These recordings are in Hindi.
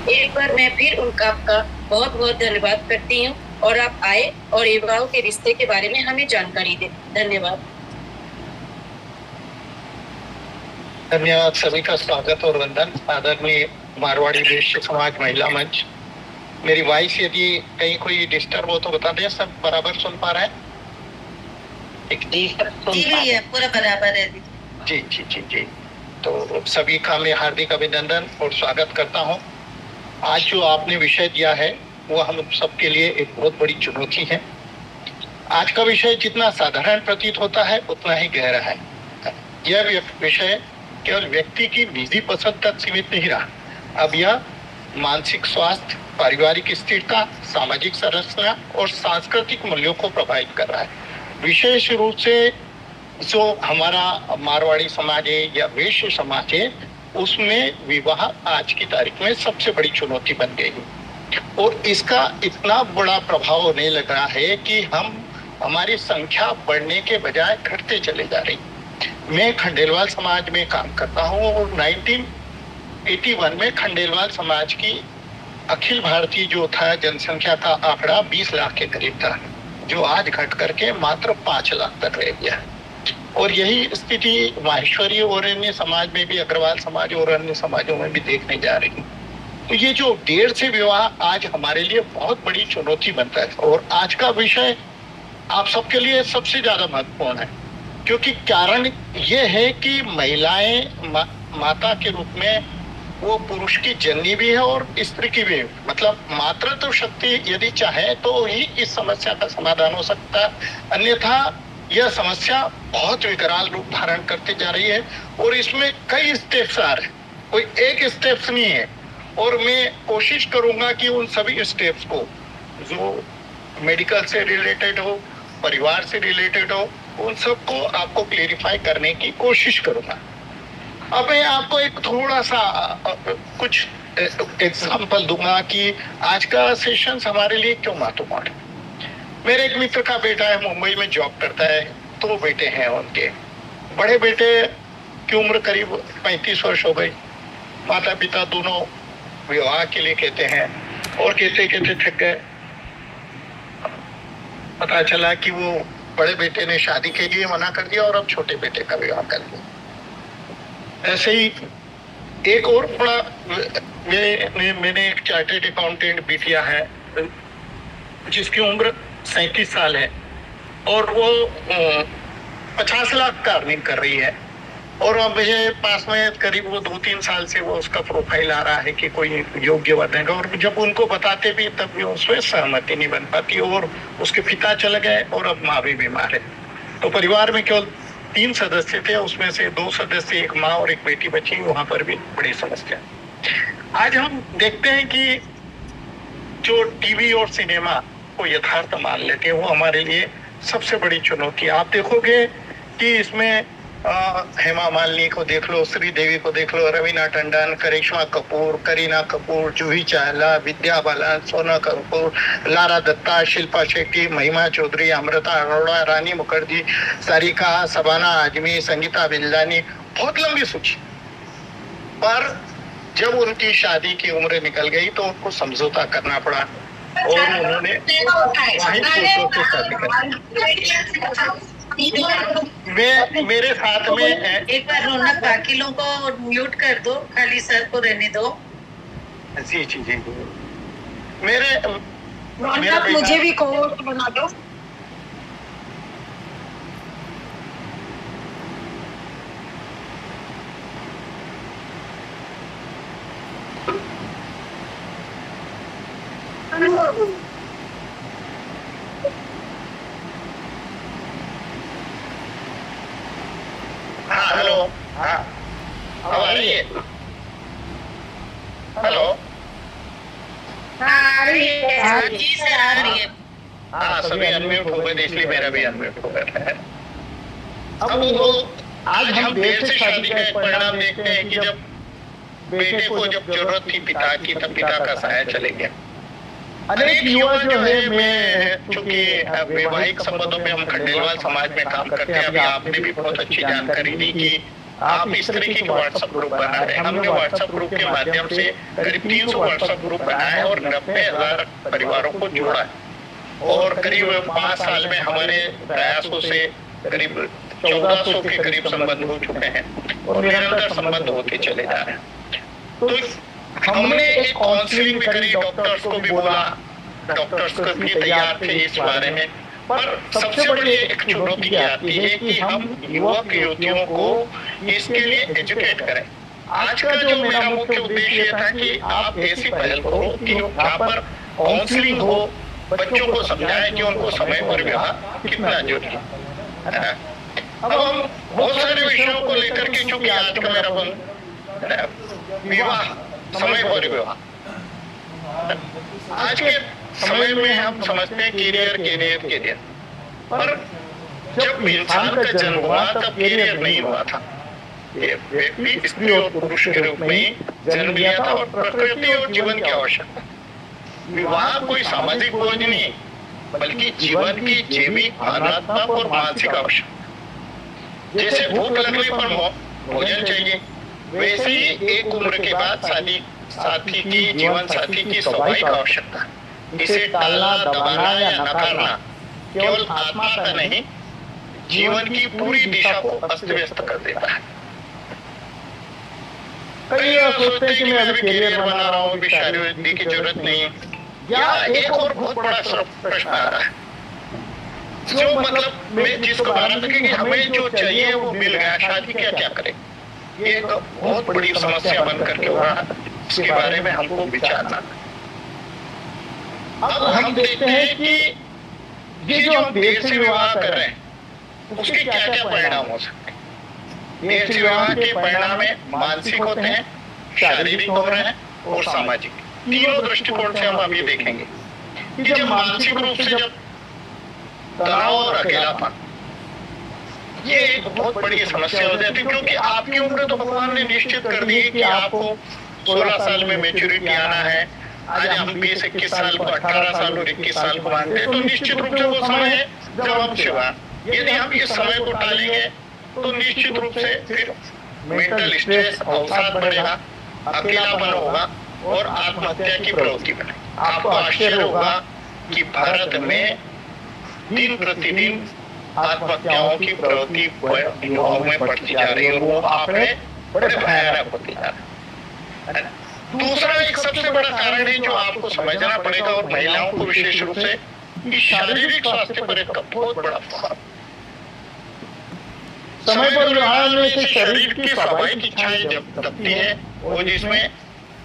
एक बार मैं फिर उनका आपका बहुत बहुत धन्यवाद करती हूँ और आप आए और युवाओं के रिश्ते के बारे में हमें जानकारी दें। धन्यवाद। धन्यवाद। सभी का स्वागत और वंदन। आदरणीय मारवाड़ी वैश्य समाज महिला मंच, मेरी वॉइस यदि कहीं कोई डिस्टर्ब हो तो बता दें। सब बराबर सुन पा रहे हैं? जी पूरा बराबर है। जी जी जी जी। तो सभी का मैं हार्दिक अभिनंदन और स्वागत करता हूं। आज जो आपने विषय दिया है वो हम सबके लिए एक बहुत बड़ी चुनौती है। आज का विषय जितना साधारण प्रतीत होता है उतना ही गहरा है। यह विषय केवल व्यक्ति की निजी पसंद तक सीमित नहीं रहा, अब यह मानसिक स्वास्थ्य, पारिवारिक स्थिरता, सामाजिक संरचना और सांस्कृतिक मूल्यों को प्रभावित कर रहा है। विशेष रूप से जो हमारा मारवाड़ी समाज है या वैश्य समाज है, उसमें विवाह आज की तारीख में सबसे बड़ी चुनौती बन गई है और इसका इतना बड़ा प्रभाव होने लग रहा है कि हमारी संख्या बढ़ने के बजाय घटते चले जा रही। मैं खंडेलवाल समाज में काम करता हूँ और 1981 में खंडेलवाल समाज की अखिल भारतीय जो था जनसंख्या का आंकड़ा 20 लाख के करीब था, जो आज घट करके मात्र 5 लाख तक रह गया है। और यही स्थिति माहेश्वरी और अन्य समाज में भी, अग्रवाल समाज और अन्य समाजों में भी देखने जा रही है। तो ये जो देर से विवाह आज हमारे लिए बहुत बड़ी चुनौती बनता है और आज का विषय आप सबके लिए सबसे ज्यादा महत्वपूर्ण है, क्योंकि कारण ये है कि महिलाएं माता के रूप में वो पुरुष की जननी भी है और स्त्री की भी है। मतलब मातृत्व शक्ति यदि चाहे तो ही इस समस्या का समाधान हो सकता है, अन्यथा यह समस्या बहुत विकराल रूप धारण करते जा रही है और इसमें कई स्टेप्स आ रहे हैं, कोई एक स्टेप्स नहीं है। और मैं कोशिश करूंगा कि उन सभी स्टेप्स को जो मेडिकल से रिलेटेड हो, परिवार से रिलेटेड हो, उन सबको आपको क्लेरिफाई करने की कोशिश करूंगा। अब मैं आपको एक थोड़ा सा कुछ एग्जाम्पल दूंगा कि आज का सेशन हमारे लिए क्यों महत्वपूर्ण है। मेरे एक मित्र का बेटा है, मुंबई में जॉब करता है, 2 बेटे हैं उनके। बड़े बेटे की उम्र करीब 35 वर्ष हो गई। माता पिता दोनों विवाह के लिए कहते हैं और कहते कहते थक गए। पता चला कि वो बड़े बेटे ने शादी के लिए मना कर दिया और अब छोटे बेटे का विवाह कर दिया। ऐसे ही एक और बड़ा, मैंने एक चार्टर्ड अकाउंटेंट बिटिया है जिसकी उम्र 37 साल है और वो 50 लाख का अर्निंग कर रही है और अब मुझे पास में करीब वो 2-3 साल से वो उसका प्रोफाइल आ रहा है कि कोई योग्य बनेगा, और जब उनको बताते भी तब भी उसमें सहमति नहीं बन पाती और उसके पिता चले गए और अब माँ भी बीमार है। तो परिवार में केवल 3 सदस्य थे, उसमें से 2 सदस्य, एक माँ और एक बेटी बची, वहां पर भी बड़ी समस्या। आज हम देखते हैं कि जो टीवी और सिनेमा को यथार्थ मान लेते हैं वो हमारे लिए सबसे बड़ी चुनौती। आप देखोगे कि इसमें हेमा मालिनी को देख लो, श्रीदेवी को देख लो, रवीना टंडन, करिश्मा कपूर, करीना कपूर, जूही चावला, विद्या बालन, सोना कपूर, लारा दत्ता, शिल्पा शेट्टी, महिमा चौधरी, अमृता अरोड़ा, रानी मुखर्जी, सारिका, शबाना आजमी, संगीता बिल्लानी, बहुत लंबी सूची। पर जब उनकी शादी की उम्र निकल गई तो उनको समझौता करना पड़ा और उन्होंने वहीं पुरुषों से शादी कर। मेरे साथ में एक बार रौनक बाकी लोगों को म्यूट कर दो, खाली सर को रहने दो। जी जी जी। मेरे मुझे भी कोर्ट बना दो। हाँ हेलो, हाँ अब आ रही है? हेलो, आ रही है जी सर, आ रही है। हाँ सभी अनम्यूट हो गए, इसलिए मेरा भी अनम्यूट हो गया है। अब वो आज हम देर से शादी का परिणाम देखते हैं कि जब बेटे को जब जरूरत थी पिता की तब पिता का साया चले गया। अनेक युवा जो है, मैं चूंकि वैवाहिक संबंधों में हम खंडेलवाल समाज में काम करते हैं, अभी आपने भी बहुत अच्छी जानकारी दी कि आप इस तरीके के व्हाट्सएप ग्रुप बना रहे हैं। हमने व्हाट्सएप ग्रुप के माध्यम से करीब 300 व्हाट्सएप ग्रुप बनाए हैं और 90,000 परिवारों को जोड़ा है और करीब 5 साल में हमारे प्रयासों से करीब 1400 के करीब संबंध हो चुके हैं और निरंतर संबंध होते चले जा रहे हैं। तो हमने एक काउंसलिंग भी करी, डॉक्टर्स को भी बोला, डॉक्टर्स को भी तैयार थे इस बारे में, पर सबसे बड़ी एक चुनौती आती है कि हम युवक युवतियों को इसके लिए एजुकेट करें। आज का जो मेरा मुख्य उद्देश्य था कि आप ऐसी पहल करो कि यहाँ पर काउंसलिंग हो, बच्चों को समझाएं कि उनको समय पर विवाह कितना जरूरी है। अब हम बहुत सारे विषयों को लेकर के, चूंकि आज का मेरा विवाह, समय पर विवाह, आज के समय में हम समझते हैं कैरियर, पर जब इंसान का जन्म हुआ तब कैरियर नहीं हुआ था। ये व्यक्ति स्त्री और पुरुष के रूप में जन्म लिया था और प्रकृति और जीवन की आवश्यकता। विवाह कोई सामाजिक बोझ नहीं, बल्कि जीवन की जैविक, भावनात्मक और मानसिक आवश्यकता। जैसे भूख लगने पर भोजन चाहिए, वैसे ही एक उम्र के बाद जीवन साथी की स्वाभाविक आवश्यकता है। इसे टालना, दबाना या नकारना केवल आत्मा का नहीं, जीवन की पूरी दिशा को अस्त व्यस्त कर देता है। कई सोचते हैं कि मैं अभी कैरियर बना रहा हूँ, शादी की जरूरत नहीं है। या एक और बहुत बड़ा प्रश्न आ रहा है, जो मतलब मैं जिसको बना था कि हमें जो चाहिए वो मिल गया, शादी क्या करें। ये एक बहुत बड़ी समस्या बन करके हो रहा है, इसके बारे में हमको विचारना। अब हम देखते हैं कि ये जो हम देर से विवाह कर रहे हैं उसके क्या क्या परिणाम हो सकते हैं। देर से विवाह के परिणाम मानसिक होते हैं, शारीरिक हो रहे हैं और सामाजिक। तीनों दृष्टिकोण से हम अभी देखेंगे कि जब मानसिक रूप से जब तनाव और अकेलापन, ये एक बहुत बड़ी समस्या हो जाती है, क्योंकि आपकी उम्र तो भगवान ने निश्चित कर दी है कि आपको 16 साल में मैच्योरिटी आना है। आज हम 20-21 साल को 18 साल और 21 साल को मानते हैं, तो निश्चित रूप से वो समय है जब हम शिवा, यदि हम इस समय को टालेंगे तो निश्चित रूप से फिर मेंटल स्ट्रेस, अवसाद बढ़ेगा, अकेलापन होगा और आत्महत्या की प्रवृत्ति बढ़ेगी। आपको आश्चर्य होगा कि भारत में दिन प्रतिदिन आत्महत्याओं की प्रवृत्ति युवाओं में बढ़ती जा रही है और वो आंकड़े बड़े भयानक होते जा रहे हैं। दूसरा एक सबसे बड़ा कारण है जो आपको समझना पड़ेगा, और महिलाओं को विशेष रूप से, कि शारीरिक स्वास्थ्य पर एक बहुत बड़ा प्रभाव। समय पर विवाह में से शरीर की स्वाभाविक इच्छाएं जब दबती हैं, वो जिसमें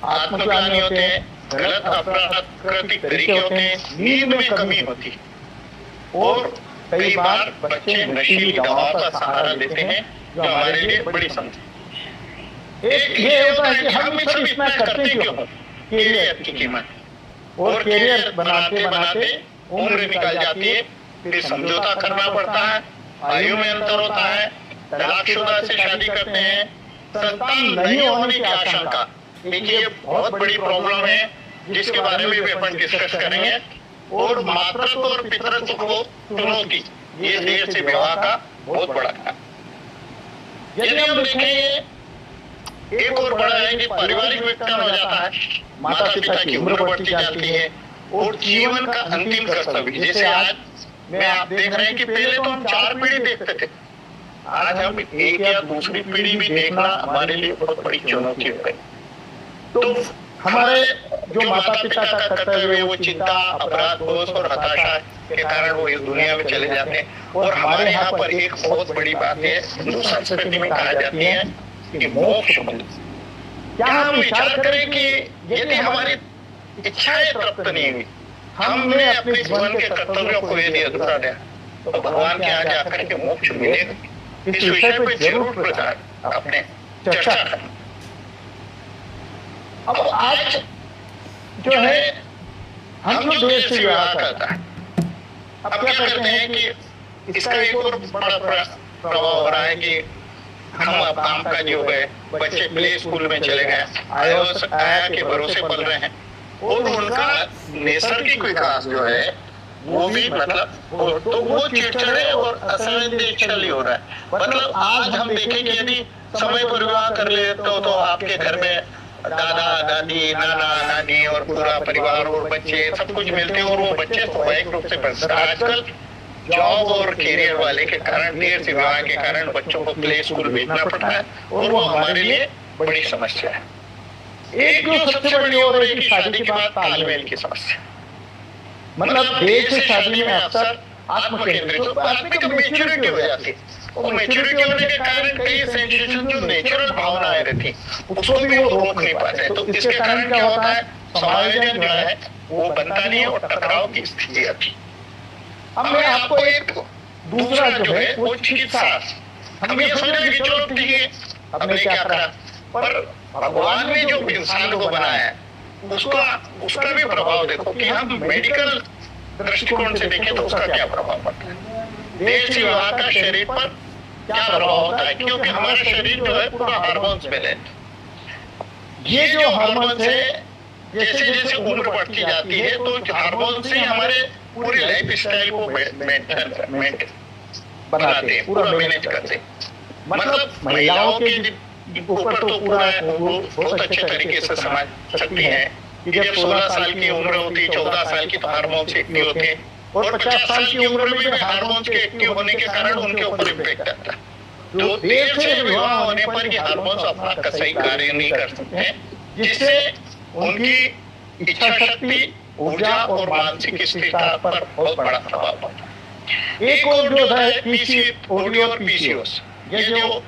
आत्मग्लानि होते हैं, गलत अप्राकृतिक तरीके होते हैं, नींद में कमी होती है और कई बार बच्चे नशीली दवाओं का सहारा लेते हैं, जो हमारे लिए बड़ी समस्या। एक ये होता है कि हम सब इतना करते क्यों, कैरियर की कीमत, और कैरियर बनाते बनाते उम्र निकल जाती है, फिर समझौता करना पड़ता है, आयु में अंतर होता है, तलाकशुदा से शादी करते हैं, संतान नहीं होने की आशंका। देखिए, ये बहुत बड़ी प्रॉब्लम है जिसके बारे में भी अपन डिस्कस करेंगे। और मातृत्व और पितृत्व को चुनौती, ये देर से विवाह का बहुत बड़ा है। यदि हम देखें, एक और बड़ा है कि पारिवारिक विघटन हो जाता है, माता पिता की उम्र बढ़ती जाती है और जीवन का अंतिम कर्तव्य, जैसे आज में आप देख रहे हैं कि पहले तो हम 4 पीढ़ी देखते थे, आज हम एक या दूसरी पीढ़ी भी देखना हमारे लिए बहुत बड़ी चुनौती हो गई। तो हमारे जो माता पिता का कर्तव्य है वो चिंता, अपराध बोध और हताशा के कारण वो इस दुनिया में चले जाते हैं। और हमारे यहाँ पर एक बहुत बड़ी बात है, हिंदू संस्कृति में कहा जाती है कि मोक्ष मिले। क्या हम विचार करें कि यदि हमारी इच्छाएं तृप्त नहीं हुई, हमने अपने जीवन के कर्तव्यों को यदि अधूरा दिया, तो भगवान के आगे आकर के मोक्ष मिलेगा। इस विषय पर जरूर प्रचार अपने चर्चा करें। अब आज जो है हम जो देर से विवाह करता है, अब क्या करते हैं कि इसका एक और बड़ा प्रभाव हो रहा है कि हम अब काम काजी हो गए, बच्चे प्ले स्कूल में चले गए, आया के भरोसे पल रहे हैं और उनका नैसर्गिक विकास जो है वो भी मतलब तो वो चिड़चिड़े और असंवेदनशील हो रहा है। मतलब आज हम देखें कि यदि समय पर विवाह कर ले तो आपके घर में दादा दादी नाना नानी और पूरा परिवार और बच्चे सब कुछ मिलते हैं और वो बच्चे स्वाभाविक रूप से बढ़ते हैं। आजकल जॉब और कैरियर वाले के कारण, देर से विवाह के कारण बच्चों को प्ले स्कूल भेजना पड़ता है और वो हमारे लिए बड़ी समस्या है। एक जो सबसे बड़ी और है कि शादी के बाद तालमेल की समस्या। मतलब देर से शादी में अक्सर आत्मकेंद्रित तो आदमी का मेच्योरिटी हो जाती है और मेच्योरिटी होने के कारण कई सेंसेशन जो नेचुरल भावनाएं रहती उसको भी वो रोक नहीं पाते। तो इसके कारण क्या होता है, समायोजन जो है वो बनता नहीं है और टकराव की स्थिति आती। अब मैं आपको एक दूसरा जो है वो चिकित्सा, हम ये समझ रहे कि चलो ठीक है हमने क्या करा, पर भगवान ने जो इंसान को बनाया है उसका भी प्रभाव देखो कि हम मेडिकल दृष्टिकोण से देखें तो उसका क्या प्रभाव पड़ता है। देर से विवाह का शरीर पर क्या प्रभाव होता है, क्योंकि हमारा शरीर जो है पूरा हार्मोन्स में है। ये जो हार्मोन्स है जैसे जैसे उम्र बढ़ती जाती है तो हार्मोन से हमारे पूरे लाइफ स्टाइल को मेंटेन बनाते हैं, पूरा मैनेज करते हैं। मतलब महिलाओं के ऊपर तो पूरा वो बहुत अच्छे तरीके से समझ सकती हैं कि जब 16 साल की उम्र होती है, 14 साल की तो हार्मोन्स एक्टिव होते हैं और 50 साल की उम्र में भी हार्मोन्स के एक्टिव होने के कारण उनके ऊपर इम्पैक्ट आता है। तो देर से विवाह होने पर ये हार्मोन्स अपना सही कार्य नहीं कर सकते, जिससे उनकी इच्छा शक्ति, ऊर्जा और मानसिक स्थिरता पर बहुत बड़ा प्रभाव पड़ता है। एक और जो है पीसीओडी और पीसीओएस, ये जो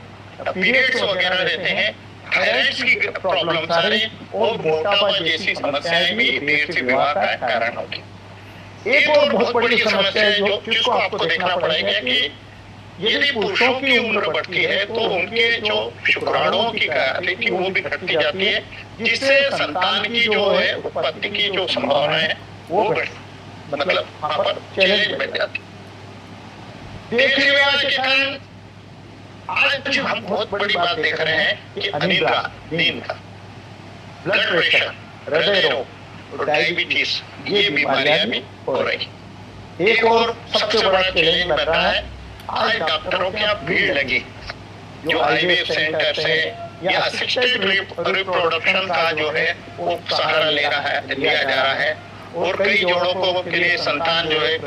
पीरियड्स वगैरह रहते हैं, थायराइड की प्रॉब्लम सारे और मोटापा जैसी समस्याएं भी देर से विवाह का कारण होती है। एक और बहुत बड़ी समस्या है जो जिसको आपको देखना पड़ेगा कि यदि पुरुषों की उम्र बढ़ती है तो उनके जो शुक्राणुओं की क्रियाशीलता वो भी घटती जाती है, जिससे संतान की जो है उत्पत्ति की जो संभावना है वो मतलब वहां पर चैलेंज बन जाती है। देर से विवाह के कारण आज हम बहुत बड़ी बात देख रहे हैं कि अनिद्रा, नींद का, ब्लड प्रेशर, हृदय रोग और डायबिटीज, ये बीमारियां भी हो रही। एक और सबसे बड़ा चैलेंज बन रहा है, आज डॉक्टरों की अब भीड़ लगी जो आईवीएफ सेंटर से या असिस्टेड रिप्रोडक्शन का जो है वो सहारा लिया जा रहा है और कई जोड़ों को के लिए संतान जो है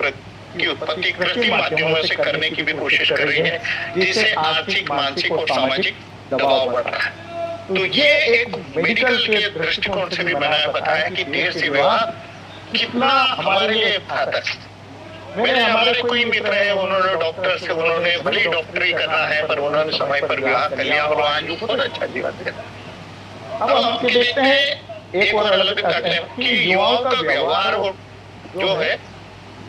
की उत्पत्ति कृत्रिम माध्यमों से करने की भी कोशिश कर रही है, जिससे आर्थिक, मानसिक और सामाजिक दबाव बढ़ रहा है। तो ये एक मेडिकल के दृष्टिकोण से भी मैंने बताया कि देर से विवाह कितना हमारे लिए घातक है। मेरे हमारे कोई मित्र है, उन्होंने डॉक्टर से, उन्होंने भले डॉक्टरी करना है पर उन्होंने समय पर विवाह कर लिया और आज वो बहुत अच्छा जीवन दे रहा। अब हम देखते हैं एक और अलग करते हैं कि युवाओं का व्यवहार और जो है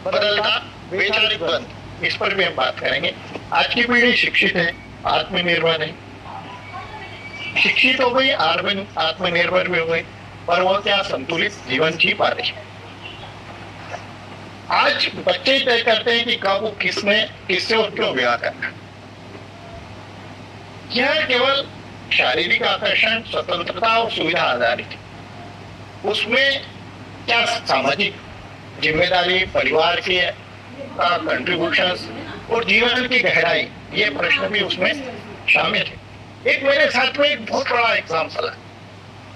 बदलता वैचारिक बंद, इस पर भी हम बात करेंगे। आज की पीढ़ी शिक्षित है, आत्मनिर्भर है, शिक्षित हो गई, आत्मनिर्भर भी हो गई, पर वो क्या संतुलित जीवन जी पा रही है। आज बच्चे तय करते हैं कि कब किससे और क्यों विवाह करना। यह केवल शारीरिक आकर्षण, स्वतंत्रता और सुविधा आधारित है। उसमें क्या सामाजिक जिम्मेदारी, परिवार के कंट्रीब्यूशन और जीवन की गहराई, ये प्रश्न भी उसमें शामिल है। एक मेरे साथ में एक बहुत बड़ा एग्जाम्पल है।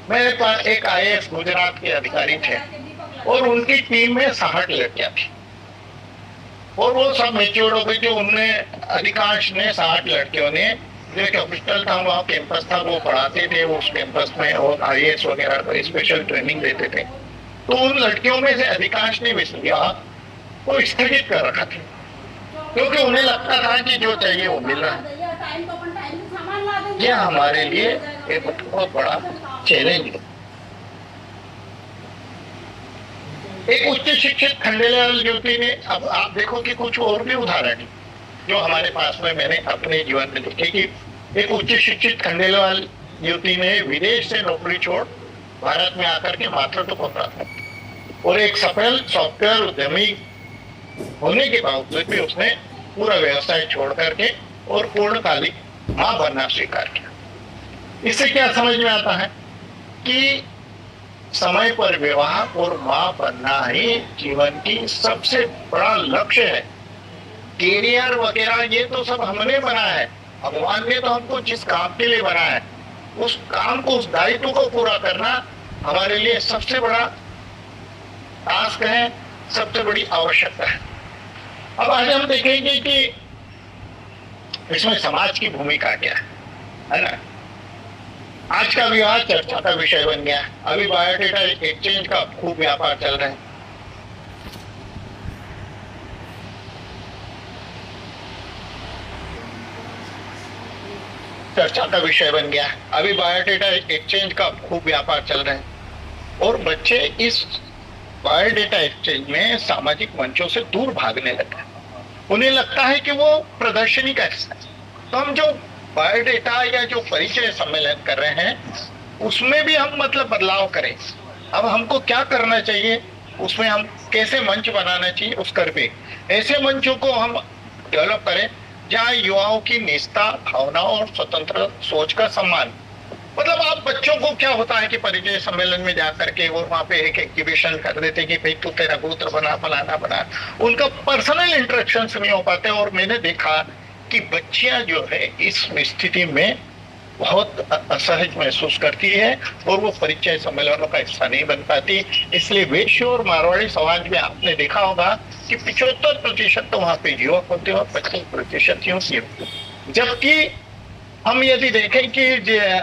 मेरे पास एक आईएएस गुजरात के अधिकारी थे और उनकी टीम में 60 लड़कियां थी और वो सब मैच्योर हो गई। जो उनने अधिकांश ने 60 लड़कियों ने जो एक हॉस्पिटल था, वहाँ कैंपस था, वो पढ़ाते थे उस कैंपस में और आईएएस वगैरह को स्पेशल ट्रेनिंग देते थे। तो उन लड़कियों में से अधिकांश ने विवाह को स्थगित कर रखा था, क्योंकि उन्हें लगता था कि जो चाहिए वो मिल रहा है। यह हमारे लिए एक बहुत बड़ा चैलेंज है। एक उच्च शिक्षित खंडेलवाल युवती ने, अब आप देखो कि कुछ और भी उदाहरण जो हमारे पास में मैंने अपने जीवन में देखे कि एक उच्च शिक्षित खंडेलवाल युवती ने विदेश से नौकरी छोड़ भारत में आकर के मातृत्व को प्राप्त और एक सफल सॉफ्टवेयर उद्यमी होने के बावजूद भी उसने पूरा व्यवसाय छोड़ करके और पूर्णकालिक मां बनना स्वीकार किया। इससे क्या समझ में आता है कि समय पर विवाह और मां बनना ही जीवन की सबसे बड़ा लक्ष्य है। कैरियर वगैरह ये तो सब हमने बनाया है, भगवान ने तो हमको जिस काम के लिए बनाया है उस काम को, उस दायित्व को पूरा करना हमारे लिए सबसे बड़ा टास्क है, सबसे बड़ी आवश्यकता है। अब आज हम देखेंगे कि इसमें समाज की भूमिका क्या है ना। आज का विवाह चर्चा का विषय बन गया। अभी बायोडेटा एक्सचेंज का खूब व्यापार चल रहा है। चर्चा का विषय बन गया। अभी बायोडेटा एक्सचेंज का खूब व्यापार चल रहा है और बच्चे इस बायोडेटा एक्सचेंज में सामाजिक मंचों से दूर भागने लगे। उन्हें लगता है कि वो प्रदर्शनी का हिस्सा है। तो हम जो बायोडेटा या जो परिचय सम्मेलन कर रहे हैं उसमें भी हम मतलब बदलाव करें। अब हमको क्या करना चाहिए, उसमें हम कैसे मंच बनाना चाहिए, उस कर पे ऐसे मंचों को हम डेवलप करें जहां युवाओं की निष्ठा, भावना और स्वतंत्र सोच का सम्मान। मतलब आप बच्चों को क्या होता है कि परिचय सम्मेलन में जाकर के वो वहां पे एक एग्जीबिशन कर देते कि भाई तू तेरा गोत्र बना, फलाना बना। उनका पर्सनल इंटरेक्शन नहीं हो पाते और मैंने देखा कि बच्चियां जो है इस स्थिति में बहुत असहज महसूस करती है और वो परिचय सम्मेलनों का हिस्सा नहीं बन पाती। इसलिए वैश्य और मारवाड़ी समाज में आपने देखा होगा कि 75% तो वहां पे युवक होते हैं और 25% युवती। जबकि हम यदि देखें कि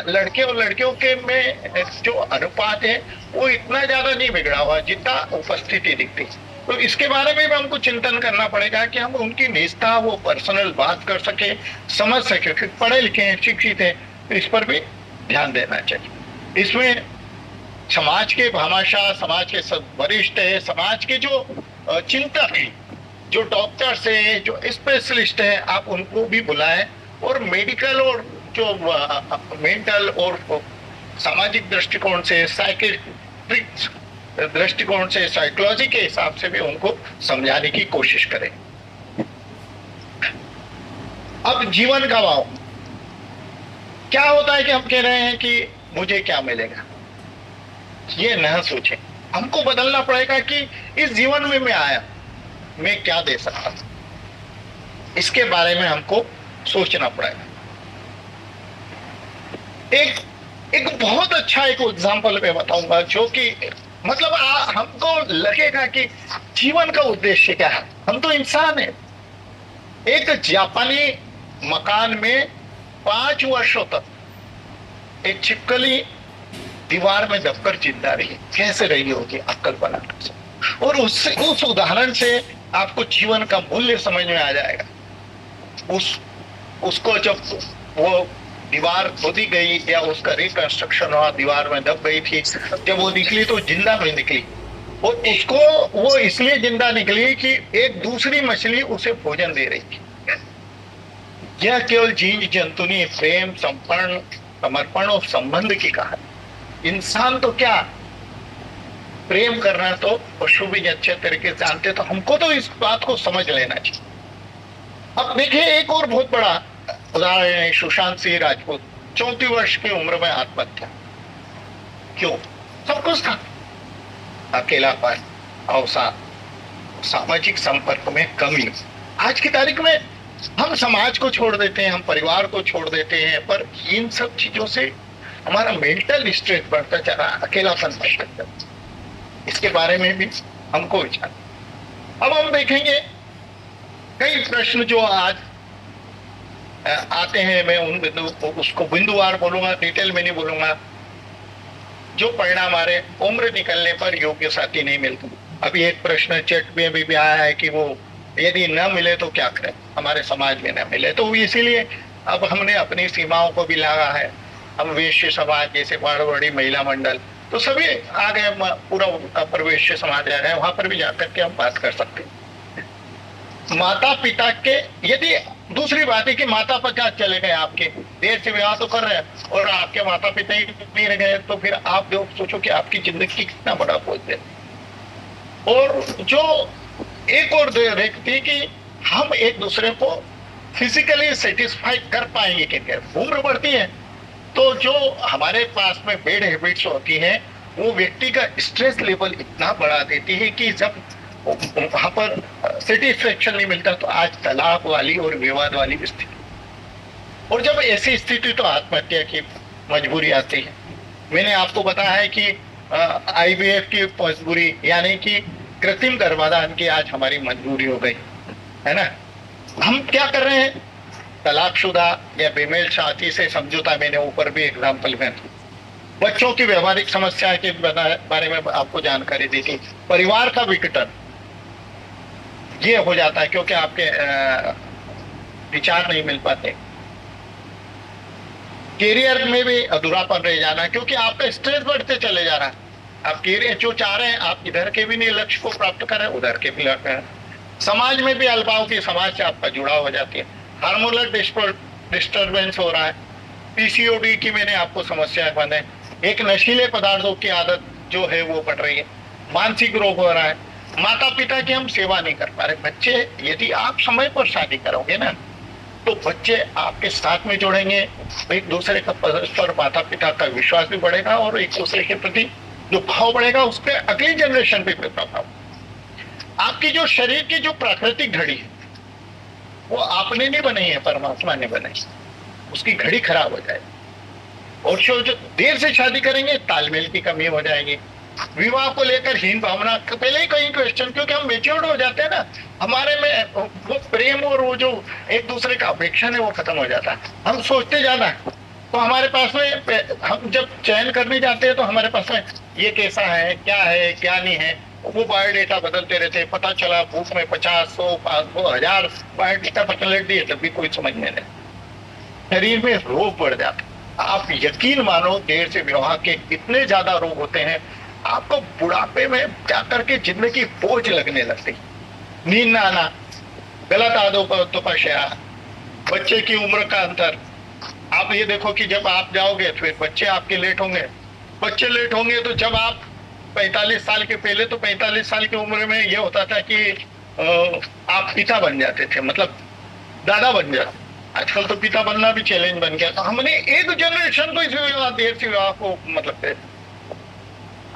लड़के और लड़कियों के में जो अनुपात है वो इतना ज्यादा नहीं बिगड़ा हुआ जितना उपस्थिति दिखती। तो इसके बारे में भी हमको चिंतन करना पड़ेगा कि हम उनकी निष्ठा, वो पर्सनल बात कर सके, समझ सके, फिर पढ़े लिखे हैं, शिक्षित हैं, तो इस पर भी ध्यान देना चाहिए। इसमें समाज के भामाशाह, समाज के सब वरिष्ठ है, समाज के जो चिंतक हैं, जो डॉक्टर्स है, जो स्पेशलिस्ट है, आप उनको भी बुलाएं और मेडिकल और जो मेंटल और सामाजिक दृष्टिकोण से, साइकेट्रिक दृष्टिकोण से, साइकोलॉजी के हिसाब से भी उनको समझाने की कोशिश करें। अब जीवन का भाव क्या होता है कि हम कह रहे हैं कि मुझे क्या मिलेगा, ये न सोचें। हमको बदलना पड़ेगा कि इस जीवन में मैं आया, मैं क्या दे सकता हूं, इसके बारे में हमको सोचना पड़ेगा। एक बहुत अच्छा एक एग्जांपल मैं बताऊंगा जो कि मतलब हमको लगेगा कि जीवन का उद्देश्य क्या है। हम तो इंसान है। एक जापानी मकान में 5 वर्षों तक एक छिपकली दीवार में दबकर जिंदा रही, कैसे रही होगी आप कल्पना कर सकते। और उस उदाहरण से आपको जीवन का मूल्य समझ में आ जाएगा। उसको जब वो दीवार खोदी गई या उसका रिकंस्ट्रक्शन हुआ, दीवार में दब गई थी, जब वो निकली तो जिंदा नहीं निकली। और उसको वो इसलिए जिंदा निकली कि एक दूसरी मछली उसे भोजन दे रही थी। यह केवल जीव जंतुनी प्रेम, समर्पण और संबंध की कहानी। इंसान तो क्या, प्रेम करना तो पशु भी अच्छे तरीके से जानते, तो हमको तो इस बात को समझ लेना चाहिए। अब देखिए एक और बहुत बड़ा उदाहरण है सुशांत सिंह राजपूत। 34 वर्ष की उम्र में आत्महत्या। क्यों? सब कुछ था, अकेलापन, अवसाद, सामाजिक संपर्क में कमी। आज की तारीख में हम समाज को छोड़ देते हैं, हम परिवार को छोड़ देते हैं, पर इन सब चीजों से हमारा मेंटल स्ट्रेस बढ़ता जा रहा है, अकेलापन बढ़ता जा रहा है। इसके बारे में भी हमको विचार। अब हम देखेंगे कई प्रश्न जो आज आते हैं, मैं उसको बिंदुवार बोलूंगा, डिटेल में नहीं बोलूंगा। जो परिणाम आ रहे, उम्र निकलने पर योग्य साथी नहीं मिलता। अभी एक प्रश्न चैट में भी आया है कि वो यदि न मिले तो क्या करें, हमारे समाज में न मिले तो इसीलिए अब हमने अपनी सीमाओं को भी लगा है। हम वैश्य समाज जैसे मारवाड़ी महिला मंडल तो सभी आ गए, पूरा अपर वैश्य समाज आ गए, वहां पर भी जाकर के हम बात कर सकते हैं। माता पिता के, यदि दूसरी बात है कि माता पिता चले गए, आपके देर से विवाह तो कर रहे हैं और आपके माता पिता ही नहीं रह गए, तो फिर आप जो सोचो कि आपकी जिंदगी कितना बड़ा बोझ है। और जो एक और देखती कि हम एक दूसरे को फिजिकली सेटिस्फाई कर पाएंगे कि उम्र बढ़ती है तो जो हमारे पास में बैड हैबिट्स होती हैं वो व्यक्ति का स्ट्रेस लेवल इतना बढ़ा देती है कि जब वहां पर सेटिस्फेक्शन नहीं मिलता तो आज तलाक वाली और विवाद वाली स्थिति, और जब ऐसी स्थिति तो आत्महत्या की मजबूरी आती है। मैंने आपको बताया है कि IVF की मजबूरी यानी कि कृत्रिम गर्भाधान की आज हमारी मजबूरी हो गई है ना। हम क्या कर रहे हैं, तलाकशुदा या बेमेल शादी से समझौता, मैंने ऊपर भी एग्जाम्पल में बच्चों की व्यवहारिक समस्या के बारे में आपको जानकारी दी थी। परिवार का विघटन ये हो जाता है क्योंकि आपके विचार नहीं मिल पाते। कैरियर में भी अधूरापन रह जाना क्योंकि आपका स्ट्रेस बढ़ते चले जा रहा है। आप कैरियर जो चाह रहे हैं आप इधर के भी नहीं लक्ष्य को प्राप्त कर रहे हैं, उधर के भी लक्ष्य है। समाज में भी अल्पाओं की समाज से आपका जुड़ाव हो जाती है। हार्मोनल डिस्टर्बेंस हो रहा है। PCOD की मैंने आपको समस्या बने, एक नशीले पदार्थों की आदत जो है वो बढ़ रही है। मानसिक रोग हो रहा है। माता पिता की हम सेवा नहीं कर पा रहे। बच्चे, यदि आप समय पर शादी करोगे ना तो बच्चे आपके साथ में जुड़ेंगे, एक दूसरे का पर माता पिता का विश्वास भी बढ़ेगा और एक दूसरे के प्रति जो भाव बढ़ेगा उसके अगली जनरेशन पे प्रभाव। आपकी जो शरीर की जो प्राकृतिक घड़ी है वो आपने नहीं बनाई है, परमात्मा ने बनाई। उसकी घड़ी खराब हो जाएगी और जो देर से शादी करेंगे तालमेल की कमी हो जाएगी। विवाह को लेकर हीन भावना पहले ही कहीं क्वेश्चन, क्योंकि हम मेच्योर्ड हो जाते हैं ना, हमारे में वो प्रेम और वो जो एक दूसरे का अपेक्षा है वो खत्म हो जाता है। हम सोचते जाना तो हमारे पास में, हम जब चयन करने जाते हैं तो हमारे पास में ये कैसा है क्या नहीं है, वो बायोडेटा बदलते रहते हैं। पता चला बुक में 50, 100, 500, 1000 बायोडेटा बदल दिए तब भी कोई समझ में नहीं। शरीर में रोग बढ़ जाते। आप यकीन मानो देर से विवाह के इतने ज्यादा रोग होते हैं, आपको बुढ़ापे में जाकर के जिंदगी बोझ लगने लगती। नींद न आना, गलत आदतों का शेयर, बच्चे की उम्र का अंतर। आप ये देखो कि जब आप जाओगे फिर बच्चे आपके लेट होंगे तो जब आप 45 साल के, पहले तो 45 साल की उम्र में ये होता था कि आप पिता बन जाते थे, मतलब दादा बन जाते। आजकल तो पिता बनना भी चैलेंज बन गया। तो हमने एक जनरेशन को इस विवाह, देर से विवाह को मतलब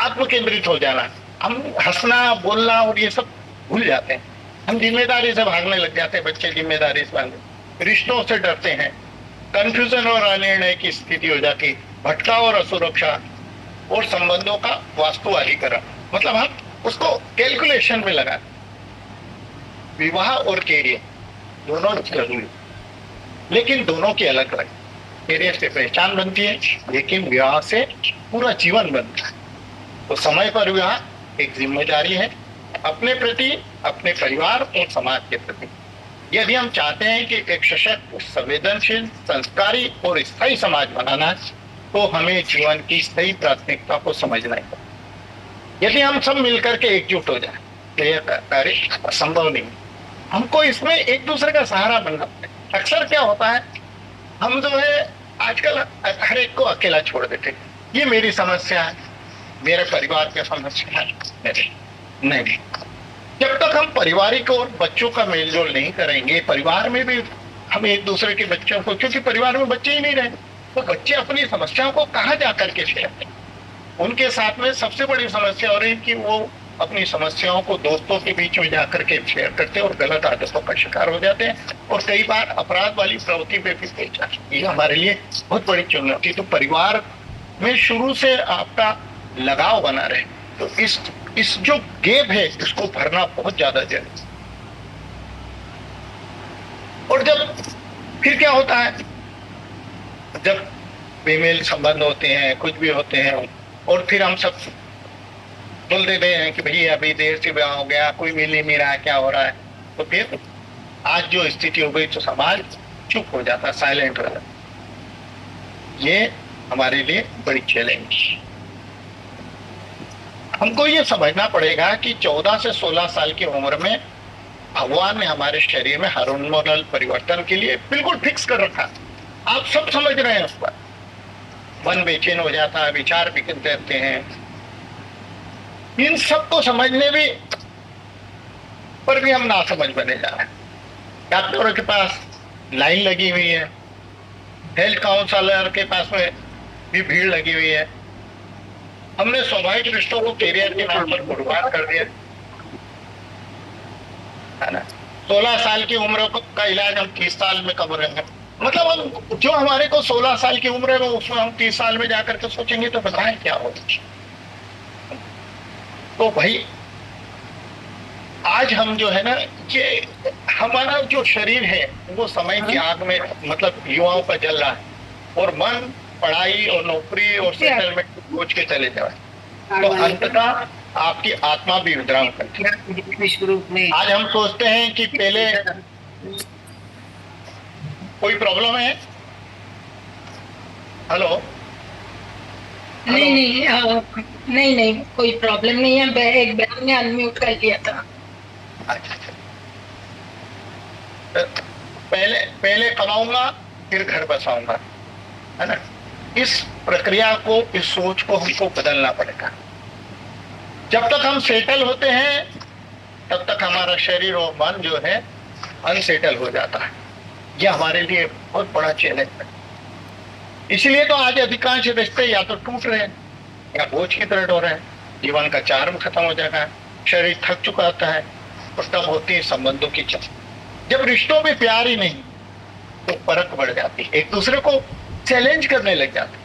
आत्मकेंद्रित हो जाना, हम हंसना बोलना और ये सब भूल जाते हैं। हम जिम्मेदारी से भागने लग जाते हैं। बच्चे जिम्मेदारी से भागते, रिश्तों से डरते हैं, कंफ्यूजन और अनिर्णय की स्थिति हो जाती, भटकाव और असुरक्षा और संबंधों का वास्तुवादीकरण, मतलब हम उसको कैलकुलेशन में लगा। विवाह और कैरियर दोनों जरूरी, लेकिन दोनों की अलग अलग। कैरियर से पहचान बनती है लेकिन विवाह से पूरा जीवन बनता है। तो समय पर विवाह एक जिम्मेदारी है अपने प्रति, अपने परिवार और समाज के प्रति। यदि हम चाहते हैं कि एक सशक्त, संवेदनशील, संस्कारी और स्थायी समाज बनाना तो हमें जीवन की सही प्राथमिकता को समझना है। यदि हम सब मिलकर के एकजुट हो जाए तो यह कार्य असंभव नहीं। हमको इसमें एक दूसरे का सहारा बनना पड़ेगा। अक्सर क्या होता है, हम जो है आजकल हर एक को अकेला छोड़ देते, ये मेरी समस्या है, मेरे परिवार की समस्या है। नहीं, जब तक हम पारिवारिक और बच्चों का मेलजोल नहीं करेंगे, परिवार में भी हम एक दूसरे के बच्चों को, क्योंकि परिवार में बच्चे ही नहीं रहे तो बच्चे अपनी समस्याओं को कहाँ जाकर के शेयर करें। उनके साथ में सबसे बड़ी समस्या हो रही है कि वो अपनी समस्याओं को दोस्तों के बीच में जाकर के शेयर करते हैं और गलत आदतों का शिकार हो जाते हैं और कई बार अपराध वाली प्रवृत्ति पे भी पेश जाते हैं। ये हमारे लिए बहुत बड़ी चुनौती। तो परिवार में शुरू से आपका लगाव बना रहे, तो इस जो गैप है इसको भरना बहुत ज्यादा जरूरी। और जब फिर क्या होता है, जब बेमेल संबंध होते हैं, कुछ भी होते हैं और फिर हम सब बोल देते हैं कि भैया अभी देर से ब्याह हो गया, कोई मिल ही नहीं रहा, क्या हो रहा है। तो फिर आज जो स्थिति हो गई तो समाज चुप हो जाता, साइलेंट हो जाता। ये हमारे लिए बड़ी चैलेंज। हमको ये समझना पड़ेगा कि 14 से 16 साल की उम्र में भगवान ने हमारे शरीर में हार्मोनल परिवर्तन के लिए बिल्कुल फिक्स कर रखा। आप सब समझ रहे हैं उस पर। मन बेचैन हो जाता है, विचार बिखरते रहते हैं। इन सबको समझने भी पर भी हम ना समझ बने जा रहे हैं। डॉक्टरों के पास लाइन लगी हुई है, हेल्थ काउंसलर के पास में भी भीड़ लगी हुई है, हमने स्वाभाविक रिश्तों को कैरियर के नाम पर बर्बाद कर दिया, है ना। 16 साल की उम्र का इलाज हम 30 साल में कर रहे हैं। मतलब हम जो हमारे को 16 साल की उम्र है वो उसमें हम 30 साल में जाकर के सोचेंगे तो बताएं क्या होगा। तो भाई आज हम जो है ना, ये हमारा जो शरीर है वो समय की आग में मतलब युवाओं पर जल रहा है और मन पढ़ाई और नौकरी और सेटलमेंट सोच के चले जाए तो अंततः आपकी आत्मा भी विद्राम करती है। आज हम सोचते हैं कि पहले कोई प्रॉब्लम है। हेलो नहीं नहीं कोई प्रॉब्लम नहीं है, एक बहन ने अनम्यूट कर लिया था। अच्छा, पहले कमाऊंगा फिर घर बसाऊंगा, है ना। इस प्रक्रिया को, इस सोच को हमको बदलना पड़ेगा। जब तक हम सेटल होते हैं तब तक हमारा शरीर और मन जो है अनसेटल हो जाता है। यह हमारे लिए बहुत बड़ा चैलेंज है। इसलिए तो आज अधिकांश रिश्ते या तो टूट रहे हैं या बोझ की तरह हो रहे हैं। जीवन का चार्म खत्म हो जाता है, शरीर थक चुका होता है और तब होती है संबंधों की चर्चा। जब रिश्तों में प्यार ही नहीं तो परख बढ़ जाती है, एक दूसरे को चैलेंज करने लग जाते।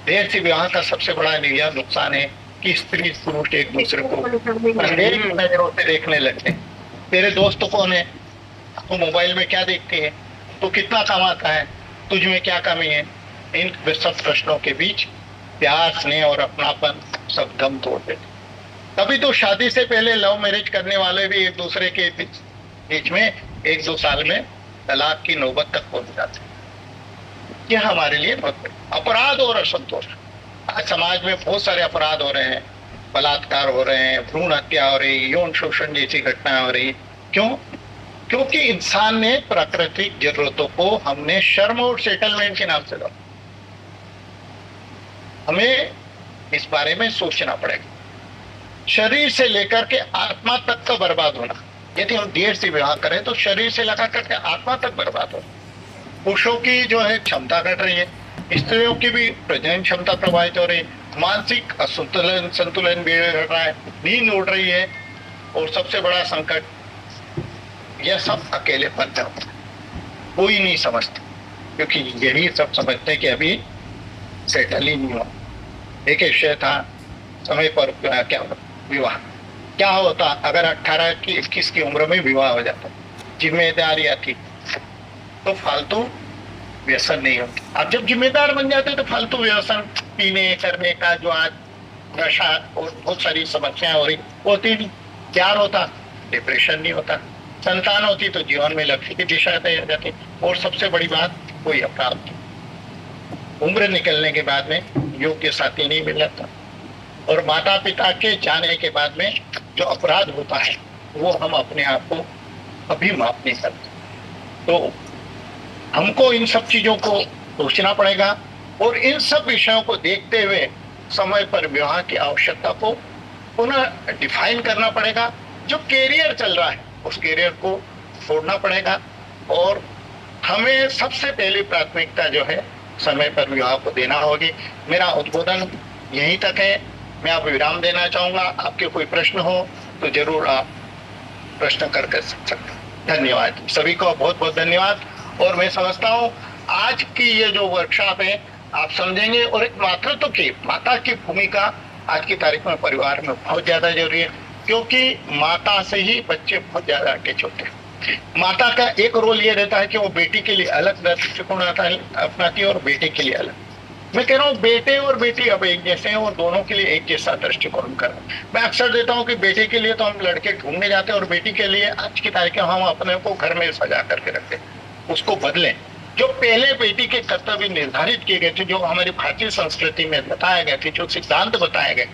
देर से विवाह का सबसे बड़ा यह नुकसान है कि स्त्री पुरुष एक दूसरे को नजरों से देखने लगते हैं। तेरे दोस्त कौन है, तो मोबाइल में क्या देखते हैं, तो कितना कमाता है, तुझ में क्या कमी है। इन सब प्रश्नों के बीच प्यार, स्नेह और अपनापन सब दम तोड़ देते। तभी तो शादी से पहले लव मैरिज करने वाले भी एक दूसरे के बीच में 1-2 साल में तलाक की नौबत तक पहुंच जाते। यह हमारे लिए बहुत अपराध और असंतोष। आज समाज में बहुत सारे अपराध हो रहे हैं, बलात्कार हो रहे हैं, भ्रूण हत्या हो रही, यौन शोषण जैसी घटनाएं हो रही। क्यों? क्योंकि इंसान ने प्राकृतिक जरूरतों को हमने शर्म और सेटलमेंट के नाम से लड़ा। हमें इस बारे में सोचना पड़ेगा। शरीर से लेकर के आत्मा तक का बर्बाद होना। यदि हम देर से विवाह करें तो शरीर से लगा करके आत्मा तक बर्बाद हो। पुरुषों की जो है क्षमता घट रही है, स्त्रियों की भी प्रजनन क्षमता प्रभावित हो रही है, मानसिक संतुलन बिगड़ रहा है, नींद उड़ रही है और सबसे बड़ा संकट यह सब अकेलेपन का होता है। कोई नहीं समझता, क्योंकि यही सब समझते हैं कि अभी सेटल ही नहीं हुआ। एक विषय था समय पर क्या विवाह क्या होता अगर 18 की 21 की उम्र में विवाह हो जाता, जिम्मेदारियां थी तो फालतू व्यसन नहीं होती। अब जब जिम्मेदार बन जाते तो फालतू व्यसन पीने करने का जो आज नशा और बहुत सारी समस्याएं हो रही होती नहीं। प्यार होता, डिप्रेशन नहीं होता, संतान होती तो जीवन में लक्ष्य की दिशा तय हो जाती। और सबसे बड़ी बात, कोई अपराध नहीं। उम्र निकलने के बाद में योग्य साथी नहीं मिल जाता और माता पिता के जाने के बाद में जो अपराध होता है वो हम अपने आप को कभी माफ नहीं करते। तो हमको इन सब चीजों को सोचना पड़ेगा और इन सब विषयों को देखते हुए समय पर विवाह की आवश्यकता को पुनः डिफाइन करना पड़ेगा। जो कैरियर चल रहा है उस कैरियर को छोड़ना पड़ेगा और हमें सबसे पहली प्राथमिकता जो है समय पर विवाह को देना होगी। मेरा उद्बोधन यहीं तक है। मैं आपको विराम देना चाहूंगा। आपके कोई प्रश्न हो तो जरूर आप प्रश्न कर सकते हैं। धन्यवाद सभी को, बहुत बहुत धन्यवाद। और मैं समझता हूँ आज की ये जो वर्कशॉप है आप समझेंगे और एक मातृत्व की, माता की भूमिका आज की तारीख में परिवार में बहुत ज्यादा जरूरी है, क्योंकि माता से ही बच्चे बहुत ज्यादा अटैच होते हैं। माता का एक रोल ये रहता है कि वो बेटी के लिए अलग दृष्टिकोण अपनाती है और बेटे के लिए अलग। मैं कह रहा हूँ बेटे और बेटी अब एक जैसे हैं और दोनों के लिए एक जैसा दृष्टिकोण कर रहा हूँ। मैं अक्सर देता हूँ कि बेटे के लिए तो हम लड़के ढूंढने जाते हैं और बेटी के लिए आज की तारीख में हम अपने को घर में सजा करके रखते हैं। उसको बदलें। जो पहले बेटी के कर्तव्य निर्धारित किए गए थे, जो हमारी भारतीय संस्कृति में बताए गए थे, जो सिद्धांत बताए गए,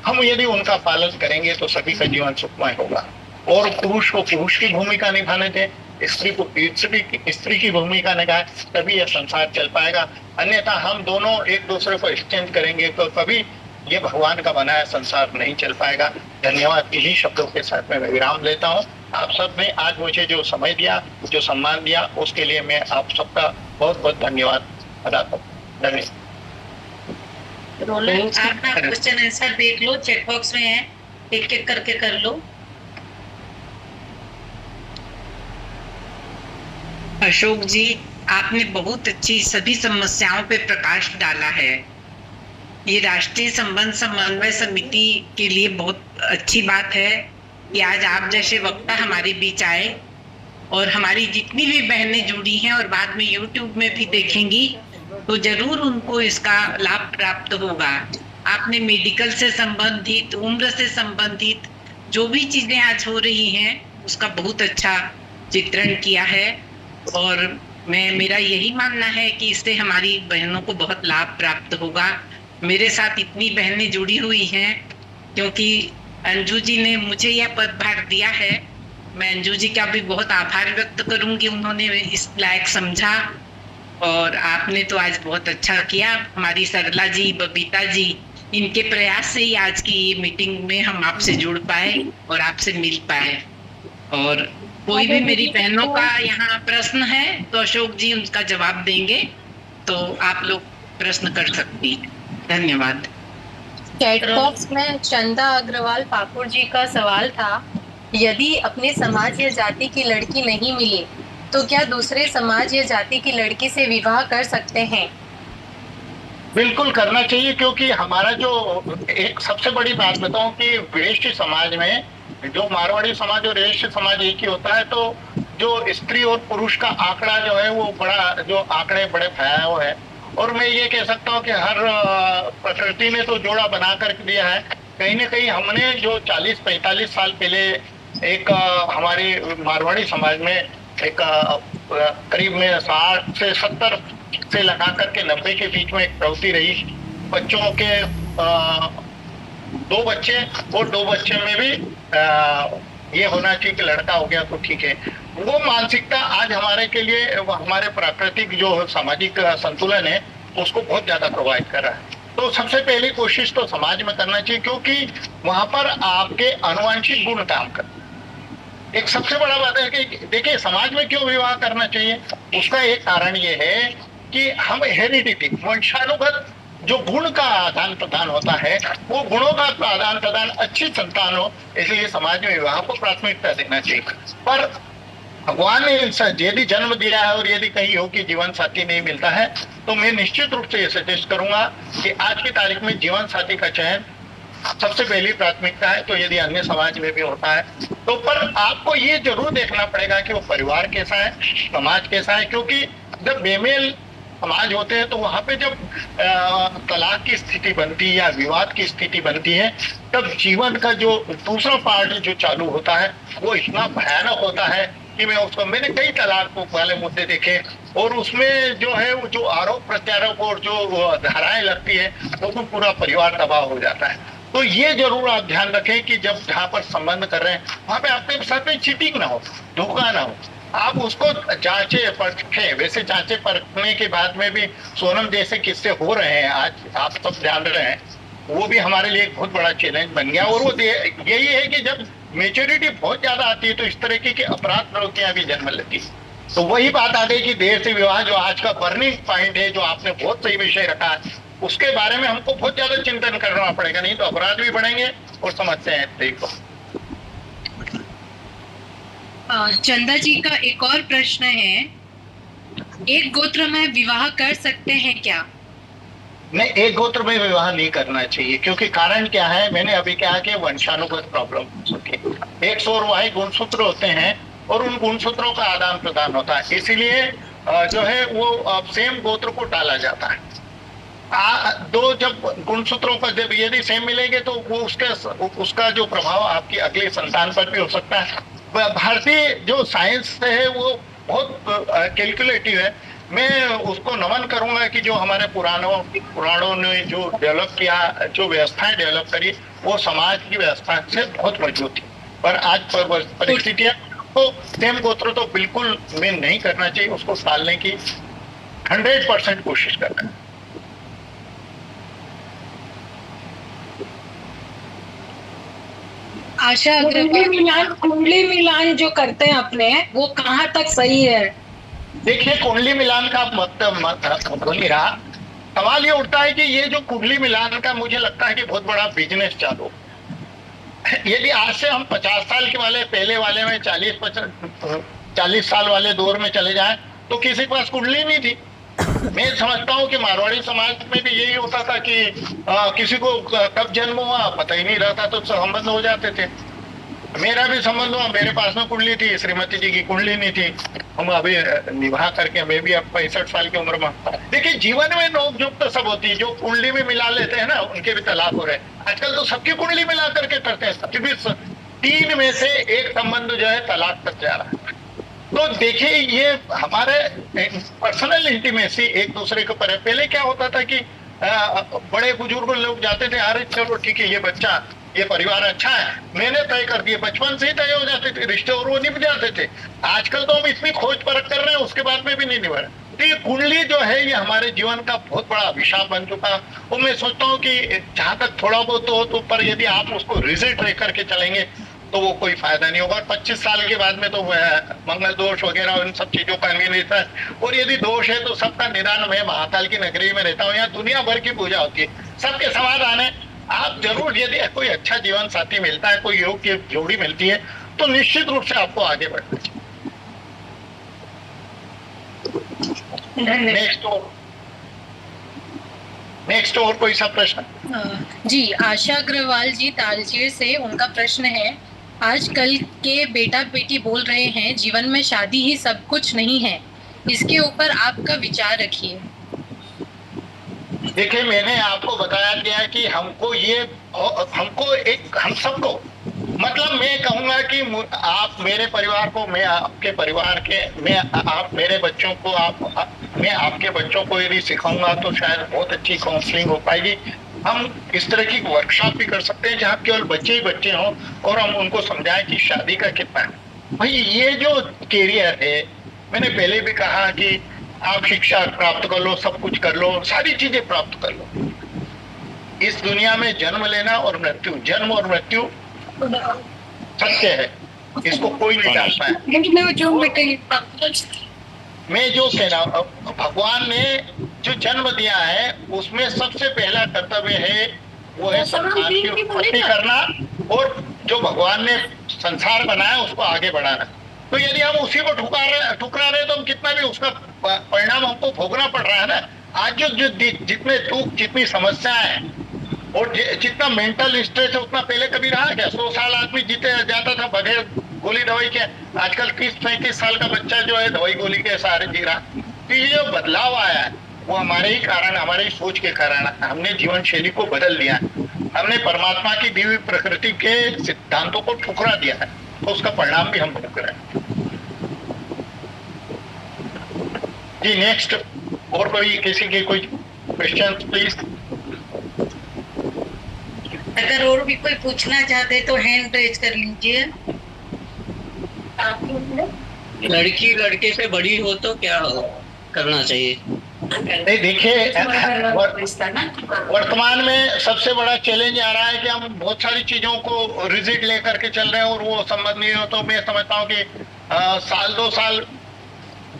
हम यदि उनका पालन करेंगे तो सभी का जीवन सुखमय होगा। और पुरुष को पुरुष की भूमिका निभाने दें, स्त्री को स्त्री की भूमिका निभाए, तभी यह संसार चल पाएगा। अन्यथा हम दोनों एक दूसरे को एक्सचेंज करेंगे तो कभी ये भगवान का बनाया संसार नहीं चल पाएगा। धन्यवाद। इन्हीं शब्दों के साथ में मैं विराम लेता हूँ। आप सब ने आज मुझे जो समय दिया, जो सम्मान दिया, उसके लिए मैं आप सबका बहुत बहुत धन्यवाद अदा करता हूँ। धन्यवाद। रोलन, आप ना क्वेश्चन आंसर देख लो, चैट बॉक्स में है, एक एक करके कर लो। अशोक जी, आपने बहुत अच्छी सभी समस्याओं पे प्रकाश डाला है। ये राष्ट्रीय संबंध समन्वय समिति के लिए बहुत अच्छी बात है कि आज आप जैसे वक्ता हमारे बीच आए, और हमारी जितनी भी बहनें जुड़ी हैं और बाद में YouTube में भी देखेंगी तो जरूर उनको इसका लाभ प्राप्त होगा। आपने मेडिकल से संबंधित, उम्र से संबंधित जो भी चीजें आज हो रही हैं उसका बहुत अच्छा चित्रण किया है, और मेरा यही मानना है कि इससे हमारी बहनों को बहुत लाभ प्राप्त होगा। मेरे साथ इतनी बहनें जुड़ी हुई हैं क्योंकि अंजू जी ने मुझे यह पदभार दिया है। मैं अंजू जी का भी बहुत आभार व्यक्त करूंगी, उन्होंने इस लायक समझा, और आपने तो आज बहुत अच्छा किया। हमारी सरला जी, बबीता जी, इनके प्रयास से ही आज की ये मीटिंग में हम आपसे जुड़ पाए और आपसे मिल पाए। और कोई भी मेरी बहनों का यहाँ प्रश्न है तो अशोक जी उनका जवाब देंगे, तो आप लोग प्रश्न कर सकती हैं। धन्यवाद। चैट बॉक्स में चंदा अग्रवाल पाकुर जी का सवाल था, यदि अपने समाज या जाति की लड़की नहीं मिले तो क्या दूसरे समाज या जाति की लड़की से विवाह कर सकते हैं? बिल्कुल करना चाहिए, क्योंकि हमारा जो एक सबसे बड़ी बात बताऊं कि वैश्य समाज में जो मारवाड़ी समाज और वैश्य समाज एक ही होता है, तो जो स्त्री और पुरुष का आंकड़ा जो है वो बड़ा, जो आंकड़े बड़े फैलाए हुए है। और मैं ये कह सकता हूँ कि हर प्रकृति ने तो जोड़ा बना कर दिया है। कहीं ना कहीं हमने जो 40-45 साल पहले एक हमारे मारवाड़ी समाज में एक करीब में 60 से 70 से लगा करके 90 के बीच में एक प्रवृत्ति रही, बच्चों के 2 बच्चे और 2 बच्चे में भी ये होना चाहिए कि लड़का हो गया तो ठीक है। वो मानसिकता आज हमारे के लिए, हमारे प्राकृतिक जो सामाजिक संतुलन है उसको बहुत ज्यादा प्रभावित कर रहा है। तो सबसे पहली कोशिश तो समाज में करना चाहिए, क्योंकि वहां पर आपके आनुवंशिक गुण काम करते हैं। एक सबसे बड़ा बात है कि देखिए समाज में क्यों विवाह करना चाहिए, उसका एक कारण ये है कि हम हेरिडिटी, वंशानुगत जो गुण का आदान प्रदान होता है, वो गुणों का आदान प्रदान अच्छी संतान हो, इसलिए समाज में विवाह को प्राथमिकता देना चाहिए। पर भगवान ने यदि जन्म दिया है और यदि कहीं हो कि जीवन साथी नहीं मिलता है, तो मैं निश्चित रूप से ये सजेस्ट करूंगा कि आज की तारीख में जीवन साथी का चयन सबसे पहली प्राथमिकता है। तो यदि अन्य समाज में भी होता है तो पर आपको ये जरूर देखना पड़ेगा कि वो परिवार कैसा है, समाज कैसा है, क्योंकि जब बेमेल समाज होते हैं तो वहां पे जब तलाक की स्थिति बनती है या विवाद की स्थिति बनती है, तब जीवन का जो दूसरा पार्ट जो चालू होता है वो इतना भयानक होता है कि मैंने कई तलाक वाले मुद्दे देखे, और उसमें जो है वो जो आरोप प्रत्यारोप और जो धाराएं लगती है वो तो पूरा परिवार तबाह हो जाता है। तो ये जरूर आप ध्यान रखें कि जब जहाँ पर संबंध कर रहे हैं वहां पे आपके साथ में चीटिंग ना हो, धोखा ना हो, आप उसको जांचे परखें। वैसे जांचे परखने के बाद में भी सोनम जैसे किस्से हो रहे हैं, आज आप सब जान रहे हैं, वो भी हमारे लिए एक बहुत बड़ा चैलेंज बन गया। और वो यही है कि जब मेच्योरिटी बहुत ज्यादा आती है तो इस तरह की अपराध प्रवृत्तियां भी जन्म लेती है। तो वही बात आ गई कि देर से विवाह जो आज का बर्निंग पॉइंट है, जो आपने बहुत सही विषय रखा है, उसके बारे में हमको बहुत ज्यादा चिंतन करना पड़ेगा, नहीं तो अपराध भी बढ़ेंगे और समस्याएं। देखो चंदा जी का एक और प्रश्न है, एक गोत्र में विवाह कर सकते हैं क्या? नहीं, एक गोत्र में विवाह नहीं करना चाहिए, क्योंकि कारण क्या है, मैंने अभी कहा कि वंशानुगत प्रॉब्लम होती है। 100 गुणसूत्र होते हैं और उन गुणसूत्रों का आदान प्रदान होता है, इसीलिए जो है वो सेम गोत्र को टाला जाता है। दो जब गुणसूत्रों का जब यदि सेम मिलेंगे तो वो उसका जो प्रभाव आपकी अगले संतान पर भी हो सकता है। भारतीय जो साइंस है वो बहुत कैलकुलेटिव है। मैं उसको नमन करूंगा कि जो हमारे पुराणों ने जो डेवलप किया, जो व्यवस्थाएं डेवलप करी, वो समाज की व्यवस्था से बहुत मजबूत थी। पर आज परिस्थितियां तो सेम गोत्र तो बिल्कुल में नहीं करना चाहिए, उसको टालने की 100% कोशिश करना है। आशा कुंडली मिलान जो करते हैं अपने, वो कहाँ तक सही है? देखिए, कुंडली मिलान का मतलब नहीं रहा। सवाल ये उठता है कि ये जो कुंडली मिलान का मुझे लगता है कि बहुत बड़ा बिजनेस चालू, यदि आज से हम 50 साल के वाले पहले वाले में 40 साल वाले दौर में चले जाएं तो किसी के पास कुंडली नहीं थी। मैं समझता हूँ कि मारवाड़ी समाज में भी यही होता था कि किसी को कब जन्म हुआ पता ही नहीं रहता, तो संबंध हो जाते थे। मेरा भी संबंध हुआ, मेरे पास में कुंडली थी, श्रीमती जी की कुंडली नहीं थी। हम अभी निभा करके, मैं भी अब 65 साल की उम्र में। देखिए जीवन में नोक-झोंक तो सब होती है, जो कुंडली में मिला लेते हैं ना उनके भी तलाक हो रहे हैं। आजकल तो सबकी कुंडली मिला करके करते हैं, सबकी भी 3 में से एक संबंध जो है तलाक तक जा रहा है। तो देखिए ये हमारे पर्सनल इंटीमेसी एक दूसरे के ऊपर है। पहले क्या होता था कि बड़े बुजुर्ग लोग जाते थे, अरे चलो ठीक है ये बच्चा ये परिवार अच्छा है, मैंने तय कर दिया, बचपन से ही तय हो जाते थे रिश्ते और वो निभ जाते थे। आजकल तो हम इतनी खोज परख कर रहे हैं उसके बाद में भी नहीं निभ रहे। तो ये कुंडली जो है ये हमारे जीवन का बहुत बड़ा अभिशाप बन चुका है। और मैं सोचता हूँ कि जहां तक थोड़ा बहुत हो तो, पर यदि आप उसको रिजल्ट रह करके चलेंगे तो वो कोई फायदा नहीं होगा। 25 साल के बाद में तो मंगल दोष वगैरह उन सब चीजों का नहीं रहता है। और यदि दोष है तो सबका निदान, मैं महाकाल की नगरी में रहता हूँ, यहाँ दुनिया भर की पूजा होती है, सबके समाधान है। आप जरूर यदि कोई अच्छा जीवन साथी मिलता है, कोई योग्य जोड़ी मिलती है तो निश्चित रूप से आपको आगे बढ़ना चाहिए। नेक्स्ट और कोई सा प्रश्न? जी, आशा अग्रवाल जी तालचेर से, उनका प्रश्न है, आजकल के बेटा बेटी बोल रहे हैं जीवन में शादी ही सब कुछ नहीं है, इसके ऊपर आपका विचार रखिए। देखिए मैंने आपको बताया गया कि हम सबको, मतलब मैं कहूंगा कि आप मेरे परिवार को, मैं आपके परिवार के, आप मेरे बच्चों को, मैं आपके बच्चों को यदि सिखाऊंगा तो शायद बहुत अच्छी काउंसलिंग हो पाएगी। हम इस तरह की वर्कशॉप भी कर सकते हैं जहाँ केवल बच्चे ही बच्चे हों और हम उनको समझाएं कि शादी का कितना है। भाई ये जो कैरियर है, मैंने पहले भी कहा कि आप शिक्षा प्राप्त कर लो, सब कुछ कर लो, सारी चीजें प्राप्त कर लो। इस दुनिया में जन्म लेना और मृत्यु, जन्म और मृत्यु सत्य है, इसको कोई नहीं टाल पाया। मैं जो कह रहा हूँ, भगवान ने जो जन्म दिया है उसमें सबसे पहला कर्तव्य है वो है संसार की उत्पत्ति करना और जो भगवान ने संसार बनाया उसको आगे बढ़ाना। तो यदि हम उसी को ठुकरा रहे तो हम कितना भी उसका परिणाम हमको भोगना पड़ रहा है ना। आज जो जितने दुख, जितनी समस्याएं हैं और जितना मेंटल स्ट्रेस है उतना पहले कभी रहा क्या? 100 साल आदमी जीते जाता था बगैर गोली दवाई के, आजकल 30-35 साल का बच्चा जो है दवाई गोली के सहारे जी रहा। तो ये जो बदलाव आया है वो हमारे ही कारण, हमारे ही सोच के कारण, हमने जीवन शैली को बदल दिया है, हमने परमात्मा की दी हुई प्रकृति के सिद्धांतों को ठुकरा दिया है, तो उसका परिणाम भी हम भोग रहे हैं। जी नेक्स्ट, और कोई किसी के कोई क्वेश्चन प्लीज? अगर और भी कोई पूछना चाहते तो हैंड रेज कर लीजिए। लड़की लड़के से बड़ी हो तो क्या करना चाहिए? नहीं देखिए, वर्तमान में सबसे बड़ा चैलेंज आ रहा है कि हम बहुत सारी चीजों को रिजिड लेकर के चल रहे हैं और वो संबंध नहीं हो। तो मैं समझता हूँ कि साल 2 साल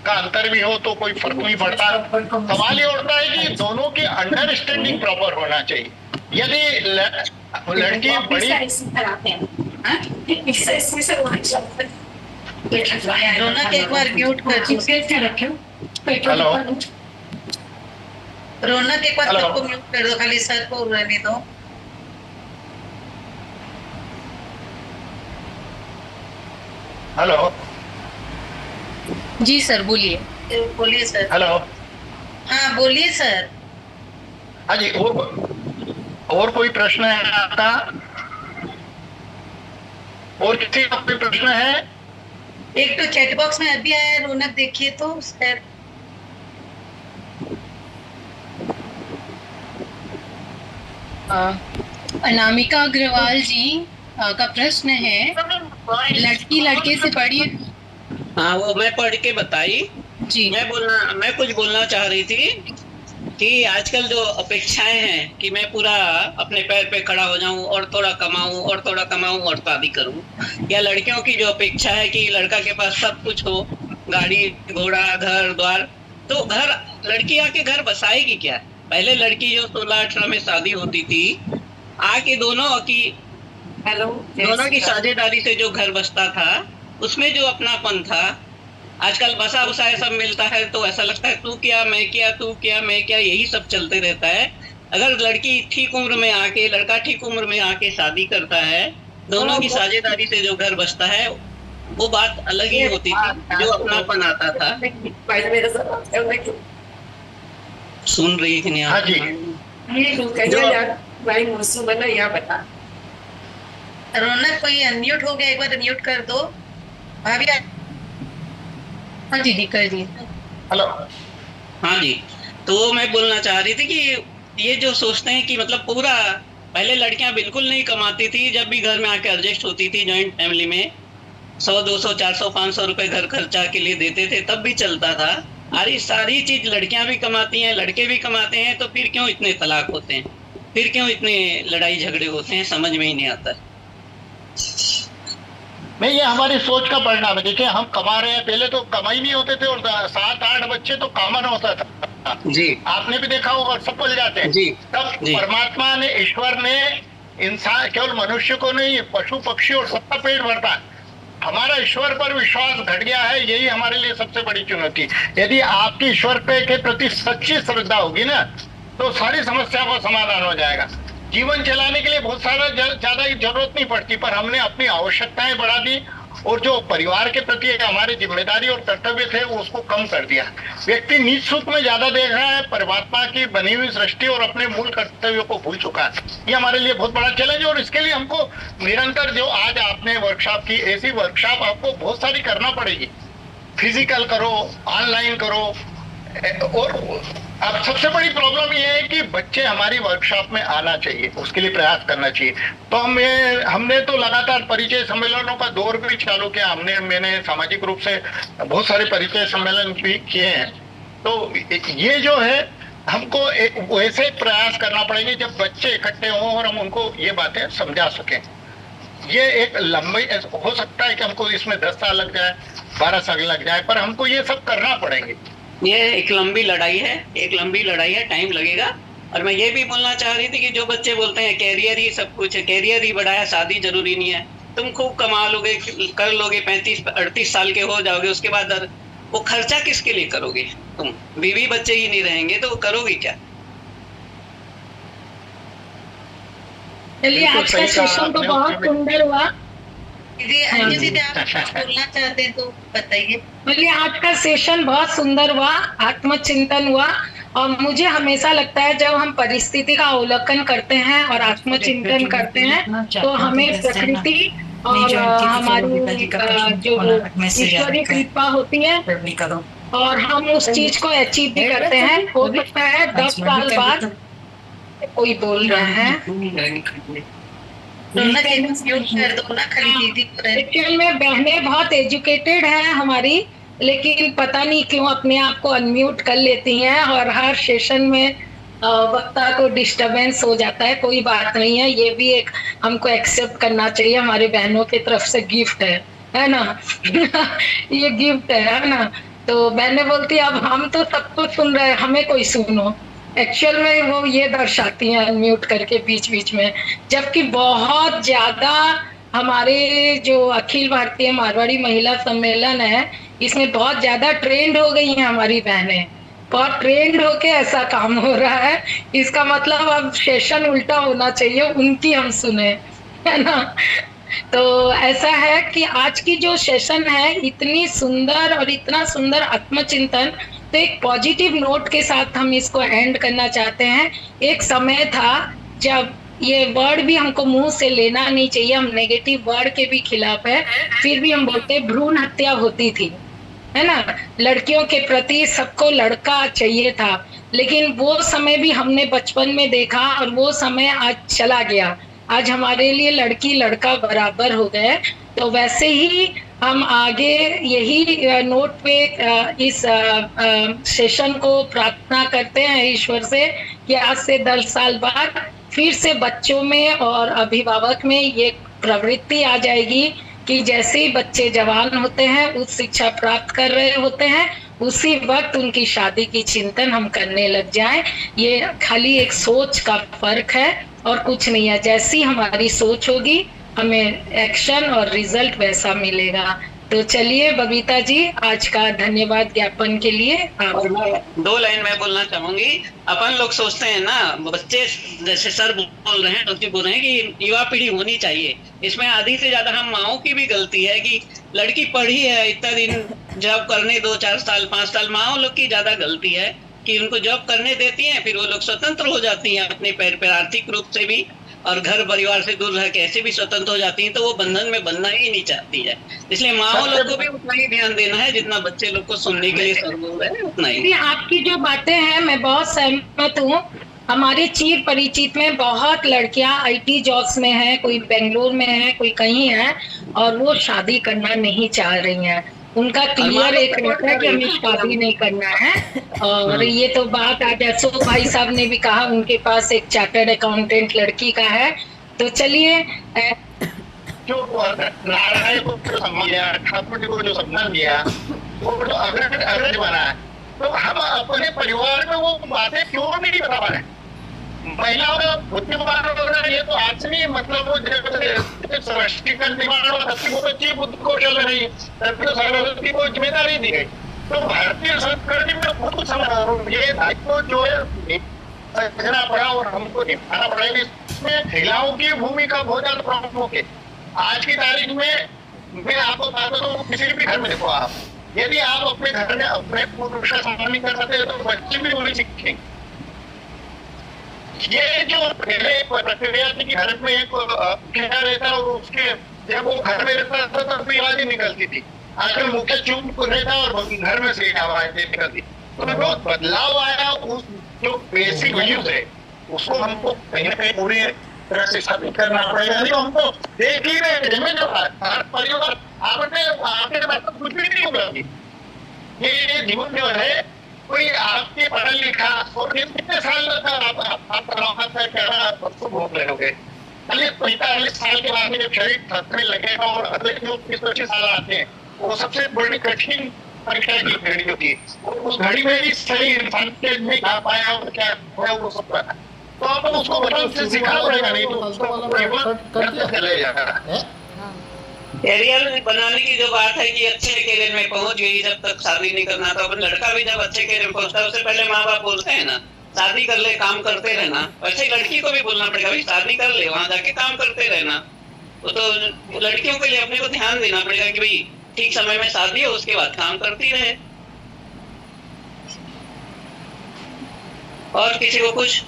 का अंतर भी हो तो कोई फर्क नहीं पड़ता। सवाल ये उठता है कि दोनों की अंडरस्टैंडिंग प्रॉपर होना चाहिए। यदि लड़की बड़ी, रौनक एक बार म्यूट कर दीजिए। हेलो रौनक एक बार सबको म्यूट कर दो, खाली सर को रहने दो। हेलो जी सर बोलिए। बोलिए सर। हेलो हाँ बोलिए सर। हाँ जी, और कोई प्रश्न है आपका? और किसी का कोई प्रश्न है? एक तो चैट बॉक्स में अभी आया, रौनक देखिए तो सर। अनामिका अग्रवाल जी का प्रश्न है, लड़की लड़के से बड़ी। हाँ वो मैं पढ़ के बताई जी। मैं कुछ बोलना चाह रही थी कि आजकल जो अपेक्षाएं हैं कि मैं पूरा अपने पैर पे खड़ा हो जाऊं और थोड़ा कमाऊं और शादी करूं, या लड़कियों की जो अपेक्षा है कि लड़का के पास सब कुछ हो, गाड़ी घोड़ा घर द्वार, तो घर लड़की आके घर बसाएगी क्या? पहले लड़की जो 16-18 में शादी होती थी, आके दोनों की साझेदारी से जो घर बसता था, उसमें जो अपनापन था, आजकल बसा उसा सब मिलता है तो ऐसा लगता है तू क्या मैं क्या, तू क्या मैं क्या, यही सब चलते रहता है। अगर लड़की ठीक उम्र में आके, लड़का ठीक उम्र में आके शादी करता है, दोनों की साझेदारी से जो घर बसता है, वो बात अलग ही होती थी, जो अपनापन आता था। सुन रही थी नहीं हाँ जी। रौनक कोई अनम्यूट हो गया, एक बार अनम्यूट कर दो भाभी। हाँ दीदी कर दिए। हेलो। हाँ जी, तो मैं बोलना चाह रही थी कि ये जो सोचते हैं कि मतलब पूरा, पहले लड़कियां बिल्कुल नहीं कमाती थी, जब भी घर में आके एडजस्ट होती थी जॉइंट फैमिली में 100, 200, 400, 500 रुपए घर खर्चा के लिए देते थे, तब भी चलता था। अरे सारी चीज लड़कियां भी कमाती हैं, लड़के भी कमाते हैं, तो फिर क्यों इतने तलाक होते हैं, फिर क्यों इतने लड़ाई झगड़े होते हैं, समझ में ही नहीं आता। नहीं, ये हमारी सोच का परिणाम है। देखिए, हम कमा रहे हैं, पहले तो कमाई नहीं होते थे और 7-8 बच्चे तो कॉमन होता था जी। आपने भी देखा होगा, सब बोल जाते हैं जी। तब जी। परमात्मा ने, ईश्वर ने इंसान, केवल मनुष्य को नहीं, पशु पक्षी और सबका पेट भरता है। हमारा ईश्वर पर विश्वास घट गया है, यही हमारे लिए सबसे बड़ी चुनौती। यदि आपकी ईश्वर के प्रति सच्ची श्रद्धा होगी ना, तो सारी समस्या का समाधान हो जाएगा। जीवन चलाने के लिए बहुत सारा ज्यादा जरूरत नहीं पड़ती, पर हमने अपनी आवश्यकताएं बढ़ा दी और जो परिवार के प्रति हमारी जिम्मेदारी और कर्तव्य थे वो उसको कम कर दिया। व्यक्ति नीच सुख में ज्यादा देख रहा है, परमात्मा की बनी हुई सृष्टि और अपने मूल कर्तव्यों को भूल चुका है। ये हमारे लिए बहुत बड़ा चैलेंज है और इसके लिए हमको निरंतर, जो आज आपने वर्कशॉप की, ऐसी वर्कशॉप आपको बहुत सारी करना पड़ेगी। फिजिकल करो, ऑनलाइन करो, और अब सबसे बड़ी प्रॉब्लम ये है कि बच्चे हमारी वर्कशॉप में आना चाहिए, उसके लिए प्रयास करना चाहिए। तो हमने तो लगातार परिचय सम्मेलनों का दौर भी चालू किया। मैंने सामाजिक रूप से बहुत सारे परिचय सम्मेलन भी किए हैं। तो ये जो है, हमको वैसे प्रयास करना पड़ेगा जब बच्चे इकट्ठे हों और हम उनको ये बातें समझा सकें। ये एक लंबी, हो सकता है कि हमको इसमें 10 साल लग जाए, 12 साल लग जाए, पर हमको ये सब करना पड़ेंगे। ये एक लंबी लड़ाई है, टाइम लगेगा। और मैं ये भी बोलना चाह रही थी कि जो बच्चे बोलते हैं कैरियर ही सब कुछ है, कैरियर ही बड़ा है, शादी जरूरी नहीं है, तुम खूब कमा लोगे, कर लोगे, 35-38 साल के हो जाओगे, उसके बाद वो खर्चा किसके लिए करोगे? तुम बीवी बच्चे ही नहीं रहेंगे तो करोगे क्या? चलिए, आज का सेशन तो बहुत सुंदर हुआ। दीदी अंजू दीदी, आप कुछ बोलना चाहते हैं तो बताइए। बोलिए, आज का सेशन बहुत सुंदर हुआ, आत्मचिंतन हुआ। और मुझे हमेशा लगता है जब हम परिस्थिति का अवलोकन करते हैं और आत्मचिंतन करते हैं तो हमें प्रकृति और हमारी जो ईश्वरीय कृपा होती है और हम उस चीज को अचीव भी करते हैं। हो सकता है 10 साल बाद कोई बोल रहा है, एक्चुअल में बहनें बहुत एजुकेटेड हैं हमारी, लेकिन पता नहीं क्यों अपने आप को अनम्यूट कर लेती हैं और हर सेशन में वक्ता को डिस्टरबेंस हो जाता है। कोई बात नहीं है, ये भी एक हमको एक्सेप्ट करना चाहिए, हमारे बहनों की तरफ से गिफ्ट है ना। ये गिफ्ट है ना। तो बहनें बोलती अब हम तो सब कुछ सुन रहे हैं, हमें कोई सुनो। एक्चुअल में वो ये दर्शाती हैं अनम्यूट करके बीच बीच में, जबकि बहुत ज्यादा हमारे जो अखिल भारतीय मारवाड़ी महिला सम्मेलन है, इसमें बहुत ज्यादा ट्रेंड हो गई हैं हमारी बहनें, बहुत ट्रेंड होके ऐसा काम हो रहा है। इसका मतलब अब सेशन उल्टा होना चाहिए, उनकी हम सुने, है ना। तो ऐसा है कि आज की जो सेशन है इतनी सुंदर और इतना सुंदर आत्मचिंतन, तो एक पॉजिटिव नोट के साथ हम इसको एंड करना चाहते हैं। एक समय था जब ये वर्ड भी हमको मुंह से लेना नहीं चाहिए, हम नेगेटिव वर्ड के भी खिलाफ है, फिर भी हम बोलते भ्रूण हत्या होती थी, है ना। लड़कियों के प्रति सबको लड़का चाहिए था, लेकिन वो समय भी हमने बचपन में देखा और वो समय आज चला गया। आज हमारे लिए लड़की लड़का बराबर हो गए। तो वैसे ही हम आगे यही नोट पे इस सेशन को प्रार्थना करते हैं ईश्वर से कि आज से 10 साल बाद फिर से बच्चों में और अभिभावक में ये प्रवृत्ति आ जाएगी कि जैसे ही बच्चे जवान होते हैं, उच्च शिक्षा प्राप्त कर रहे होते हैं, उसी वक्त उनकी शादी की चिंतन हम करने लग जाएं। ये खाली एक सोच का फर्क है और कुछ नहीं है। जैसी हमारी सोच होगी हमें एक्शन और रिजल्ट वैसा मिलेगा। तो चलिए बबीता जी, आज का धन्यवाद ज्ञापन के लिए और मैं 2 लाइन में बोलना चाहूंगी। अपन लोग सोचते हैं ना, बच्चे जैसे सर बोल रहे हैं, डॉक्टर बोल रहे हैं कि युवा पीढ़ी होनी चाहिए। इसमें आधी से ज्यादा हम माओ की भी गलती है कि लड़की पढ़ी है इतना दिन, जॉब करने 2, 4 साल, 5 साल, माओ लोग की ज्यादा गलती है कि उनको जॉब करने देती हैं, फिर वो लोग स्वतंत्र हो जाती हैं अपने पैर पर, आर्थिक रूप से भी और घर परिवार से दूर रह के ऐसे भी स्वतंत्र हो जाती हैं, तो वो बंधन में बनना ही नहीं चाहती है। इसलिए माओ लोग को भी उतना ही ध्यान देना है जितना बच्चे लोग को सुनने के लिए सर बोल रहे हैं, उतना ही। आपकी जो बातें हैं मैं बहुत सहमत हूँ। हमारे चीर परिचित में बहुत लड़कियां IT जॉब्स में हैं, कोई बेंगलोर में है, कोई कहीं है, और वो शादी करना नहीं चाह रही हैं। उनका क्लियर एक रहता है कि हमें शादी नहीं करना है। और ये तो बात आज अशोक भाई साहब ने भी कहा, उनके पास एक चार्टर्ड अकाउंटेंट लड़की का है। तो चलिए जो नारायण को जो सम्मान दिया, ठाकुर जी को जो सम्मान दिया, वो जो अग्रज बना है, तो हम अपने परिवार में वो बातें क्यों नहीं बता पा रहे? महिलाओं का बुद्धिमान होना, ये तो आज से नहीं, मतलब वो सशक्तिकरण बच्ची बुद्धि को चल रही है, सरस्वती को जिम्मेदारी दी गई। तो भारतीय संस्कृति में कुछ समझ ये दायित्व जो है समझना पड़ा और हमको निभाना पड़ेगा। इसमें महिलाओं की भूमिका बहुत ज्यादा प्रमुख है। आज की तारीख में मैं आपको बताता हूँ, किसी भी घर में देखो आप, यदि आप अपने घर में अपने पुरुष का सम्मान नहीं कर सकते तो बच्चे भी वही सीखेंगे। ये जो पहले प्रक्रिया थी कि घर में एक कहना रहता और उसके जब वो घर में रहता था तब भी आवाज निकलती थी। आजकल मुख्य चुप रहता और घर में से आवाजें निकलती। तो बहुत बदलाव आया। उस जो बेसिक वैल्यूज है उसको हमको कहीं ना कहीं पूरी तरह से स्थापित करना पड़ेगा। नहीं तो हमको देख ही रहे जो परिवार आपके पास कुछ भी नहीं होगा। ये जीवन जो है कोई आपके पढ़ा लिखा और कितने साल तक आप भोग रहोगे। 45 साल के बाद में जब शरीर थकने लगेगा और अगले जो 25 साल आते हैं वो सबसे बड़ी कठिन परीक्षा की घड़ी होती है। उस घड़ी में ही सही इंसान के में क्या पाया और क्या हुआ वो सब पता। तो आप उसको बचपन से सिखाना पड़ेगा, नहीं तो उसको चले जाएगा। कैरियर बनाने की जो बात है कि अच्छे कैरियर में पहुंच गई, जब तक शादी नहीं करना, तो अपन लड़का भी जब अच्छे कैरियर में पहुंचता है उससे पहले माँ बाप बोलते हैं ना शादी कर ले, काम करते रहना। वैसे ही लड़की को भी बोलना पड़ेगा भाई शादी कर ले, वहां जाके काम करते रहना। तो लड़कियों के लिए अपने को ध्यान देना पड़ेगा कि भाई ठीक समय में शादी हो, उसके बाद काम करती रहे। और किसी को कुछ?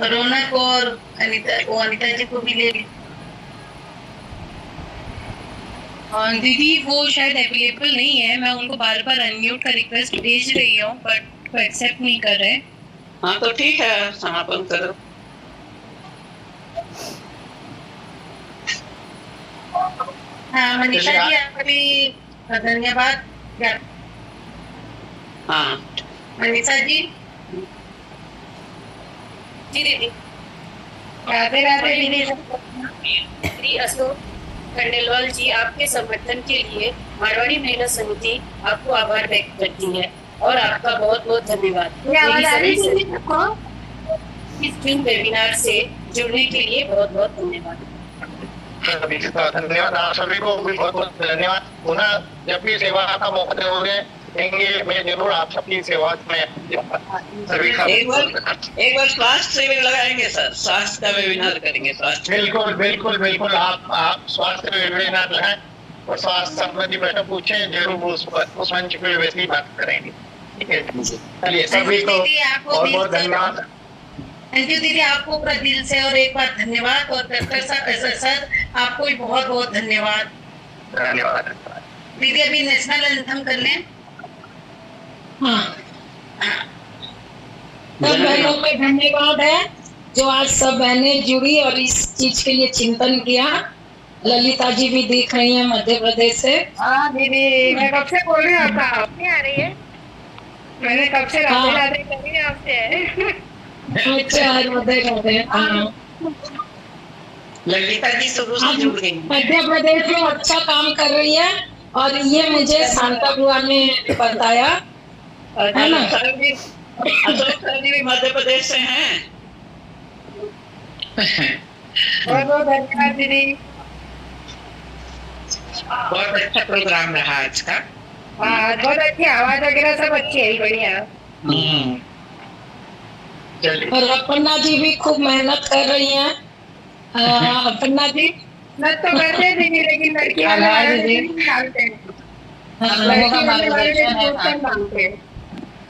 रौनक और अनिता जी को भी ले। दीदी वो शायद अवेलेबल नहीं है, मैं उनको बार बार अनम्यूट का रिक्वेस्ट भेज रही हूँ बट वो एक्सेप्ट नहीं कर रहे। हाँ तो ठीक है, समापन करो। हाँ मनीषा जी आपका भी धन्यवाद। हाँ मनीषा जी। जी दीदी। राधे राधे दीदी। श्री अशोक खंडेलवाल जी, आपके समर्थन के लिए मारवाड़ी महिला समिति आपको आभार व्यक्त करती है और आपका बहुत बहुत धन्यवाद। इस जूम वेबिनार से जुड़ने के लिए बहुत बहुत धन्यवाद। धन्यवाद आप सभी को भी बहुत बहुत धन्यवाद। पुनः जब भी सेवा का मौका दोगे मैं जरूर आप सबकी सेवा में सभी का एक बार स्वास्थ्य शिविर लगाएंगे सर, स्वास्थ्य का वेबिनार करेंगे। स्वास्थ्य बिल्कुल बिल्कुल बिल्कुल आप स्वास्थ्य वेबिनार लगाएं और स्वास्थ्य संबंधी प्रश्न पूछें, जरूर उस मंच पे वैसे ही बात करेंगे। ठीक है, चलिए सभी को बहुत बहुत धन्यवाद। थैंक यू दीदी, आपको पूरा दिल से और एक बार धन्यवाद। और डॉक्टर सर आपको भी बहुत बहुत धन्यवाद। धन्यवाद दीदी। अभी नेशनल एंथम कर लें। हाँ, सब बहनों को धन्यवाद है जो आज सब बहनें जुड़ी और इस चीज के लिए चिंतन किया। ललिता जी भी देख रही हैं मध्य प्रदेश से। हाँ दीदी, मैं कब से बोल रही हूँ, आपका आवाज नहीं आ रही है। मैंने कब से राधे राधे करी है आपसे। अच्छा राधे राधे। हाँ ललिता जी शुरू से जुड़ गई। मध्य प्रदेश में अच्छा काम कर रही है और ये मुझे शांता बुआ ने बताया, है ना। अशोक सर जी भी मध्य प्रदेश से हैं। बहुत बहुत धन्यवाद दीदी। बहुत अच्छा प्रोग्राम रहा आज का। हाँ, बहुत अच्छी आवाज वगैरह सब अच्छी है, बढ़िया। चलिए, और अपर्णा जी भी खूब मेहनत कर रही हैं। अपर्णा जी मत तो करते थे, लेकिन लड़की वाले आभार वाले दीदी। नहीं डालते हैं। हाँ, लड़की होगा वाले मार्गदर्शन है प्रोत्साहन डालते हैं।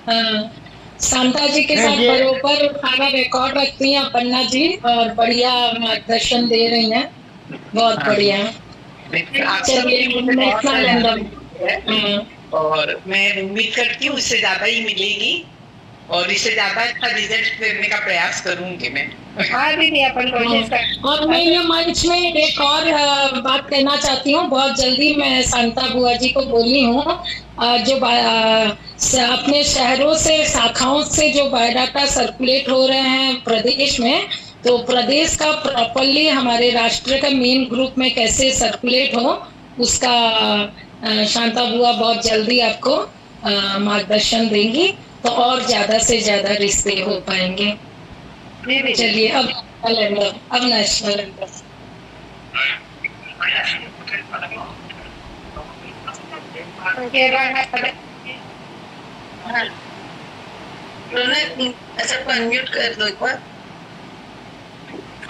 हाँ, शांता जी के साथ ये- बरोबर सारा रिकॉर्ड रखती हैं अपर्णा जी, और बढ़िया मार्गदर्शन दे रही हैं, बहुत बढ़िया। आप चलिए, सबकी मुझे बहुत नेशनल सारी एंथम। है, और मैं उम्मीद करती हूँ इससे ज्यादा ही मिलेगी, और इससे ज्यादा अच्छा रिजल्ट देने का प्रयास करूंगी मैं। हाँ दीदी, अपन कोशिश कर। और मैं ये मंच में एक और बात कहना चाहती हूँ। बहुत जल्दी मैं शांता बुआ जी को बोली हूँ, जो अपने शहरों से, शाखाओं से जो बायोडाटा सर्कुलेट हो रहे हैं प्रदेश में, तो प्रदेश का प्रॉपरली हमारे राष्ट्र का मेन ग्रुप में कैसे सर्कुलेट हो, उसका शांता बुआ बहुत जल्दी आपको मार्गदर्शन देंगी, तो और ज्यादा से ज्यादा रिश्ते हो पाएंगे। चलिए, अब नेशनल एंथम। सबको अनम्यूट कर दो एक बार।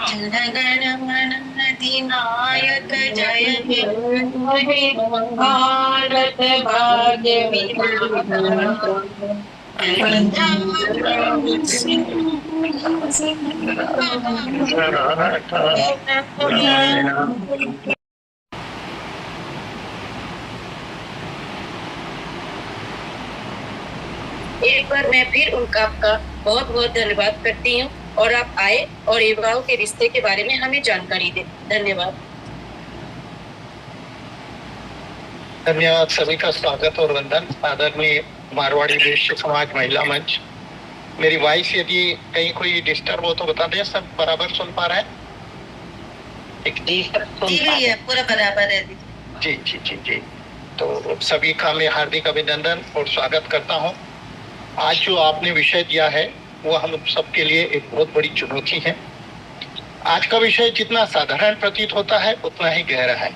अधिनायक जय हे भारत भाग्य विधाता, एक बार मैं फिर उनका आपका बहुत बहुत धन्यवाद करती हूँ, और आप आए और युवाओं के रिश्ते के बारे में हमें जानकारी दें। धन्यवाद। धन्यवाद। सभी का स्वागत और वंदन। आदरणीय मारवाड़ी वैश्य समाज महिला मंच, मेरी वॉइस यदि कहीं कोई डिस्टर्ब हो तो बता दें। सब बराबर सुन पा रहे हैं? जी भैया, पूरा बराबर है। जी जी जी जी। तो सभी का मैं हार्दिक अभिनंदन और स्वागत करता हूं। आज जो आपने विषय दिया है वो हम सबके लिए एक बहुत बड़ी चुनौती है। आज का विषय जितना साधारण प्रतीत होता है उतना ही गहरा है।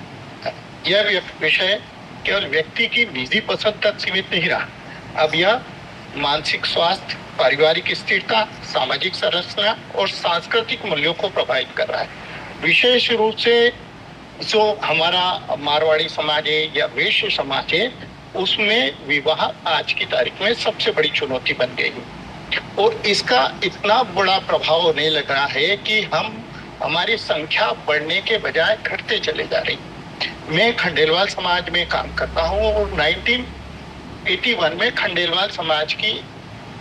यह विषय केवल व्यक्ति की निजी पसंद तक सीमित नहीं रहा, अब यह मानसिक स्वास्थ्य, पारिवारिक स्थिरता, सामाजिक संरचना और सांस्कृतिक मूल्यों को प्रभावित कर रहा है। विशेष रूप से जो हमारा मारवाड़ी समाज है या वैश्य समाज है, उसमें विवाह आज की तारीख में सबसे बड़ी चुनौती बन गई है, और इसका इतना बड़ा प्रभाव होने लगा है कि हमारी संख्या बढ़ने के बजाय घटते चले जा रही। मैं खंडेलवाल समाज में काम करता हूँ, और 1981 में खंडेलवाल समाज की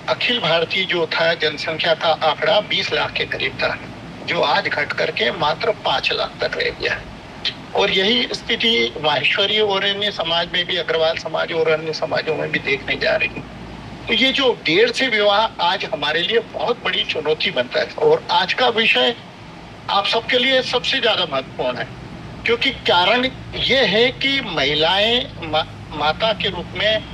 अखिल भारतीय जो था जनसंख्या का आंकड़ा 20 लाख के करीब था, जो आज घट करके मात्र 5 लाख तक रह गया है। और यही स्थिति माहेश्वरी और अन्य समाज में भी, अग्रवाल समाज और अन्य समाजों में भी देखने जा रही है। तो ये जो देर से विवाह आज हमारे लिए बहुत बड़ी चुनौती बनता है, और आज का विषय आप सबके लिए सबसे ज्यादा महत्वपूर्ण है, क्योंकि कारण ये है कि महिलाएं माता के रूप में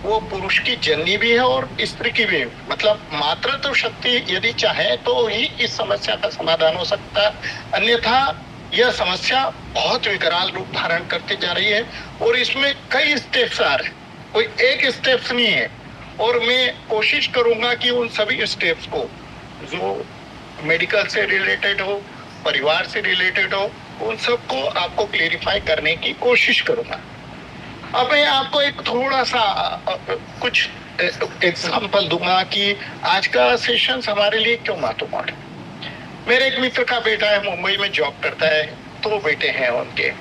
वो पुरुष की जननी भी है और स्त्री की भी है। मतलब मातृत्व शक्ति यदि चाहे तो ही इस समस्या का समाधान हो सकता है, अन्यथा यह समस्या बहुत विकराल रूप धारण करते जा रही है। और इसमें कई स्टेप्स आ रहे हैं, कोई एक स्टेप्स नहीं है। और मैं कोशिश करूंगा कि उन सभी स्टेप्स को जो मेडिकल से रिलेटेड हो, परिवार से रिलेटेड हो, उन सबको आपको क्लेरिफाई करने की कोशिश करूंगा। अब मैं आपको एक थोड़ा सा कुछ एग्जाम्पल दूंगा कि आज का सेशन हमारे लिए क्यों महत्वपूर्ण है। मेरे एक मित्र का बेटा है, मुंबई में जॉब करता है। 2 बेटे हैं उनके।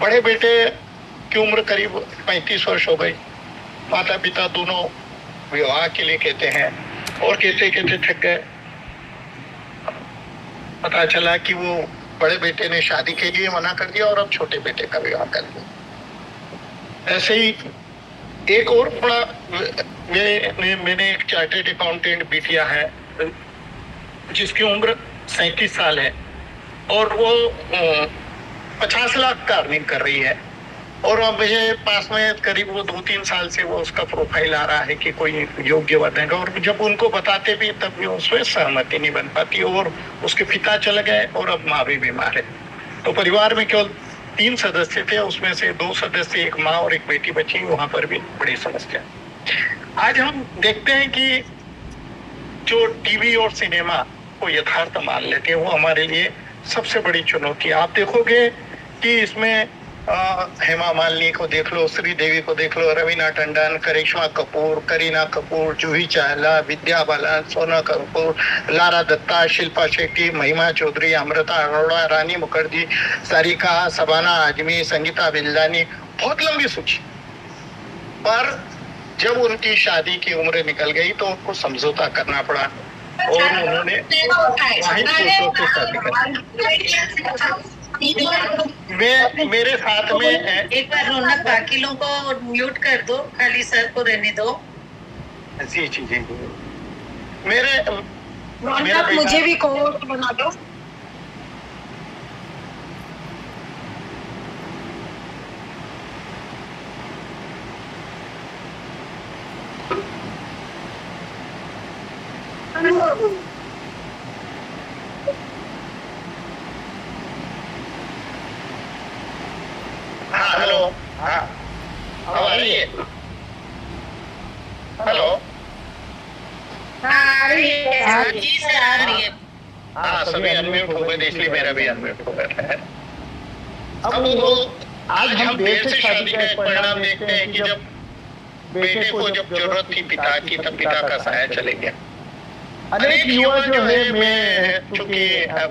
बड़े बेटे की उम्र करीब 35 वर्ष हो गई। माता पिता दोनों विवाह के लिए कहते हैं, और कहते कहते थक गए। पता चला कि वो बड़े बेटे ने शादी के लिए मना कर दिया और अब छोटे बेटे का विवाह कर दिया। ऐसे ही एक और बड़ा, मैंने एक चार्टर्ड अकाउंटेंट बिटिया है जिसकी उम्र 37 साल है, और वो 50 लाख का अर्निंग कर रही है। और अब मेरे पास में करीब वो 2-3 साल से वो उसका प्रोफाइल आ रहा है कि कोई योग्य बनेगा, और जब उनको बताते भी तब भी उसमें सहमति नहीं बन पाती, और उसके पिता चले गए और अब माँ भी बीमार है। तो परिवार में केवल 3 सदस्य थे, उसमें से 2 सदस्य, एक माँ और एक बेटी बची, वहां पर भी बड़ी समस्या। आज हम देखते हैं कि जो टीवी और सिनेमा को यथार्थ मान लेते हैं वो हमारे लिए सबसे बड़ी चुनौती है। आप देखोगे कि इसमें हेमा मालिनी को देख लो, श्रीदेवी को देख लो, रवीना टंडन, करिश्मा कपूर, करीना कपूर, जूही चावला, विद्या बालन, सोना कपूर, लारा दत्ता, शिल्पा शेट्टी, महिमा चौधरी, अमृता अरोड़ा, रानी मुखर्जी, सारिका, शबाना आजमी, संगीता बिल्लानी, बहुत लंबी सूची। पर जब उनकी शादी की उम्र निकल गई तो उनको समझौता करना पड़ा और उन्होंने वहीं पुरुषों से शादी कर। मेरे साथ में एक बार रौनक बाकी लोगों को म्यूट कर दो, खाली सर को रहने दो। जी जी जी। मेरे रौनक मुझे भी कोड बना दो। हाँ हेलो, हाँ अब आ रही है? हेलो, जी सर आ रही है। हाँ सभी अनम्यूट हो गए इसलिए मेरा भी अनम्यूट हो गया है। अब वो आज हम देर से शादी का एक परिणाम देखते हैं कि जब बेटे को जब जरूरत थी पिता की तब पिता का साया चले गया। अनेक युवा जो है, मैं चूंकि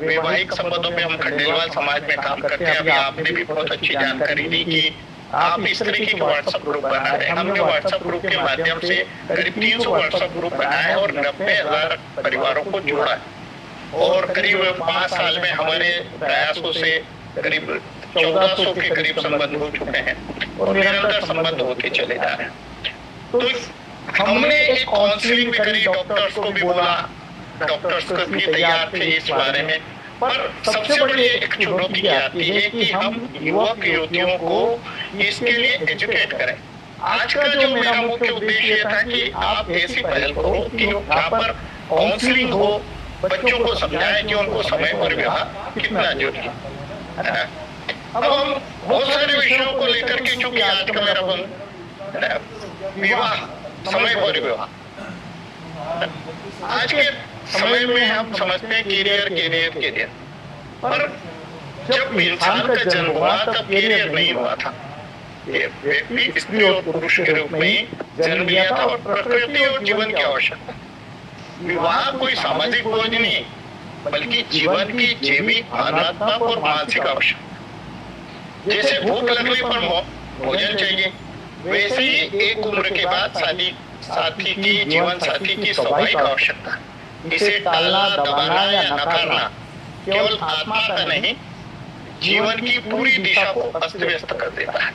वैवाहिक संबंधों में हम खंडेलवाल समाज में काम करते हैं, अभी आपने भी बहुत अच्छी जानकारी दी कि आप इस तरीके के व्हाट्सएप ग्रुप बना रहे हैं। हमने व्हाट्सएप ग्रुप के माध्यम से करीब 300 व्हाट्सएप ग्रुप बनाए हैं और 90,000 परिवारों को जोड़ा है और करीब 5 साल में हमारे प्रयासों से करीब 1400 के करीब संबंध हो चुके हैं और निरंतर संबंध होते चले जा रहे हैं। तो हमने एक काउंसलिंग भी करी, डॉक्टर्स को भी बोला, डॉक्टर्स को भी तैयार थे इस बारे में, पर सबसे बड़ी एक चुनौती क्या आती है कि हम युवक युवतियों को इसके लिए एजुकेट करें। आज का जो मेरा मुख्य उद्देश्य था कि आप ऐसी पहल करो कि यहाँ पर काउंसलिंग हो, बच्चों को समझाएं कि उनको समय पर विवाह कितना जरूरी है। अब हम बहुत सारे विषयों को लेकर के, चूंकि आज का मेरा विवाह समय पर विवाह, आज के समय में हम समझते हैं कैरियर, पर जब इंसान का जन्म हुआ तब कैरियर नहीं हुआ था। ये व्यक्ति स्त्री और पुरुष के रूप में जन्म लिया था और प्रकृति और जीवन की आवश्यकता। विवाह कोई सामाजिक बोझ नहीं बल्कि जीवन की जैविक, भावनात्मक और मानसिक आवश्यकता। जैसे भूख लगने पर भोजन चाहिए, वैसे ही एक उम्र के बाद साथी की जीवन साथी की स्वाभाविक आवश्यकता है। इसे टालना, दबाना या नकारना केवल आत्मा का नहीं, जीवन की पूरी दिशा को अस्त व्यस्त कर देता है।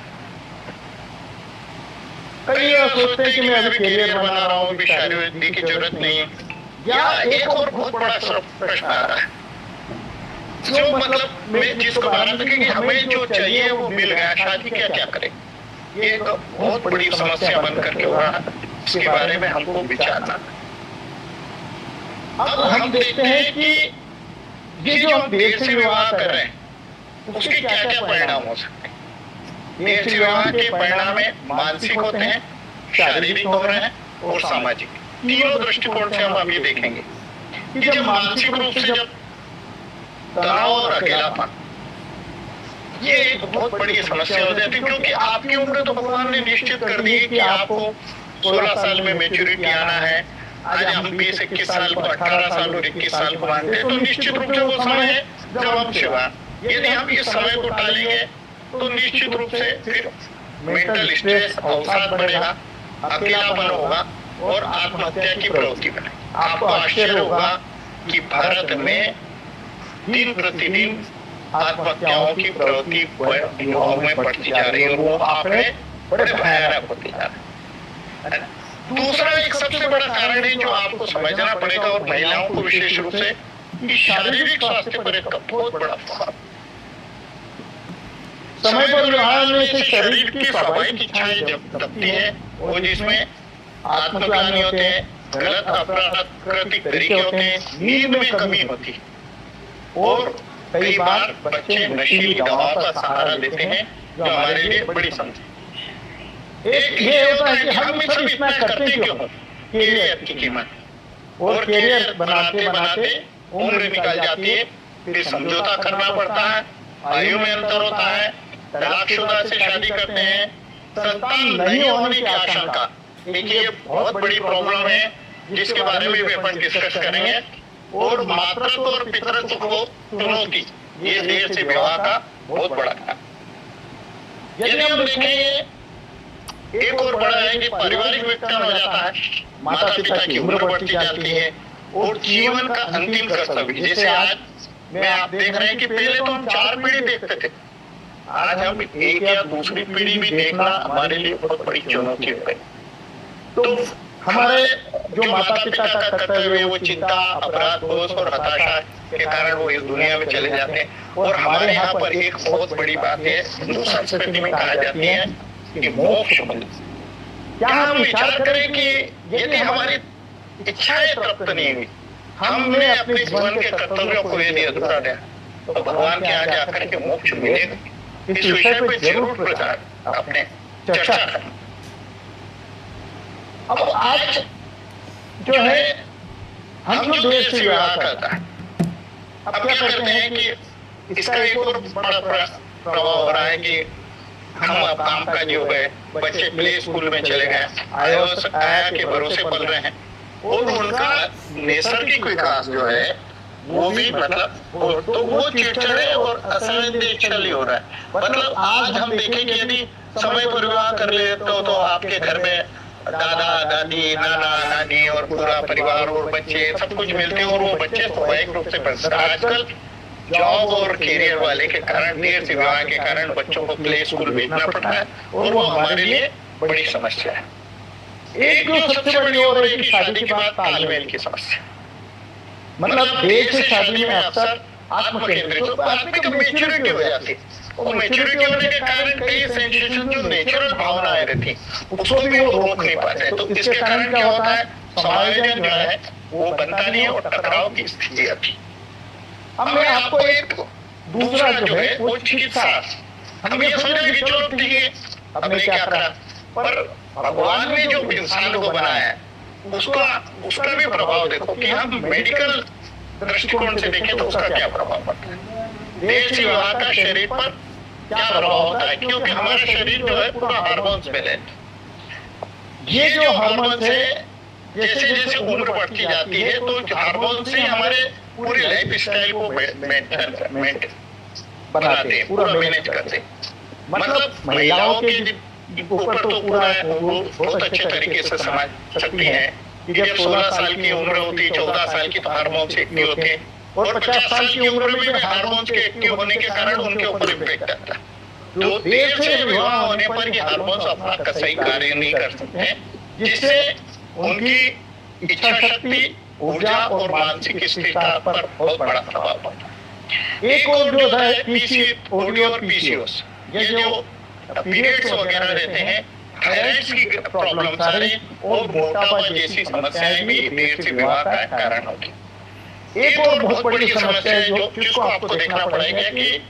कई लोग सोचते हैं कि मैं अभी कैरियर बना रहा हूँ, अभी शादी की जरूरत नहीं। या एक और बहुत बड़ा प्रश्न आ रहा है, जो मतलब मैं जिसको बना था कि हमें जो चाहिए वो मिल गया, शादी क्या करें। ये एक बहुत बड़ी समस्या बन करके हो रहा है, इसके बारे में हमको विचारना। अब हम देखते हैं कि ये जो हम देर से विवाह कर रहे हैं उसके क्या क्या परिणाम हो सकते हैं। देर से विवाह के परिणाम मानसिक होते हैं, शारीरिक हो रहे हैं और सामाजिक। तीनों दृष्टिकोण से हम अभी देखेंगे कि जब मानसिक रूप से जब तनाव और अकेलापन, ये एक बहुत बड़ी समस्या हो जाती है, क्योंकि आपकी उम्र तो भगवान ने निश्चित कर दी है कि आपको 16 साल में मैच्योरिटी आना है। आज हम 20-21 साल को 18 साल और 21 साल को मानते हैं, तो निश्चित रूप से वो समय है जब हम शिवा। यदि हम इस समय को टालेंगे तो निश्चित रूप से फिर मेंटल स्ट्रेस, अवसाद बढ़ेगा, अकेलापन होगा और आत्महत्या की प्रवृत्ति बढ़ेगी। आपको आश्चर्य होगा कि भारत में दिन प्रतिदिन आत्महत्याओं की प्रवृत्ति युवाओं में बढ़ती जा रही है और वो आंकड़े बड़े भयानक होते जा रहे हैं। दूसरा एक सबसे बड़ा कारण है जो आपको समझना पड़ेगा और महिलाओं को विशेष रूप से, कि शारीरिक स्वास्थ्य पर एक बहुत बड़ा प्रभाव। समय पर विवाह में से शरीर की स्वाभाविक इच्छाएं जब दबती है, वो जिसमें आत्मग्लानि होते हैं, गलत अप्राकृतिक तरीके होते हैं, नींद में कमी होती है और कई बार बच्चे नशीली दवाओं का सहारा लेते हैं जो हमारे लिए बड़ी समस्या। एक ये होता है कि हम सब इतना करते क्यों, कैरियर की कीमत, और कैरियर बनाते बनाते उम्र निकल जाती है, फिर समझौता करना पड़ता है, आयु में अंतर होता है, तलाकशुदा से शादी करते हैं, संतान नहीं होने की आशंका, देखिए बहुत बड़ी प्रॉब्लम है जिसके बारे में भी अपन डिस्कस करेंगे, और मातृत्व और पितृत्व को चुनौती, ये देर से विवाह का बहुत बड़ा है। यदि हम देखें एक और बड़ा है कि पारिवारिक विघटन हो जाता है, माता पिता की उम्र बढ़ती जाती है और जीवन का अंतिम कर्तव्य, जैसे आज में आप देख रहे हैं कि पहले तो हम 4 पीढ़ी देखते थे, आज हम एक या दूसरी पीढ़ी भी देखना हमारे लिए बहुत बड़ी चुनौती हो गई। तो हमारे जो माता पिता का कर्तव्य है वो चिंता, अपराध बोध और हताशा के कारण वो इस दुनिया में चले जाते हैं। और हमारे यहाँ पर एक बहुत बड़ी बात है, हिंदू संस्कृति में कहा जाती है कि मोक्ष बल। क्या हम विचार करें कि यदि हमारी इच्छाएं प्राप्त नहीं हुई, हमने अपने जीवन के कर्तव्यों को यदि अधूरा दिया, तो भगवान के यहाँ जाकर के मोक्ष मिलेगा। इस विषय पे जरूर प्रचार अपने चर्चा करें। अब आज जो है हम जो देश से विवाह करता है, अब क्या करते हैं कि इसका एक और बड़ा प्रभाव हो रहा है कि हम अब कामकाजी हो गए, बच्चे प्ले स्कूल में चले गए, आया के भरोसे पल रहे हैं और उनका नैसर्गिक विकास जो है वो भी मतलब तो वो चिड़चिड़े और असंवेदनशील हो रहा है। मतलब आज हम देखें कि यदि समय पर विवाह कर ले तो आपके घर में दादा दादी नाना नानी और पूरा परिवार और बच्चे सब कुछ मिलते हैं और वो बच्चे स्वाभाविक रूप से बढ़ते हैं। आजकल जॉब और कैरियर वाले के कारण, देर से विवाह के कारण बच्चों को प्ले स्कूल भेजना पड़ता है और वो हमारे लिए बड़ी समस्या है। एक जो सबसे बड़ी हो रही है कि शादी के बाद तालमेल की समस्या, मतलब देर से शादी में अक्सर आत्म केंद्रित तो आदमी का मैच्योरिटी हो जाती है और मैच्योरिटी होने के कारण कई सेंसेशन जो नेचुरल भावनाएं रहती उसको भी वो रोक नहीं पाते। तो इसके कारण क्या होता है, समायोजन जो है वो बनता नहीं है और टकराव की स्थिति आती है। अब मैं आपको एक दूसरा जो है वो चिकित्सा, हम ये सोचे कि चलो ठीक है हमने क्या करा, पर भगवान ने जो इंसान को बनाया है उसका भी प्रभाव देखो कि हम मेडिकल दृष्टिकोण से देखें तो उसका क्या प्रभाव पड़ता है। देर से विवाह का शरीर पर क्या प्रभाव होता है, क्योंकि हमारा शरीर जो है पूरा हार्मोन्स में है। ये जो हार्मोन्स है जैसे जैसे उम्र बढ़ती जाती है तो हार्मोन से हमारे पूरी लाइफ स्टाइल को मेंटेन बनाते हैं, पूरा मैनेज करते हैं। मतलब महिलाओं के ऊपर तो पूरा वो बहुत अच्छे तरीके से समझ सकती हैं कि जब 16 साल की उम्र होती है, 14 साल की, तो हार्मोन से एक्टिव होते हैं और 50 साल की उम्र में भी हार्मोन के एक्टिव होने के कारण उनके ऊपर इम्पैक्ट आता है। तो देर से विवाह होने पर ये हार्मोन्स अपना सही कार्य नहीं कर सकते, जिससे उनकी इच्छा शक्ति, ऊर्जा और मानसिक स्थिरता पर बहुत बड़ा प्रभाव पड़ता है। एक और जो है पीसीओडी और पीसीओएस, ये जो पीरियड्स वगैरह रहते हैं, थायराइड की प्रॉब्लम सारे और मोटापा जैसी समस्याएं भी देर से विवाह का कारण होती है। एक और बहुत बड़ी समस्या है जो जिसको आपको देखना पड़ेगा कि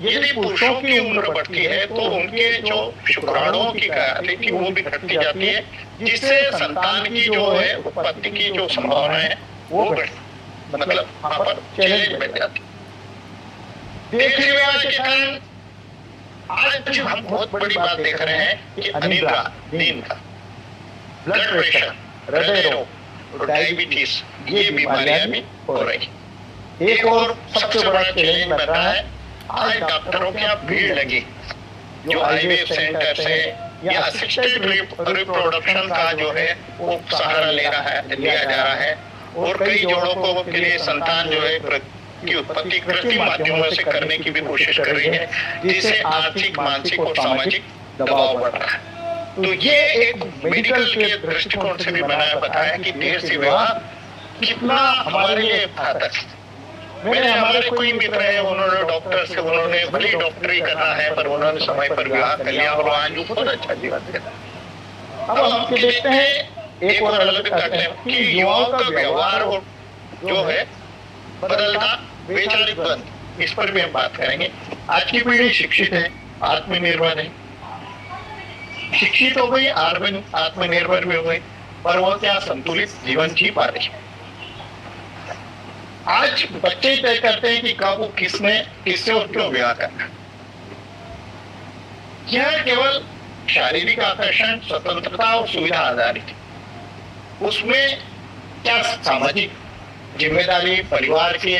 यदि पुरुषों की उम्र बढ़ती है तो उनके जो शुक्राणुओं की क्रियाशीलता वो भी घटती जाती है, जिससे संतान की जो है उत्पत्ति की जो संभावना है वो मतलब वहां पर चैलेंज बन जाती है। देर से विवाह के कारण आज हम बहुत बड़ी बात देख रहे हैं कि अनिद्रा, नींद का, ब्लड प्रेशर, हृदय रोग और डायबिटीज, ये बीमारियां भी हो रही। एक और सबसे बड़ा चैलेंज बन रहा है, आज डॉक्टरों की यहाँ भीड़ लगी जो आईवीएफ सेंटर से या असिस्टेड रिप्रोडक्शन का जो है वो सहारा लिया जा रहा है और कई जोड़ों को के लिए संतान जो है की उत्पत्ति कृत्रिम माध्यमों से करने की भी कोशिश कर रही है, जिससे आर्थिक, मानसिक और सामाजिक दबाव बढ़ रहा है। तो ये एक मेडिकल के दृष्टिकोण से भी मैंने बताया कि देर से विवाह कितना हमारे लिए घातक है। मैंने हमारे कोई मित्र है, उन्होंने डॉक्टर से, उन्होंने भले डॉक्टरी करना है पर उन्होंने समय पर विवाह कर लिया और आज वो बहुत अच्छा जीवन दे रहा। अब हम देखते हैं एक और अलग करते हैं कि युवाओं का व्यवहार और जो है बदलता वैचारिक बंद, इस पर भी हम बात करेंगे। आज की पीढ़ी शिक्षित है, आत्मनिर्भर है, शिक्षित हो गई, आत्मनिर्भर भी हो गई, पर वो क्या संतुलित जीवन जी पा रही है। आज बच्चे तय करते हैं कि कब किससे और क्यों विवाह करना। यह केवल शारीरिक आकर्षण, स्वतंत्रता और सुविधा आधारित है। उसमें क्या सामाजिक जिम्मेदारी, परिवार के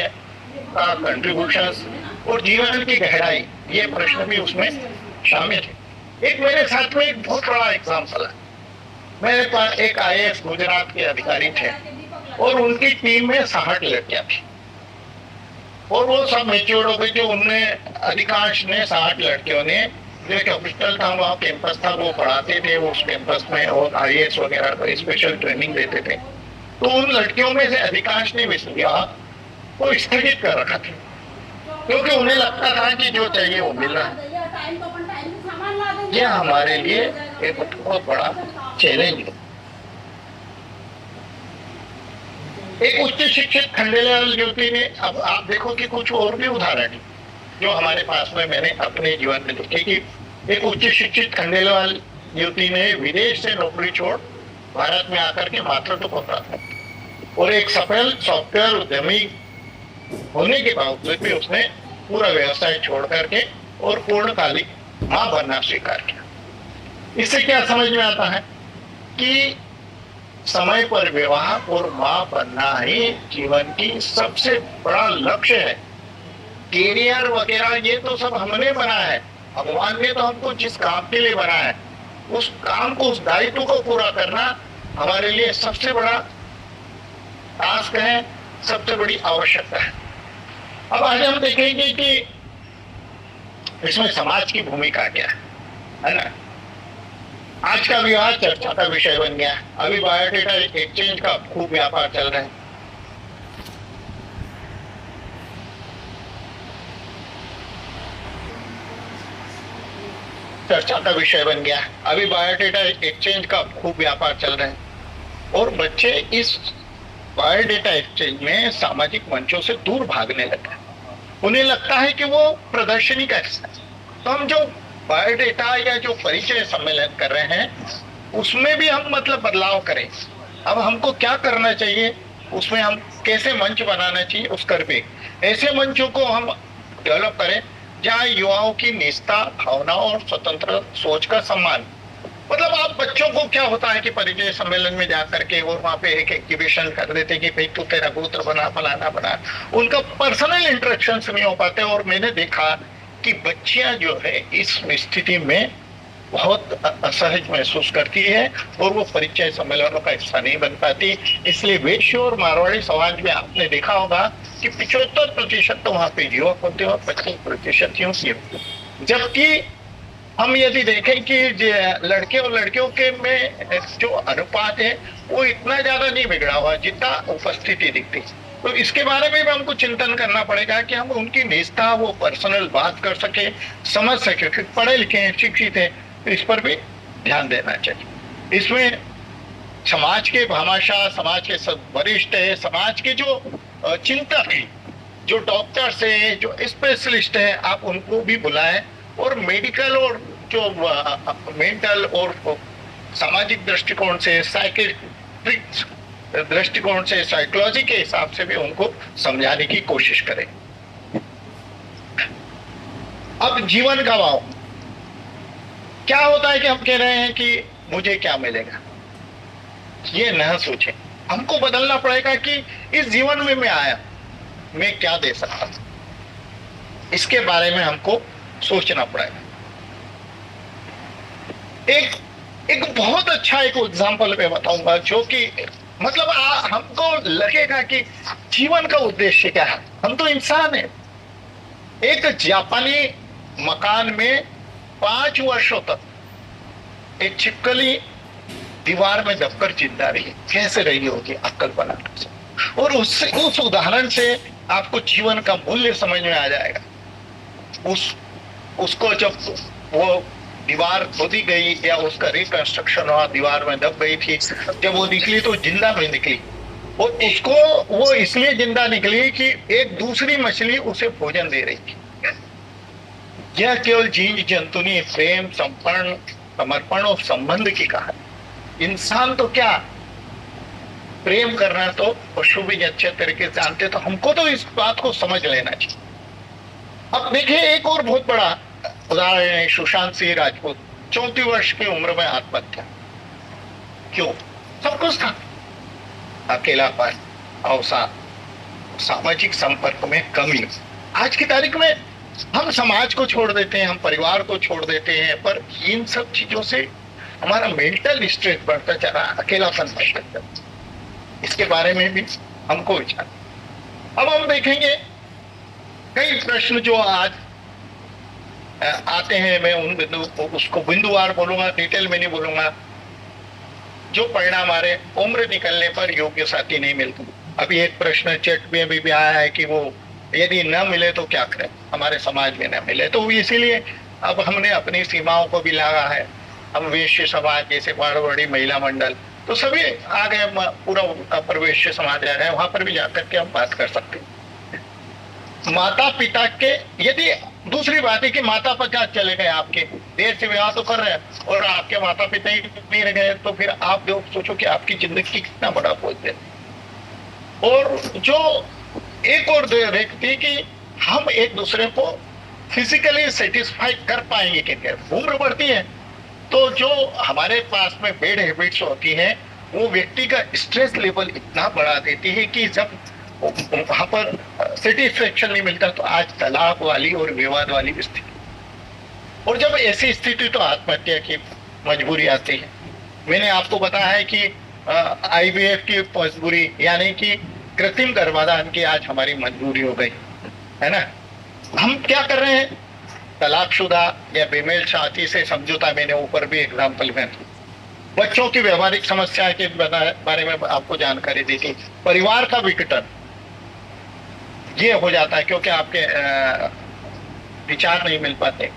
कंट्रीब्यूशंस और जीवन की गहराई, ये प्रश्न भी उसमें शामिल है। एक मेरे साथ में एक बहुत बड़ा एग्जाम्पल है। मेरे पास एक IAS गुजरात के अधिकारी थे और उनकी टीम में 60 लड़कियां थी और वो सब मैच्योर हो गई। जो उनमें अधिकांश ने 60 लड़कियों ने, जो एक हॉस्पिटल था वहाँ कैंपस था, वो पढ़ाते थे उस कैंपस में और IAS वगैरह को स्पेशल ट्रेनिंग देते थे। तो उन लड़कियों में से अधिकांश ने विवाह को स्थगित कर रखा था क्योंकि उन्हें लगता था कि जो चाहिए वो मिल रहा है। यह हमारे लिए एक बहुत बड़ा चैलेंज है। एक उच्च शिक्षित खंडेलवाल युवती ने, अब आप देखो कि कुछ और भी उदाहरण जो हमारे पास में मैंने अपने जीवन में देखे कि एक उच्च शिक्षित खंडेलवाल युवती ने विदेश से नौकरी छोड़ भारत में आकर के मातृत्व को प्राप्त और एक सफल सॉफ्टवेयर उद्यमी होने के बावजूद भी उसने पूरा व्यवसाय छोड़ करके और पूर्णकालिक मां बनना स्वीकार किया। इससे क्या समझ में आता है कि समय पर विवाह और मां बनना ही जीवन की सबसे बड़ा लक्ष्य है। कैरियर वगैरह ये तो सब हमने बनाया है, भगवान ने तो हमको जिस काम के लिए बनाया है उस काम को, उस दायित्व को पूरा करना हमारे लिए सबसे बड़ा टास्क है, सबसे बड़ी आवश्यकता है। अब आज हम देखेंगे कि इसमें समाज की भूमिका क्या है ना। आज का विवाह चर्चा का विषय बन गया। अभी बायोडेटा एक्सचेंज का खूब व्यापार चल रहा है। चर्चा का विषय बन गया। अभी बायोडेटा एक्सचेंज का खूब व्यापार चल रहा है और बच्चे इस बायोडेटा एक्सचेंज में सामाजिक मंचों से दूर भागने लगे। उन्हें लगता है कि वो प्रदर्शनी का हिस्सा है। तो हम जो बायोडेटा या जो परिचय सम्मेलन कर रहे हैं उसमें भी हम मतलब बदलाव करें। अब हमको क्या करना चाहिए, उसमें हम कैसे मंच बनाना चाहिए, उस कर पे ऐसे मंचों को हम डेवलप करें जहाँ युवाओं की निष्ठा, भावना और स्वतंत्र सोच का सम्मान। मतलब आप बच्चों को क्या होता है कि परिचय सम्मेलन में जाकर के और वहाँ पे एक एग्जीबिशन कर देते कि भाई तू तेरा गोत्र बना, फलाना बना, उनका पर्सनल इंटरेक्शन नहीं हो पाते। और मैंने देखा कि बच्चियां जो है इस स्थिति में बहुत असहज महसूस करती है और वो परिचय सम्मेलनों का हिस्सा नहीं बन पाती। इसलिए वैश्य और मारवाड़ी समाज में आपने देखा होगा कि 75% तो वहाँ पे युवक होते हैं और 25% युवती। जबकि हम यदि देखें कि लड़के और लड़कियों के में जो अनुपात है वो इतना ज्यादा नहीं बिगड़ा हुआ जितना उपस्थिति दिखती। तो इसके बारे में भी हमको चिंतन करना पड़ेगा कि हम उनकी निष्ठा, वो पर्सनल बात कर सके, समझ सके, फिर पढ़े लिखे हैं, शिक्षित हैं, तो इस पर भी ध्यान देना चाहिए। इसमें समाज के भामाशाह, समाज के सब वरिष्ठ है, समाज के जो चिंतक हैं, जो डॉक्टर्स हैं, जो स्पेशलिस्ट हैं, आप उनको भी बुलाएं और मेडिकल और जो मेंटल और सामाजिक दृष्टिकोण से, साइकेट्रिक दृष्टिकोण से, साइकोलॉजी के हिसाब से भी उनको समझाने की कोशिश करें। अब जीवन गवाओ, क्या होता है कि हम कह रहे हैं कि मुझे क्या मिलेगा, ये न सोचें। हमको बदलना पड़ेगा कि इस जीवन में मैं आया, मैं क्या दे सकता हूं, इसके बारे में हमको सोचना पड़ेगा। एक बहुत अच्छा एक एग्जाम्पल मैं बताऊंगा जो कि मतलब हमको लगेगा कि जीवन का उद्देश्य क्या है। हम तो इंसान हैं। एक जापानी मकान में 5 वर्षों तक एक छिपकली दीवार में दबकर जिंदा रही, कैसे रही होगी आप कल्पना कर सकते। और उस उदाहरण से आपको जीवन का मूल्य समझ में आ जाएगा। उसको जब वो दीवार खोदी गई या उसका रिकंस्ट्रक्शन हुआ, दीवार में दब गई थी, जब वो निकली तो जिंदा नहीं निकली। और उसको वो इसलिए जिंदा निकली कि एक दूसरी मछली उसे भोजन दे रही थी। यह केवल जीव जंतुनी प्रेम, समर्पण और संबंध की कहानी। इंसान तो क्या, प्रेम करना तो पशु भी अच्छे तरीके से जानते, तो हमको तो इस बात को समझ लेना चाहिए। अब देखिए एक और बहुत बड़ा उदाहरण है, सुशांत सिंह राजपूत 34 वर्ष की उम्र में आत्महत्या। क्यों? सब कुछ था, अकेलापन, अवसाद, सामाजिक संपर्क में कमी। आज की तारीख में हम समाज को छोड़ देते हैं, हम परिवार को छोड़ देते हैं, पर इन सब चीजों से हमारा मेंटल स्ट्रेस बढ़ता जा रहा है, अकेलापन बढ़ता जा रहा है। इसके बारे में भी हमको विचार। अब हम देखेंगे कई प्रश्न जो आज आते हैं, मैं उन उसको बिंदुवार बोलूंगा, डिटेल में नहीं बोलूंगा। जो परिणाम आ रहे, उम्र निकलने पर योग्य साथी नहीं मिलती। अभी एक प्रश्न चैट में भी आया है कि वो यदि न मिले तो क्या करें, हमारे समाज में न मिले तो इसीलिए अब हमने अपनी सीमाओं को भी लगा है। हम वैश्य समाज जैसे बड़ी महिला मंडल तो सभी आ गए, पूरा अपर वैश्य समाज आ गए, वहां पर भी जाकर के हम बात कर सकते हैं। माता पिता के, यदि दूसरी बात है कि माता पिता चले गए, आपके देर से विवाह तो कर रहे हैं और आपके माता पिता ही नहीं रह गए, तो फिर आप जो सोचो कि आपकी जिंदगी कितना बड़ा बोझ है। और जो एक और देखती कि हम एक दूसरे को फिजिकली सेटिस्फाई कर पाएंगे कि उम्र बढ़ती है तो जो हमारे पास में बैड हैबिट्स होती है वो व्यक्ति का स्ट्रेस लेवल इतना बढ़ा देती है कि जब वहां पर सेटिस्फेक्शन नहीं मिलता तो आज तलाक वाली और विवाद वाली स्थिति, और जब ऐसी स्थिति तो आत्महत्या की मजबूरी आती है। मैंने आपको बताया है कि IVF की मजबूरी यानी कि कृत्रिम गर्भाधान की आज हमारी मजबूरी हो गई है ना। हम क्या कर रहे हैं, तलाकशुदा या बेमेल शादी से समझौता, मैंने ऊपर भी एग्जाम्पल में बच्चों की व्यवहारिक समस्या के बारे में आपको जानकारी दी थी। परिवार का विघटन ये हो जाता है क्योंकि आपके विचार नहीं मिल पाते।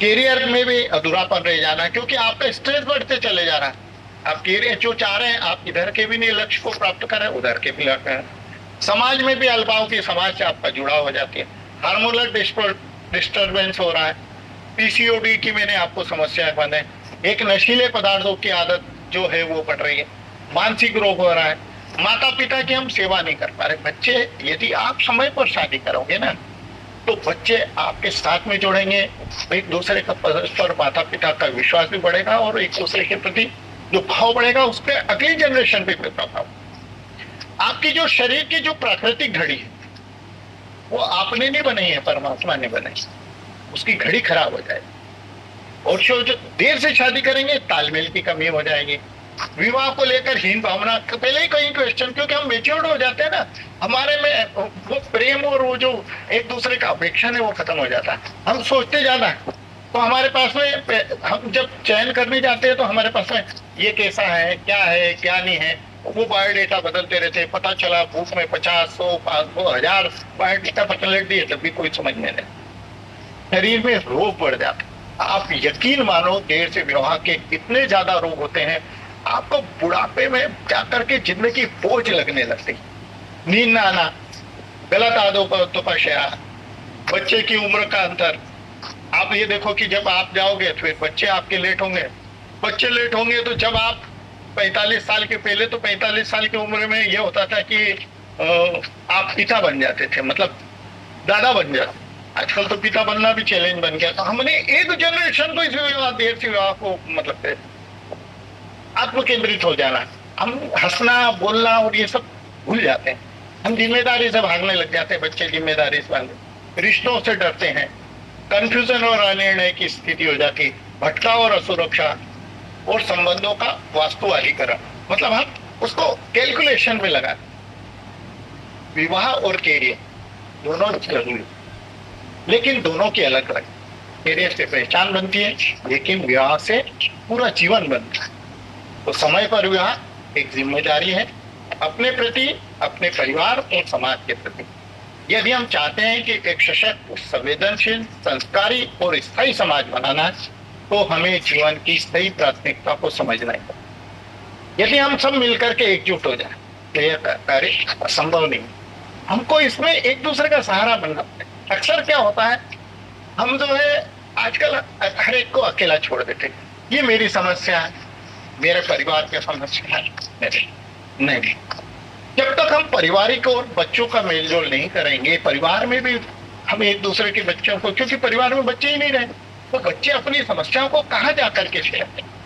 कैरियर में भी अधूरापन रह जाना क्योंकि आपका स्ट्रेस बढ़ते चले जा रहा है। आप कैरियर जो चाह रहे हैं, आप इधर के भी नहीं लक्ष्य को प्राप्त कर रहे हैं, उधर के भी लक्ष्य है। समाज में भी अल्पाओं की समाज से आपका जुड़ाव हो जाती है। हार्मोनल डिस्टर्बेंस हो रहा है। PCOD की मैंने आपको समस्या बताई। एक नशीले पदार्थों की आदत जो है वो बढ़ रही है। मानसिक रोग हो रहा है। माता पिता की हम सेवा नहीं कर पा रहे। बच्चे, यदि आप समय पर शादी करोगे ना तो बच्चे आपके साथ में जुड़ेंगे, एक दूसरे का परस्पर माता पिता का विश्वास भी बढ़ेगा और एक दूसरे के प्रति जो भाव बढ़ेगा उस पर अगली जनरेशन पे प्रभाव। आपकी जो शरीर की जो प्राकृतिक घड़ी है वो आपने नहीं बनाई है, परमात्मा ने बनाई। उसकी घड़ी खराब हो जाएगी। और जो देर से शादी करेंगे तालमेल की कमी हो जाएगी। विवाह को लेकर हीन भावना, पहले ही कहीं क्वेश्चन, क्योंकि हम मेच्योर्ड हो जाते हैं ना, हमारे में वो प्रेम और वो जो एक दूसरे का अपेक्षा है वो खत्म हो जाता है। हम सोचते ज्यादा तो हमारे पास में, हम जब चयन करने जाते हैं तो हमारे पास में ये कैसा है क्या नहीं है, वो बायोडेटा बदलते रहते। पता चला बुक में 50, 100, 500, 1000 बायोडेटा बदल दिए तब भी कोई समझ में नहीं। शरीर में रोग बढ़ जाते। आप यकीन मानो देर से विवाह के इतने ज्यादा रोग होते हैं, आपको बुढ़ापे में जाकर के जिंदगी बोझ लगने लगती। नींद ना आना, गलत आदतों का शेयर, बच्चे की उम्र का अंतर। आप ये देखो कि जब आप जाओगे फिर बच्चे आपके लेट होंगे। बच्चे लेट होंगे तो जब आप 45 साल के, पहले तो 45 साल की उम्र में ये होता था कि आप पिता बन जाते थे, मतलब दादा बन जाते। आजकल तो पिता बनना भी चैलेंज बन गया। तो हमने एक जनरेशन को इस विवाह, देर से विवाह को मतलब आत्मकेंद्रित हो जाना, हम हंसना बोलना और ये सब भूल जाते हैं। हम जिम्मेदारी से भागने लग जाते हैं। बच्चे जिम्मेदारी से भागते, रिश्तों से डरते हैं, कंफ्यूजन और अनिर्णय की स्थिति हो जाती, भटकाव और असुरक्षा और संबंधों का वास्तुवादीकरण, मतलब हम उसको कैलकुलेशन में लगाते। विवाह और कैरियर दोनों जरूरी, लेकिन दोनों की अलग अलग। कैरियर से पहचान बनती है, लेकिन विवाह से पूरा जीवन बनता है। तो समय पर विवाह एक जिम्मेदारी है, अपने प्रति, अपने परिवार और समाज के प्रति। यदि हम चाहते हैं कि एक सशक्त, संवेदनशील, संस्कारी और स्थायी समाज बनाना है, तो हमें जीवन की सही प्राथमिकता को समझना है। यदि हम सब मिलकर के एकजुट हो जाए तो यह कार्य असंभव नहीं। हमको इसमें एक दूसरे का सहारा बनना पड़ेगा। अक्सर क्या होता है, हम जो है आजकल हर एक को अकेला छोड़ देते हैं। ये मेरी समस्या है, मेरे परिवार की समस्या है। नहीं, जब तक हम पारिवारिक और बच्चों का मेलजोल नहीं करेंगे, परिवार में भी हम एक दूसरे के बच्चों को, क्योंकि परिवार में बच्चे ही नहीं रहे, तो बच्चे अपनी समस्याओं को कहाँ जा करके शेयर करें।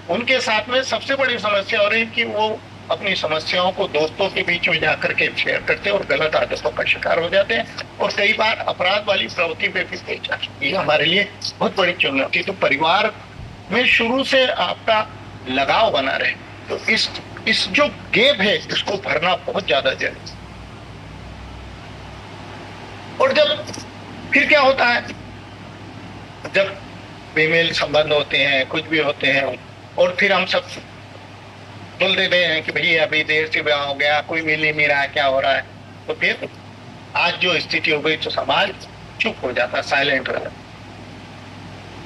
उनके साथ में सबसे बड़ी समस्या हो रही है कि वो अपनी समस्याओं को दोस्तों के बीच में जाकर के शेयर करते हैं और गलत आदतों का शिकार हो जाते हैं, और कई बार अपराध वाली प्रवृत्ति पे भी पेश जाते हैं। ये हमारे लिए बहुत बड़ी चुनौती। तो परिवार में शुरू से आपका लगाव बना रहे, तो इस जो गैप है इसको भरना बहुत ज्यादा जरूरी। और जब फिर क्या होता है, जब बेमेल संबंध होते हैं, कुछ भी होते हैं, और फिर हम सब बोल देते हैं कि भाई अभी देर से ब्याह हो गया, कोई मिल ही नहीं रहा, क्या हो रहा है। तो फिर आज जो स्थिति हो गई तो समाज चुप हो जाता, साइलेंट हो जाता।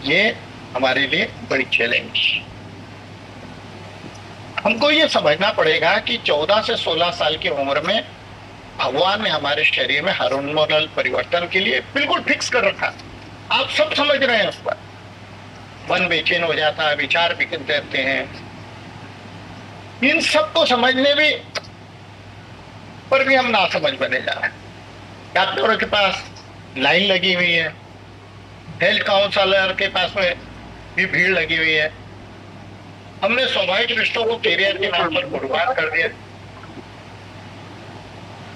ये हमारे लिए बड़ी चैलेंज। हमको ये समझना पड़ेगा कि 14 से 16 साल की उम्र में भगवान ने हमारे शरीर में हार्मोनल परिवर्तन के लिए बिल्कुल फिक्स कर रखा। आप सब समझ रहे हैं उस पर। मन बेचैन हो जाता है, विचार बिखरते रहते हैं। इन सबको समझने भी पर भी हम ना समझ बने जा रहे हैं। डॉक्टरों के पास लाइन लगी हुई है, हेल्थ काउंसलर के पास में भी भीड़ लगी हुई है। हमने स्वाभाविक रिश्तों को कैरियर के नाम पर बर्बाद कर दिया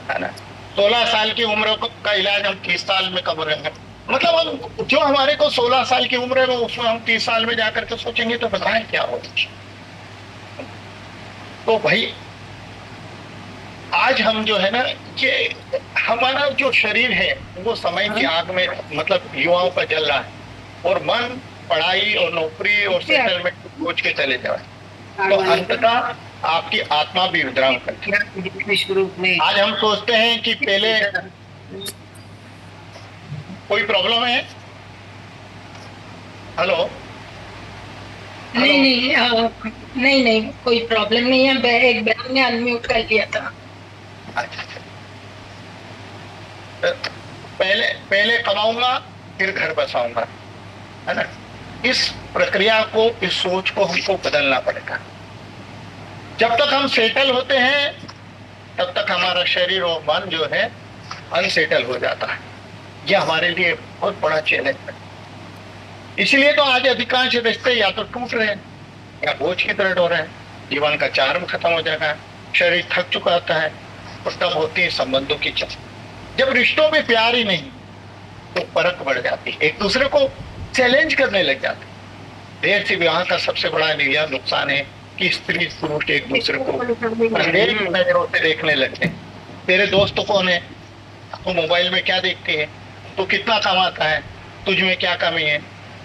है ना। 16 साल की उम्र का इलाज हम 30 साल में कर रहे हैं। मतलब हम जो हमारे को 16 साल की उम्र है, उसमें हम 30 साल में जाकर के सोचेंगे तो बताएं क्या होगा। तो भाई आज हम जो है ना, कि हमारा जो शरीर है वो समय की आग में मतलब युवाओं का जल रहा है, और मन पढ़ाई और नौकरी और सेटलमेंट सोच के चले जाए, तो अंततः आपकी आत्मा भी विद्राम करती है। आज हम सोचते हैं कि पहले कोई प्रॉब्लम है। हेलो, नहीं, कोई प्रॉब्लम नहीं है। एक बहन ने अनम्यूट कर लिया था। अच्छा, पहले कमाऊंगा फिर घर बसाऊंगा, है ना। इस प्रक्रिया को, इस सोच को हमको बदलना पड़ेगा। जब तक हम सेटल होते हैं तब तक हमारा शरीर और मन जो है अनसेटल हो जाता है। यह हमारे लिए बहुत बड़ा चैलेंज है। इसलिए तो आज अधिकांश रिश्ते या तो टूट रहे हैं या बोझ की तरह हो रहे हैं। जीवन का चार्म खत्म हो जाएगा, शरीर थक चुका होता है, और तब होती है संबंधों की चर्चा। जब रिश्तों में प्यार ही नहीं तो परख बढ़ जाती है, एक दूसरे को चैलेंज करने लग जाते। देर से विवाह का सबसे बड़ा यह नुकसान है कि स्त्री पुरुष एक दूसरे को नजरों से देखने लगते हैं। तेरे दोस्त कौन है, तो मोबाइल में क्या देखते हैं, तो कितना कमाता है, तुझ में क्या कमी है।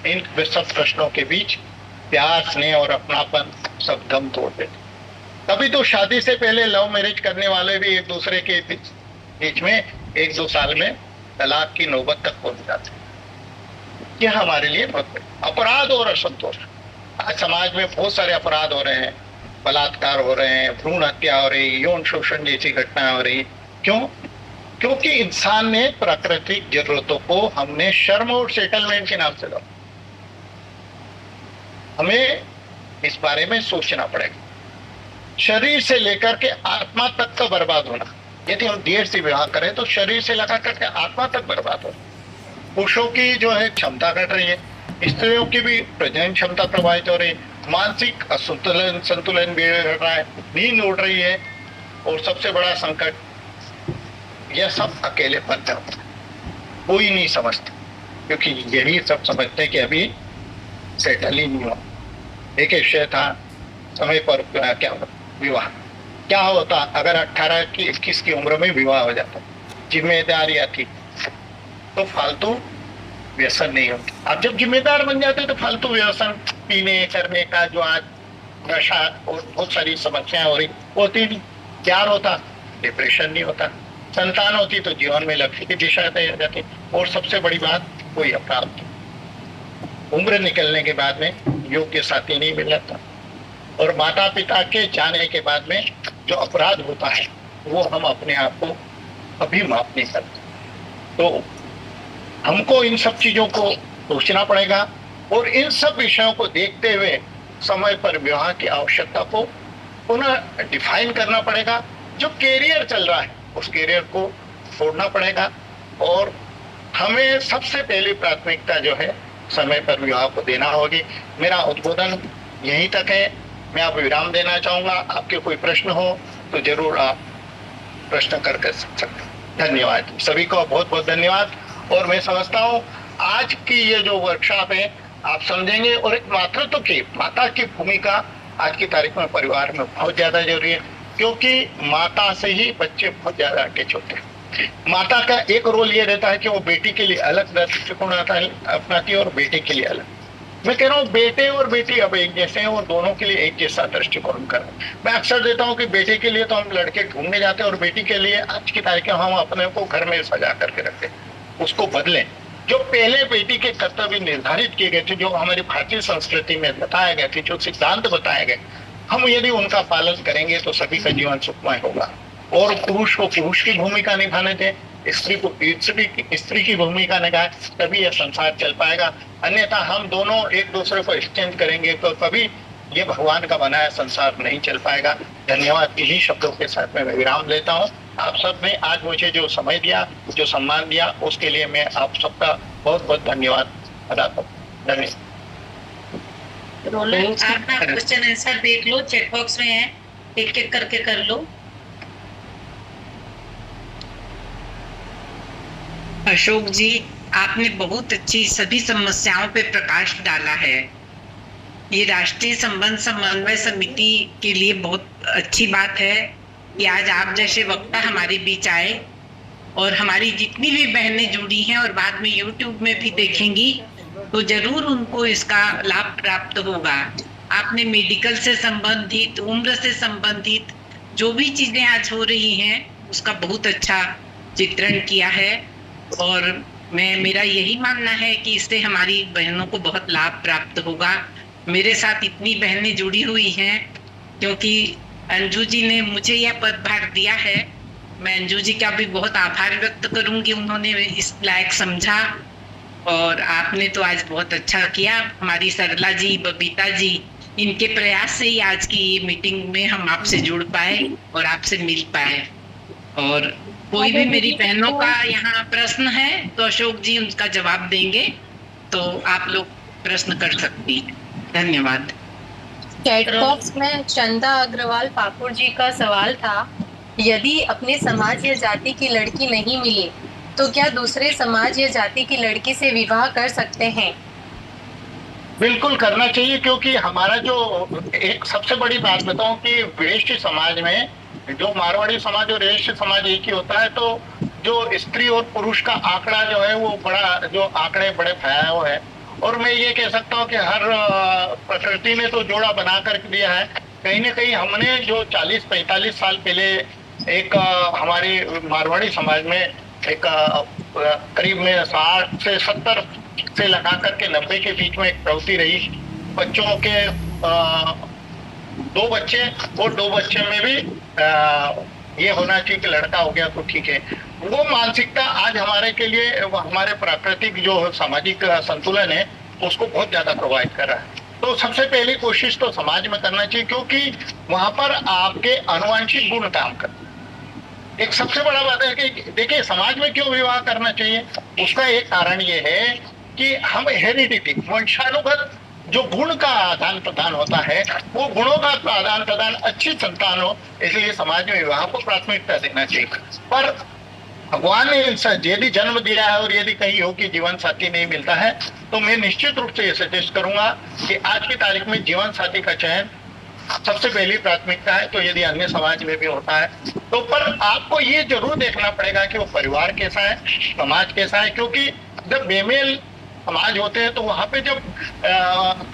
इन सब प्रश्नों के बीच प्यार, स्नेह और अपनापन सब दम तोड़ देते। तभी तो शादी से पहले लव मैरिज करने वाले भी एक दूसरे के बीच में 1-2 साल में तलाक की नौबत तक पहुंच जाते हैं। यह हमारे लिए बहुत अपराध और असंतोष। आज समाज में बहुत सारे अपराध हो रहे हैं, बलात्कार हो रहे हैं, भ्रूण हत्या हो रही, यौन शोषण जैसी घटनाएं हो रही। क्यों? क्योंकि इंसान ने प्राकृतिक जरूरतों को हमने शर्म और सेटलमेंट के नाम से दो। हमें इस बारे में सोचना पड़ेगा। शरीर से लेकर के आत्मा तक का बर्बाद होना। यदि हम देर से विवाह करें तो शरीर से लगा करके आत्मा तक बर्बाद हो। पुरुषों की जो है क्षमता घट रही है, स्त्रियों की भी प्रजनन क्षमता प्रभावित हो रही है, मानसिक संतुलन बिगड़ रहा है, नींद उड़ रही है, और सबसे बड़ा संकट यह सब अकेलेपन है। कोई नहीं समझता, क्योंकि यही सब समझते हैं कि अभी सेटल ही नहीं हुआ। एक विषय था समय पर क्या विवाह क्या होता अगर 18 की 21 की उम्र में विवाह हो जाता, जिम्मेदारियां थी तो फालतू व्यसन नहीं होती। अब जब जिम्मेदार बन जाते तो फालतू व्यसन पीने करने का जो आज नशा और बहुत सारी समस्याएं हो रही होती नहीं। प्यार होता, डिप्रेशन नहीं होता, संतान होती तो जीवन में लक्ष्य की दिशा तय हो जाती, और सबसे बड़ी बात कोई अपराध, उम्र निकलने के बाद में योग्य साथी नहीं मिल जाता, और माता पिता के जाने के बाद में जो अपराध होता है वो हम अपने आप को कभी माफ नहीं करते। तो हमको इन सब चीजों को सोचना पड़ेगा, और इन सब विषयों को देखते हुए समय पर विवाह की आवश्यकता को पुनः डिफाइन करना पड़ेगा। जो कैरियर चल रहा है उस कैरियर को छोड़ना पड़ेगा, और हमें सबसे पहली प्राथमिकता जो है समय पर विवाह को देना होगी। मेरा उद्बोधन यहीं तक है, मैं आप विराम देना चाहूंगा। आपके कोई प्रश्न हो तो जरूर आप प्रश्न कर सकते हैं। धन्यवाद सभी को, बहुत बहुत धन्यवाद। और मैं समझता हूँ आज की ये जो वर्कशॉप है आप समझेंगे, और एक मातृत्व की, माता की भूमिका आज की तारीख में परिवार में बहुत ज्यादा जरूरी है, क्योंकि माता से ही बच्चे बहुत ज्यादा अटैच होते हैं। माता का एक रोल ये रहता है कि वो बेटी के लिए अलग दृष्टिकोण अपनाती है और बेटे के लिए अलग। मैं कह रहा हूँ बेटे और बेटी अब एक जैसे हैं और दोनों के लिए एक जैसा दृष्टिकोण कर रहे हैं। मैं अक्सर देता हूँ कि बेटे के लिए तो हम लड़के ढूंढने जाते हैं, और बेटी के लिए आज की तारीख में हम अपने को घर में सजा करके रखते हैं। उसको बदलें। जो पहले बेटी के कर्तव्य निर्धारित किए गए थे, जो हमारी भारतीय संस्कृति में बताए गए थे, जो सिद्धांत बताए गए, हम यदि उनका पालन करेंगे तो सभी का जीवन सुखमय होगा। और पुरुष को पुरुष की भूमिका निभाने दें, स्त्री को स्त्री की भूमिका निभाए, तभी यह संसार चल पाएगा। अन्यथा हम दोनों एक दूसरे को एक्सचेंज करेंगे तो कभी ये भगवान का बनाया संसार नहीं चल पाएगा। धन्यवाद। इन्हीं शब्दों के साथ में मैं विराम लेता हूँ। आप सब ने आज मुझे जो समय दिया, जो सम्मान दिया, उसके लिए मैं आप सबका बहुत बहुत धन्यवाद अदा करता हूँ। धन्यवाद। रोलन, आप ना क्वेश्चन आंसर देख लो, चैट बॉक्स में है, एक एक करके कर लो। अशोक जी, आपने बहुत अच्छी सभी समस्याओं पे प्रकाश डाला है। ये राष्ट्रीय संबंध समन्वय समिति के लिए बहुत अच्छी बात है कि आज आप जैसे वक्ता हमारे बीच आए, और हमारी जितनी भी बहनें जुड़ी हैं और बाद में YouTube में भी देखेंगी तो जरूर उनको इसका लाभ प्राप्त होगा। आपने मेडिकल से संबंधित, उम्र से संबंधित जो भी चीजें आज हो रही हैं उसका बहुत अच्छा चित्रण किया है, और मेरा यही मानना है कि इससे हमारी बहनों को बहुत लाभ प्राप्त होगा। मेरे साथ इतनी बहनें जुड़ी हुई हैं क्योंकि अंजू जी ने मुझे यह पदभार दिया है। मैं अंजू जी का भी बहुत आभार व्यक्त करूंगी, उन्होंने इस लायक समझा, और आपने तो आज बहुत अच्छा किया। हमारी सरला जी, बबीता जी, इनके प्रयास से ही आज की ये मीटिंग में हम आपसे जुड़ पाए और आपसे मिल पाए। और कोई भी मेरी बहनों का यहाँ प्रश्न है तो अशोक जी उनका जवाब देंगे, तो आप लोग प्रश्न कर सकती हैं। धन्यवाद। चैट बॉक्स में चंदा अग्रवाल पाकुर जी का सवाल था, यदि अपने समाज या जाति की लड़की नहीं मिले तो क्या दूसरे समाज या जाति की लड़की से विवाह कर सकते हैं? बिल्कुल करना चाहिए, क्योंकि हमारा जो एक सबसे बड़ी बात बताऊं कि वैश्य समाज में जो मारवाड़ी समाज और वैश्य समाज एक ही होता है, तो जो स्त्री और पुरुष का आंकड़ा जो है वो बड़ा, जो आंकड़े बड़े फैलाए हुए है। और मैं ये कह सकता हूँ कि हर प्रकृति ने तो जोड़ा बना कर दिया है। कहीं ना कहीं हमने जो 40-45 साल पहले एक हमारे मारवाड़ी समाज में एक करीब में 60 से 70 से लगा करके 90 के बीच में एक प्रवृत्ति रही, बच्चों के 2 बच्चे और 2 बच्चे में भी ये होना चाहिए कि लड़का हो गया तो ठीक है। वो मानसिकता आज हमारे के लिए, हमारे प्राकृतिक जो सामाजिक संतुलन है उसको बहुत ज्यादा प्रभावित कर रहा है। तो सबसे पहली कोशिश तो समाज में करना चाहिए, क्योंकि वहां पर आपके आनुवंशिक गुण काम करते हैं। एक सबसे बड़ा बात है कि देखिए समाज में क्यों विवाह करना चाहिए, उसका एक कारण ये है कि हम हेरिडिटी, वंशानुगत जो गुण का आदान प्रदान होता है, वो गुणों का आदान प्रदान, अच्छी संतान हो, इसलिए समाज में विवाह को प्राथमिकता देना चाहिए। पर भगवान ने यदि जन्म दिया है और यदि कहीं हो कि जीवन साथी नहीं मिलता है, तो मैं निश्चित रूप से ये सजेस्ट करूंगा कि आज की तारीख में जीवन साथी का चयन सबसे पहली प्राथमिकता है। तो यदि अन्य समाज में भी होता है तो पर आपको ये जरूर देखना पड़ेगा कि वो परिवार कैसा है, समाज कैसा है, क्योंकि जब बेमेल समाज होते हैं, तो वहां पे जब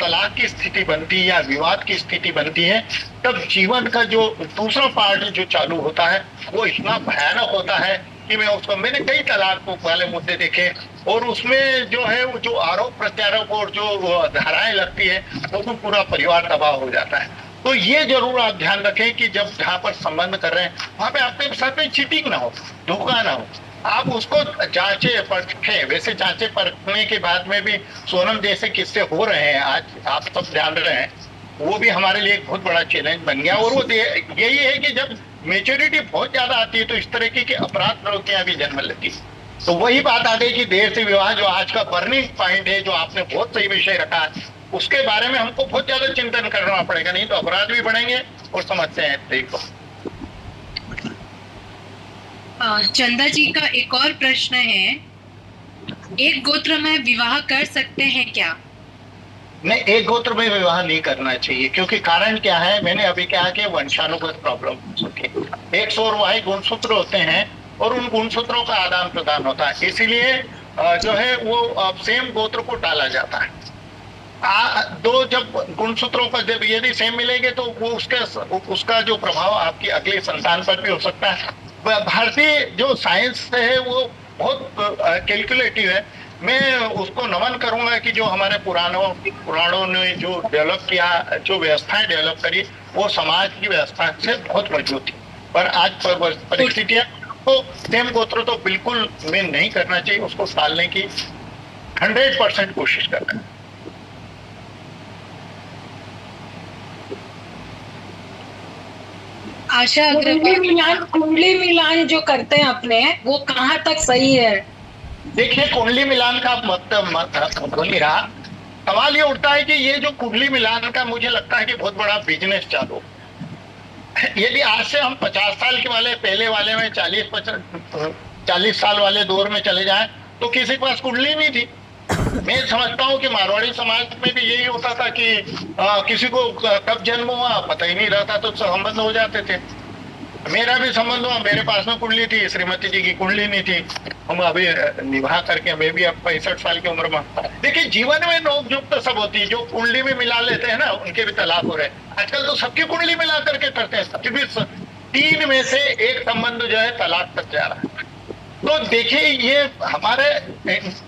तलाक की स्थिति बनती है या विवाद की स्थिति बनती है, तब जीवन का जो दूसरा पार्ट जो चालू होता है वो इतना भयानक होता है कि मैंने कई तलाक वाले मुद्दे देखे, और उसमें जो है वो जो आरोप प्रत्यारोप और जो धाराएं लगती है वो तो पूरा परिवार तबाह हो जाता है। तो ये जरूर आप ध्यान रखें कि जब जहाँ पर संबंध कर रहे हैं वहां पे आपके साथ में चीटिंग ना हो, धोखा ना हो, आप उसको जांचे परखें। वैसे जांचे परखने के बाद में भी सोनम जैसे किस्से हो रहे हैं, आज आप सब जान रहे हैं, वो भी हमारे लिए एक बहुत बड़ा चैलेंज बन गया। और वो यही है कि जब मेच्योरिटी बहुत ज्यादा आती है तो इस तरह की अपराध प्रवृत्तियां भी जन्म लेती है। तो वही बात आ गई कि देर से विवाह जो आज का बर्निंग पॉइंट है, जो आपने बहुत सही विषय रखा है, उसके बारे में हमको बहुत ज्यादा चिंतन करना पड़ेगा, नहीं तो अपराध भी बढ़ेंगे और समस्याएं देखो। चंदा जी का एक और प्रश्न है, एक गोत्र में विवाह कर सकते हैं क्या? नहीं, एक गोत्र में विवाह नहीं करना चाहिए, क्योंकि कारण क्या है, मैंने अभी कहा कि वंशानुगत प्रॉब्लम होती है। 100 गुणसूत्र होते हैं और उन गुणसूत्रों का आदान प्रदान होता है, इसीलिए जो है वो सेम गोत्र को टाला जाता है। दो जब गुणसूत्रों का जब यदि सेम मिलेंगे तो वो उसका जो प्रभाव आपकी अगले संतान पर भी हो सकता है। भारतीय जो साइंस है वो बहुत कैलकुलेटिव है। मैं उसको नमन करूंगा कि जो हमारे पुराणों ने जो डेवलप किया, जो व्यवस्थाएं डेवलप करी, वो समाज की व्यवस्था से बहुत मजबूत थी। पर आज परिस्थितियां तो सेम गोत्र तो बिल्कुल में नहीं करना चाहिए, उसको टालने की 100% कोशिश करना है। आशा, कुंडली मिलान जो करते हैं अपने, वो कहाँ तक सही है? देखिए, कुंडली मिलान का मतलब नहीं रहा। सवाल ये उठता है कि ये जो कुंडली मिलान का, मुझे लगता है कि बहुत बड़ा बिजनेस चालू। यदि आज से हम 50 साल के वाले पहले वाले में 40 साल वाले दौर में चले जाएं तो किसी के पास कुंडली नहीं थी। मैं समझता हूँ कि मारवाड़ी समाज में भी यही होता था कि किसी को कब जन्म हुआ पता ही नहीं रहता, तो संबंध हो जाते थे। मेरा भी संबंध हुआ, मेरे पास में कुंडली थी, श्रीमती जी की कुंडली नहीं थी। हम अभी निभा करके, मैं भी अब 65 साल की उम्र में। देखिए, जीवन में नोक-झोंक तो सब होती है। जो कुंडली में मिला लेते हैं ना, उनके भी तलाक हो रहे हैं। आजकल तो सबकी कुंडली मिला करके करते हैं, क्योंकि 3 में से 1 संबंध जो है तलाक तक जा रहा है। तो देखिए, ये हमारे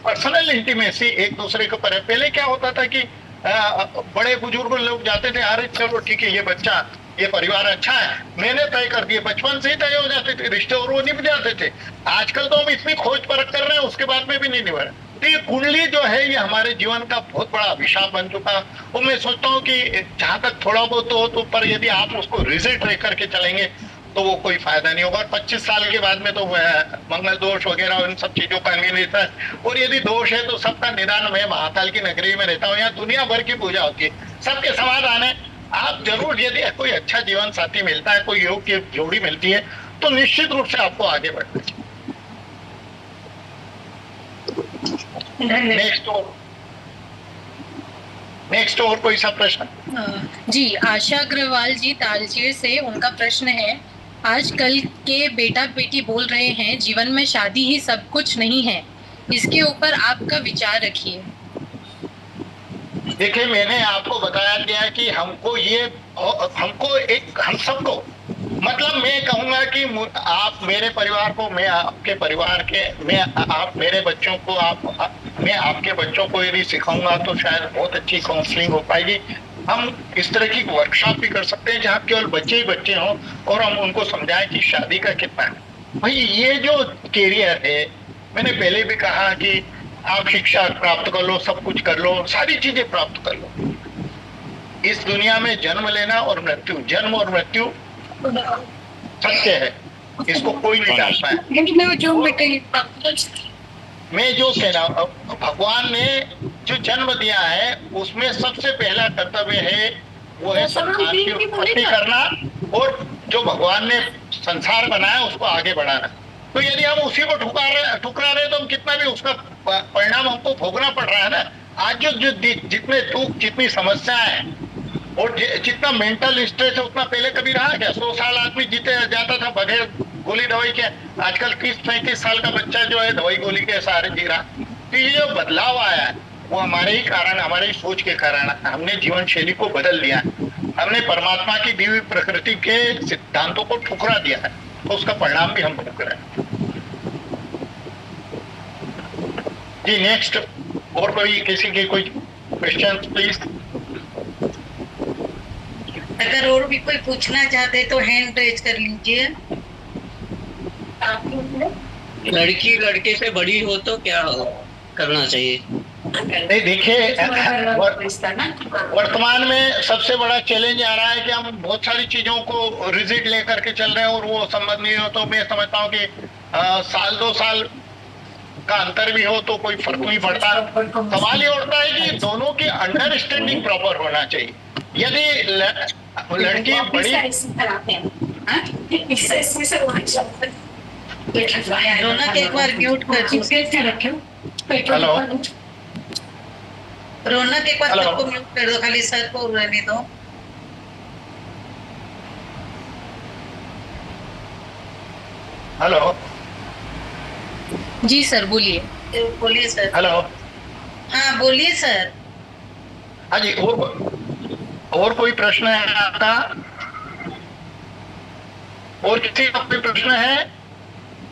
पर्सनल इंटीमेसी एक दूसरे के ऊपर है। पहले क्या होता था कि बड़े बुजुर्ग लोग जाते थे, अरे चलो ठीक है, ये बच्चा, ये परिवार अच्छा है, मैंने तय कर दिया, बचपन से ही तय हो जाते थे रिश्ते और वो निभ जाते थे। आजकल तो हम इतनी खोज परख कर रहे हैं, उसके बाद में भी नहीं निभा रहे। तो ये कुंडली जो है, ये हमारे जीवन का बहुत बड़ा अभिशाप बन चुका है। और मैं सोचता हूँ कि जहां तक थोड़ा बहुत हो तो, पर यदि आप उसको रिजल्ट लेकर के चलेंगे तो वो कोई फायदा नहीं होगा। 25 साल के बाद में तो मंगल दोष वगैरह उन सब चीजों का अन्वेषण है। और यदि दोष है तो सबका निदान, मैं महाकाल की नगरी में रहता हूँ, यहाँ दुनिया भर की पूजा होती है, सबके समाधान है। आप जरूर, यदि कोई अच्छा जीवन साथी मिलता है, कोई योग्य जोड़ी मिलती है, तो निश्चित रूप से आपको आगे बढ़ना चाहिए। नेक्स्ट और कोई सा प्रश्न? जी, आशा अग्रवाल जी तालचेर से, उनका प्रश्न है, आजकल के बेटा बेटी बोल रहे हैं जीवन में शादी ही सब कुछ नहीं है, इसके ऊपर आपका विचार रखिए। देखिए, मैंने आपको बताया गया कि हम सबको, मतलब मैं कहूंगा कि आप मेरे परिवार को, मैं आपके परिवार के, आप मेरे बच्चों को, मैं आपके बच्चों को यदि सिखाऊंगा तो शायद बहुत अच्छी काउंसलिंग हो पाएगी। हम इस तरह की वर्कशॉप भी कर सकते हैं जहाँ केवल बच्चे ही बच्चे हों और हम उनको समझाएं कि शादी का कितना है। भाई, ये जो कैरियर है, मैंने पहले भी कहा कि आप शिक्षा प्राप्त कर लो, सब कुछ कर लो, सारी चीजें प्राप्त कर लो। इस दुनिया में जन्म लेना और मृत्यु, जन्म और मृत्यु सत्य है, इसको कोई नहीं टाल पाया। मैं जो कह रहा हूँ, भगवान ने जो जन्म दिया है उसमें सबसे पहला कर्तव्य है वो है संसार की उत्पत्ति करना और जो भगवान ने संसार बनाया उसको आगे बढ़ाना। तो यदि हम उसी को ठुकरा रहे तो हम कितना भी उसका परिणाम हमको भोगना पड़ रहा है ना। आज जो जितने दुख, जितनी समस्याएं हैं और जितना मेंटल स्ट्रेस है, उतना पहले कभी रहा क्या? 100 साल आदमी जीते जाता था बगैर गोली दवाई के। आजकल 30-35 साल का बच्चा जो है दवाई गोली के सहारे जी रहा। तो ये जो बदलाव आया है वो हमारे ही कारण, हमारी सोच के कारण हमने जीवन शैली को बदल दिया है। हमने परमात्मा की दी हुई प्रकृति के सिद्धांतों को ठुकरा दिया है, तो उसका परिणाम भी हम भोग रहे हैं। जी नेक्स्ट, और कोई किसी के कोई क्वेश्चन प्लीज? अगर और भी कोई पूछना चाहते तो हैंड रेज कर लीजिए। लड़की लड़के से बड़ी हो तो क्या करना चाहिए? नहीं देखिए, वर्तमान में सबसे बड़ा चैलेंज आ रहा है कि हम बहुत सारी चीजों को रिजिड लेकर के चल रहे हैं और वो संबंध नहीं हो तो मैं समझता हूँ कि साल 2 साल का अंतर भी हो तो कोई फर्क नहीं पड़ता। सवाल ये उठता है कि दोनों की अंडरस्टैंडिंग प्रॉपर होना चाहिए। यदि लड़की बड़ी रौनक एक बार म्यूट कर दो। हेलो रौनक एक बार सबको म्यूट कर दो, खाली सर को रहने दो। हेलो जी सर बोलिए। बोलिए सर। हेलो हाँ बोलिए सर। हाँ जी, और कोई प्रश्न है आपका? और किसी का कोई प्रश्न है?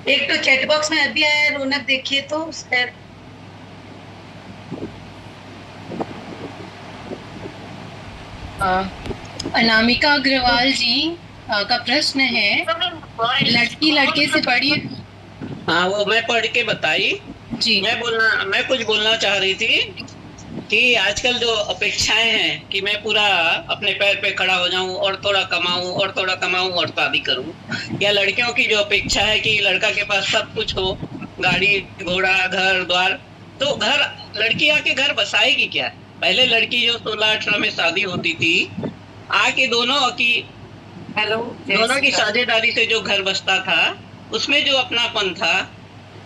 एक तो चैट बॉक्स में अभी आया, रौनक देखिए तो सर। अनामिका अग्रवाल जी का प्रश्न है, लड़की लड़के से बड़ी। हाँ वो मैं पढ़ के बताई। जी मैं कुछ बोलना चाह रही थी कि आजकल जो अपेक्षाएं हैं कि मैं पूरा अपने पैर पे खड़ा हो जाऊं और थोड़ा कमाऊं और थोड़ा कमाऊं और शादी करूं, या लड़कियों की जो अपेक्षा है कि लड़का के पास सब कुछ हो, गाड़ी घोड़ा घर द्वार, तो घर लड़की आके घर बसाएगी क्या? पहले लड़की जो 16-18 में शादी होती थी, आके दोनों की साझेदारी से जो घर बसता था उसमें जो अपनापन था,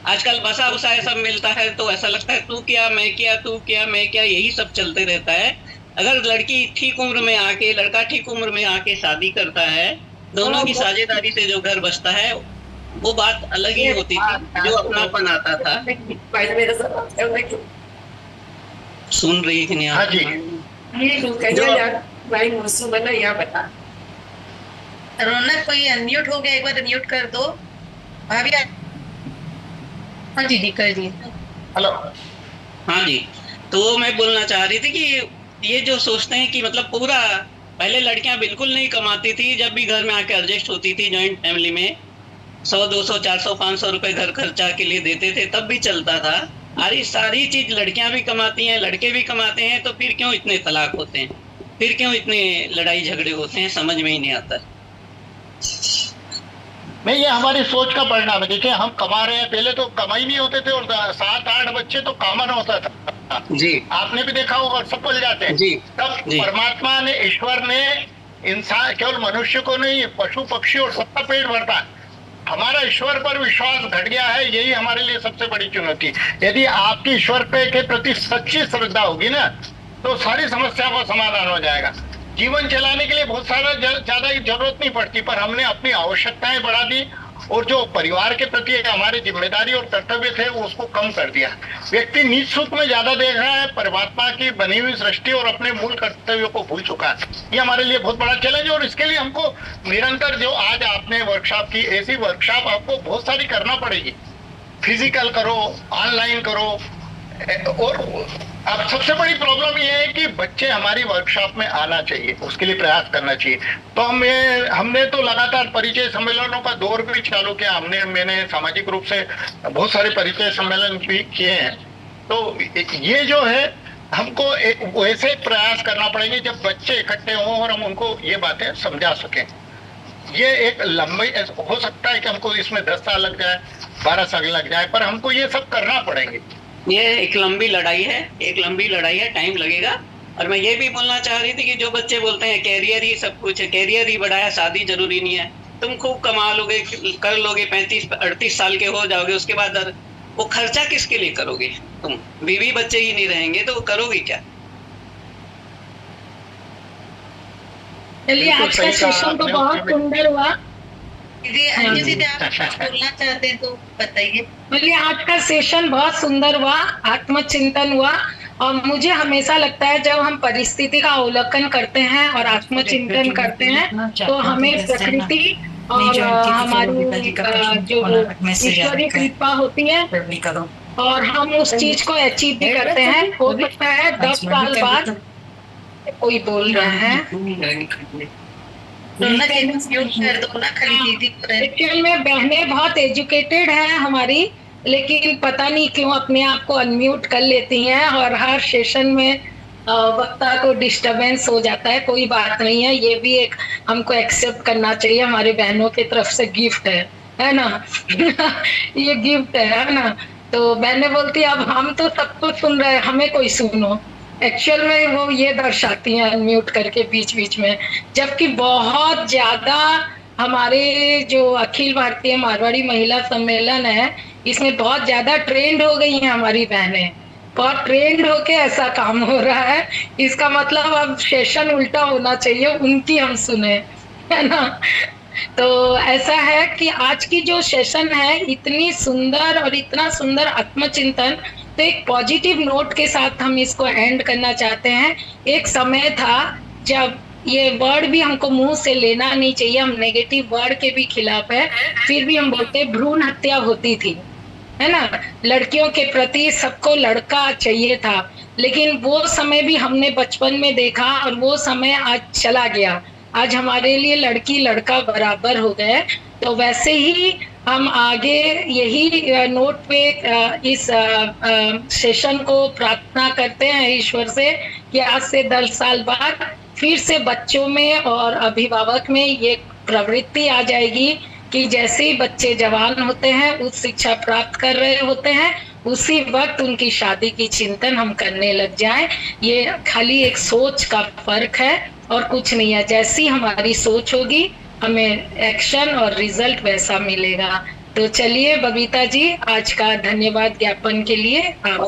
आजकल बसा उसाया सब मिलता है तो ऐसा लगता है तू क्या मैं क्या, तू क्या मैं क्या, यही सब चलते रहता है। अगर लड़की ठीक उम्र में आके, लड़का ठीक उम्र में आके शादी करता है, दोनों की साझेदारी से जो घर बसता है, वो बात अलग ही होती थी, जो अपनापन आता था। सुन रही थी नहीं हाँ जी, रौनक कोई अनम्यूट हो गया, एक बार अनम्यूट कर दो भाभी। हाँ दीदी कर दिए। हेलो हाँ जी, तो मैं बोलना चाह रही थी कि ये जो सोचते हैं कि मतलब पूरा, पहले लड़कियां बिल्कुल नहीं कमाती थी, जब भी घर में आके एडजस्ट होती थी जॉइंट फैमिली में 100, 200, 400, 500 रुपए घर खर्चा के लिए देते थे, तब भी चलता था। अरे सारी चीज लड़कियां भी कमाती हैं, लड़के भी कमाते हैं, तो फिर क्यों इतने तलाक होते हैं, फिर क्यों इतने लड़ाई झगड़े होते हैं, समझ में ही नहीं आता। नहीं, ये हमारी सोच का परिणाम है। देखिए हम कमा रहे हैं, पहले तो कमाई नहीं होते थे और 7-8 बच्चे तो कॉमन होता था जी, आपने भी देखा होगा, सब बोल जाते हैं जी, तब जी। परमात्मा ने, ईश्वर ने इंसान, केवल मनुष्य को नहीं, पशु पक्षी और सबका पेट भरता है। हमारा ईश्वर पर विश्वास घट गया है, यही हमारे लिए सबसे बड़ी चुनौती। यदि आपकी ईश्वर के प्रति सच्ची श्रद्धा होगी ना, तो सारी समस्या का समाधान हो जाएगा। जीवन चलाने के लिए बहुत सारा ज्यादा जरूरत नहीं पड़ती, पर हमने अपनी आवश्यकताएं बढ़ा दी और जो परिवार के प्रति हमारी जिम्मेदारी और कर्तव्य थे उसको कम कर दिया। व्यक्ति नीच सुख में ज्यादा देख रहा है, परमात्मा की बनी हुई सृष्टि और अपने मूल कर्तव्यों को भूल चुका है। ये हमारे लिए बहुत बड़ा चैलेंज है और इसके लिए हमको निरंतर, जो आज आपने वर्कशॉप की, ऐसी वर्कशॉप आपको बहुत सारी करना पड़ेगी। फिजिकल करो, ऑनलाइन करो, और अब सबसे बड़ी प्रॉब्लम ये है कि बच्चे हमारी वर्कशॉप में आना चाहिए, उसके लिए प्रयास करना चाहिए। तो हमने तो लगातार परिचय सम्मेलनों का दौर भी चालू किया। मैंने सामाजिक रूप से बहुत सारे परिचय सम्मेलन भी किए हैं। तो ये जो है, हमको वैसे प्रयास करना पड़ेंगे जब बच्चे इकट्ठे हों और हम उनको ये बातें समझा सकें। ये एक लंबी, हो सकता है कि हमको इसमें 10 साल लग जाए, 12 साल लग जाए, पर हमको ये सब करना पड़ेंगे। ये एक लंबी लड़ाई है, टाइम लगेगा। और मैं ये भी बोलना चाह रही थी कि जो बच्चे बोलते हैं कैरियर ही सब कुछ है, कैरियर ही बड़ा है, शादी जरूरी नहीं है, तुम खूब कमा लोगे, कर लोगे, 35-38 साल के हो जाओगे, उसके बाद वो खर्चा किसके लिए करोगे? तुम बीवी बच्चे ही नहीं रहेंगे तो करोगे क्या? चलिए, आज का सेशन तो बहुत सुंदर हुआ। दीदी आप कुछ बोलना चाहते हैं तो बताइए। बोलिए, आज का सेशन बहुत सुंदर हुआ, आत्मचिंतन हुआ और मुझे हमेशा लगता है जब हम परिस्थिति का अवलोकन करते हैं और आत्मचिंतन करते हैं तो हमें प्रकृति और हमारी जो ईश्वरीय कृपा होती है और हम उस चीज को अचीव भी करते हैं। हो सकता है 10 साल बाद कोई बोल रहा है एक्चुअल में बहनें बहुत एजुकेटेड हैं हमारी, लेकिन पता नहीं क्यों अपने आप को अनम्यूट कर लेती हैं और हर सेशन में वक्ता को डिस्टरबेंस हो जाता है। कोई बात नहीं है, ये भी एक हमको एक्सेप्ट करना चाहिए, हमारे बहनों की तरफ से गिफ्ट है ना ये गिफ्ट है ना। तो बहनें बोलती है अब हम तो सब कुछ सुन रहे हैं, हमें कोई सुनो। एक्चुअल में वो ये दर्शाती हैं अनम्यूट करके बीच बीच में, जबकि बहुत ज्यादा हमारे जो अखिल भारतीय मारवाड़ी महिला सम्मेलन है इसमें बहुत ज्यादा ट्रेंड हो गई हैं हमारी बहनें, बहुत ट्रेंड होके ऐसा काम हो रहा है। इसका मतलब अब सेशन उल्टा होना चाहिए, उनकी हम सुने, है ना। तो ऐसा है कि आज की जो सेशन है इतनी सुंदर और इतना सुंदर आत्मचिंतन, तो एक पॉजिटिव नोट के साथ हम इसको एंड करना चाहते हैं। एक समय था जब ये वर्ड भी हमको मुंह से लेना नहीं चाहिए, हम नेगेटिव वर्ड के भी खिलाफ है, फिर भी हम बोलते भ्रूण हत्या होती थी, है ना। लड़कियों के प्रति सबको लड़का चाहिए था, लेकिन वो समय भी हमने बचपन में देखा और वो समय आज चला गया। आज हमारे लिए लड़की लड़का बराबर हो गए। तो वैसे ही हम आगे यही नोट पे इस सेशन को प्रार्थना करते हैं ईश्वर से कि आज से 10 साल बाद फिर से बच्चों में और अभिभावक में ये प्रवृत्ति आ जाएगी कि जैसे ही बच्चे जवान होते हैं, उच्च शिक्षा प्राप्त कर रहे होते हैं, उसी वक्त उनकी शादी की चिंतन हम करने लग जाएं। ये खाली एक सोच का फर्क है और कुछ नहीं है। जैसी हमारी सोच होगी हमें एक्शन और रिजल्ट वैसा मिलेगा। तो चलिए बबीता जी, आज का धन्यवाद ज्ञापन के लिए आप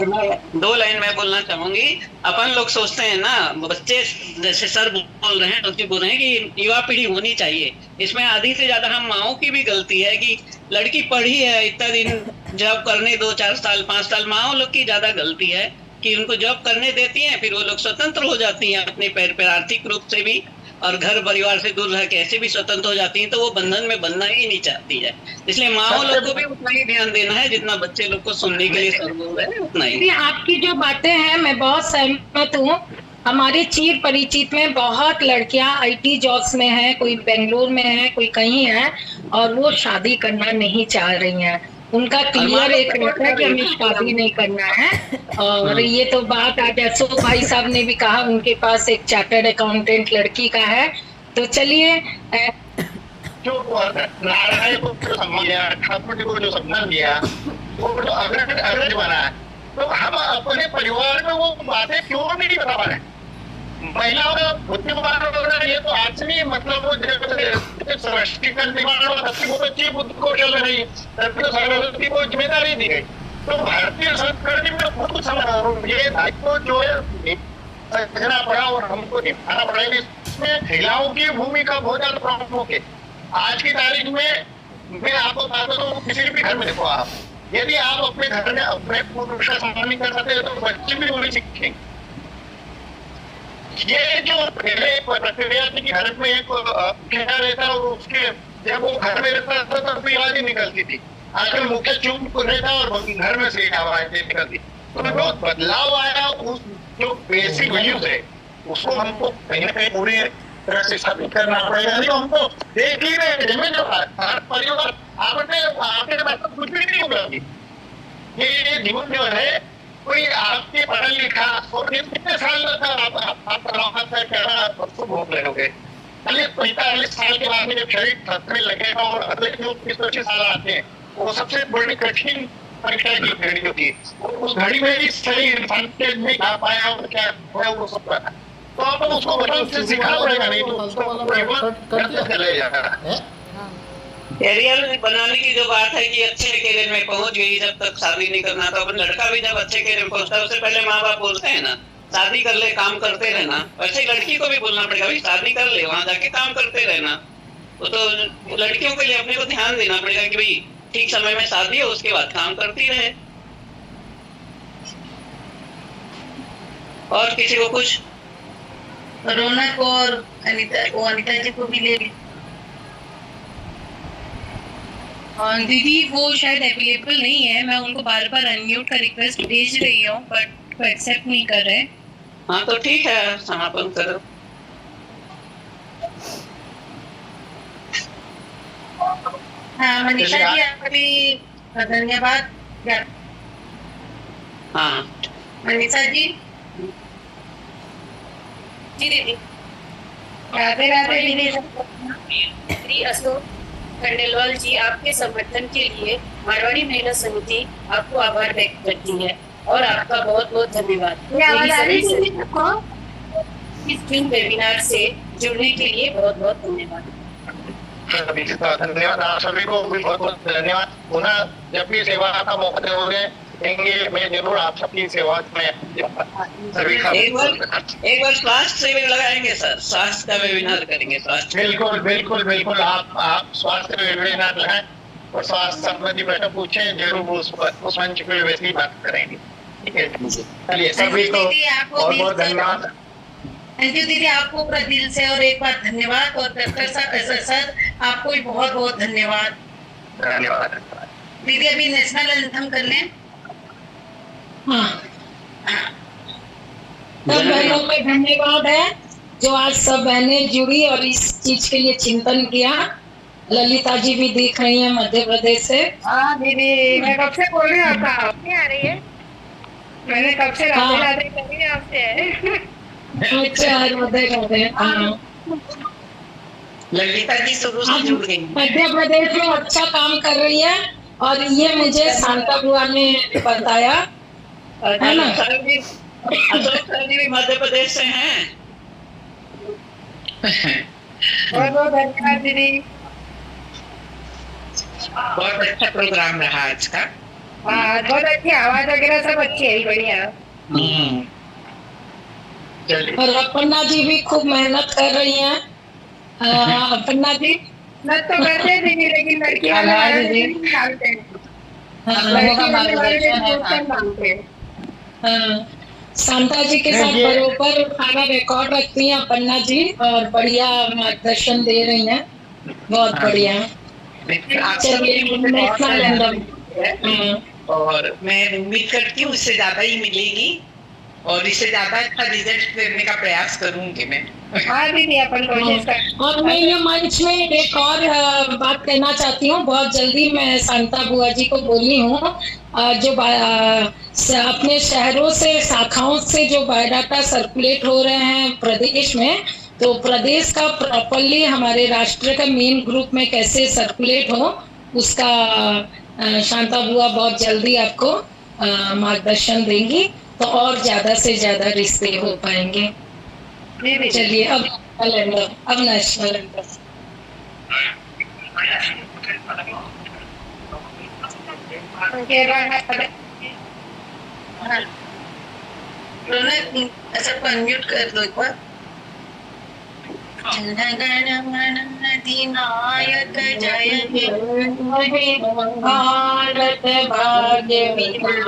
2 लाइन मैं बोलना चाहूंगी। अपन लोग सोचते हैं ना, बच्चे जैसे सर बोल रहे हैं, डॉक्टर बोल रहे हैं कि युवा पीढ़ी होनी चाहिए। इसमें आधी से ज्यादा हम माओ की भी गलती है कि लड़की पढ़ी है इतना दिन, जॉब करने 2, 4 साल 5 साल, माओ लोग की ज्यादा गलती है कि उनको जॉब करने देती हैं, फिर वो लोग स्वतंत्र हो जाती हैं अपने पैर पर आर्थिक रूप से भी और घर परिवार से दूर रह के ऐसे भी स्वतंत्र हो जाती हैं, तो वो बंधन में बनना ही नहीं चाहती है। इसलिए माओ लोग को भी उतना ही ध्यान देना है जितना बच्चे लोग को सुनने के लिए सर बोल रहे हैं उतना ही। आपकी जो बातें हैं मैं बहुत सहमत हूँ। हमारे चीर परिचित में बहुत लड़कियां IT जॉब्स में हैं, कोई बेंगलोर में है, कोई कहीं है, और वो शादी करना नहीं चाह रही हैं। उनका क्लियर एक रहता है कि हमें शादी नहीं करना है। और ये तो बात आज अशोक भाई साहब ने भी कहा, उनके पास एक चार्टर्ड अकाउंटेंट लड़की का है। तो चलिए जो नारायण को जो सम्मान दिया, ठाकुर जी को जो सम्मान दिया, वो जो अग्रज बना है, तो हम अपने परिवार में वो बातें क्यों नहीं बता पा रहे? महिलाओं का बुद्धिमान होना ये तो आज नहीं, मतलब वो सशक्तिकरण की बुद्धि को चल रही है, सरस्वती को जिम्मेदारी दी गई। तो भारतीय संस्कृति में कुछ ये दायित्व जो है समझना पड़ा और हमको निभाना पड़ेगा। इसमें महिलाओं की भूमिका बहुत ज्यादा प्रमुख है। आज की तारीख में मैं आपको बताता हूँ, किसी भी घर में देखो आप, यदि आप अपने घर में अपने पुरुष का सम्मान नहीं कर सकते तो बच्चे भी वही सीखेंगे। ये जो पहले प्रक्रिया थी कि घर में एक क्या रहता और उसके जब वो घर में रहता था तब भी आवाज निकलती थी। आजकल मुख्य चुप रहता और घर में से आवाज निकलती। तो जो बदलाव आया, उस जो बेसिक वैल्यूज है उसको हमको कहीं ना कहीं पूरी तरह से स्थापित करना पड़ेगा। नहीं हमको देख ही रहे जो परिवार आपके बात कुछ भी नहीं होगा। ये जीवन जो है कोई आपके पढ़ा लिखा और कितने साल तक आप भोग रहोगे। 45 साल के बाद में जब शरीर थकने लगेगा और अगले जो 25 साल आते हैं, वो सबसे बड़ी कठिन परीक्षा की घड़ी होती है। उस घड़ी में ही सही इंसान नहीं आ पाया और क्या है वो सब पता, तो आप उसको बचपन से सिखाना पड़ेगा, नहीं तो उसको चले जाएगा। कैरियर बनाने की जो बात है कि अच्छे कैरियर में पहुंच गई, जब तक शादी नहीं करना, तो अपन लड़का भी जब अच्छे कैरियर में पहुंचता है उससे पहले माँ बाप बोलते हैं ना शादी कर ले, काम करते रहना। वैसे ही लड़की को भी बोलना पड़ेगा भाई शादी कर ले, वहां जाके काम करते रहना। तो लड़कियों के लिए अपने को ध्यान देना पड़ेगा कि भाई ठीक समय में शादी है, उसके बाद काम करती रहे। और किसी को कुछ? रौनक और अनिता जी को भी ले ली। दीदी वो शायद अवेलेबल नहीं है, मैं उनको बार बार अनम्यूट का रिक्वेस्ट भेज रही हूँ बट वो एक्सेप्ट नहीं कर रहे। हाँ तो ठीक है, समापन करो। हाँ मनीषा जी आपका भी धन्यवाद। हाँ मनीषा जी जी दीदी। राधे राधे दीदी। श्री अशोक खंडेलवाल जी, आपके समर्थन के लिए मारवाड़ी महिला समिति आपको आभार व्यक्त करती है और आपका बहुत बहुत धन्यवाद। इस फिल्म वेबिनार से जुड़ने के लिए बहुत बहुत धन्यवाद। सभी का धन्यवाद। आप सभी को भी बहुत बहुत धन्यवाद। पुनः जब भी सेवा का मौका देंगे मैं जरूर आप सबकी सेवा में सभी का एक बार स्वास्थ्य शिविर लगाएंगे सर, स्वास्थ्य का वेबिनार करेंगे। स्वास्थ्य बिल्कुल बिल्कुल बिल्कुल आप स्वास्थ्य वेबिनार लगाएं और स्वास्थ्य संबंधी प्रश्न पूछें, जरूर उस मंच पे वैसे ही बात करेंगे। ठीक है, चलिए सभी को बहुत बहुत धन्यवाद। थैंक यू दीदी, आपको पूरा दिल से और एक बार धन्यवाद। और डॉक्टर सर आपको भी बहुत बहुत धन्यवाद। धन्यवाद दीदी अभी नेशनल एंथम कर लें। हाँ, सब बहनों को धन्यवाद है जो आज सब बहनें जुड़ी और इस चीज के लिए चिंतन किया। ललिता जी भी दिख रही हैं मध्य प्रदेश से। हाँ दीदी, मैं कब से बोल रही हूँ, आपका आवाज नहीं आ रही है। मैंने कब से राधे राधे करी है आपसे। अच्छा राधे राधे। हाँ, ललिता जी शुरू से जुड़ गई। मध्य प्रदेश में अच्छा काम कर रही है और ये मुझे शांता बुआ ने बताया है ना। अशोक सर जी भी मध्य प्रदेश से हैं। बहुत बहुत धन्यवाद दीदी। बहुत अच्छा प्रोग्राम रहा आज का। हाँ बहुत अच्छी आवाज वगैरह सब अच्छी है, बढ़िया। और अपर्णा जी भी खूब मेहनत कर रही हैं। अपर्णा जी मैं तो करते दीदी, लेकिन लड़की वाले मानते हैं। शांता जी के साथ बरोबर खाना रिकॉर्ड रखती हैं अपर्णा जी और बढ़िया मार्गदर्शन दे रही हैं। बहुत बढ़िया। और मैं उम्मीद करती हूँ इससे ज्यादा ही मिलेगी और इससे ज्यादा अच्छा रिजल्ट देने का प्रयास करूंगी मैं। हाँ दीदी अपन कोशिश कर। और मैं ये मंच में एक और बात कहना चाहती हूँ। बहुत जल्दी मैं शांता बुआ जी को बोली हूँ जो अपने शहरों से शाखाओं से जो बायोडाटा सर्कुलेट हो रहे हैं प्रदेश में, तो प्रदेश का प्रॉपरली हमारे राष्ट्र का मेन ग्रुप में कैसे सर्कुलेट हो उसका शांता बुआ बहुत जल्दी आपको मार्गदर्शन देंगी, तो और ज्यादा से ज्यादा रिश्ते हो पाएंगे। चलिए अब नेशनल सबको अनम्यूट कर दो एक बार। अधिनायक जय हे भारत भाग्य विधाता।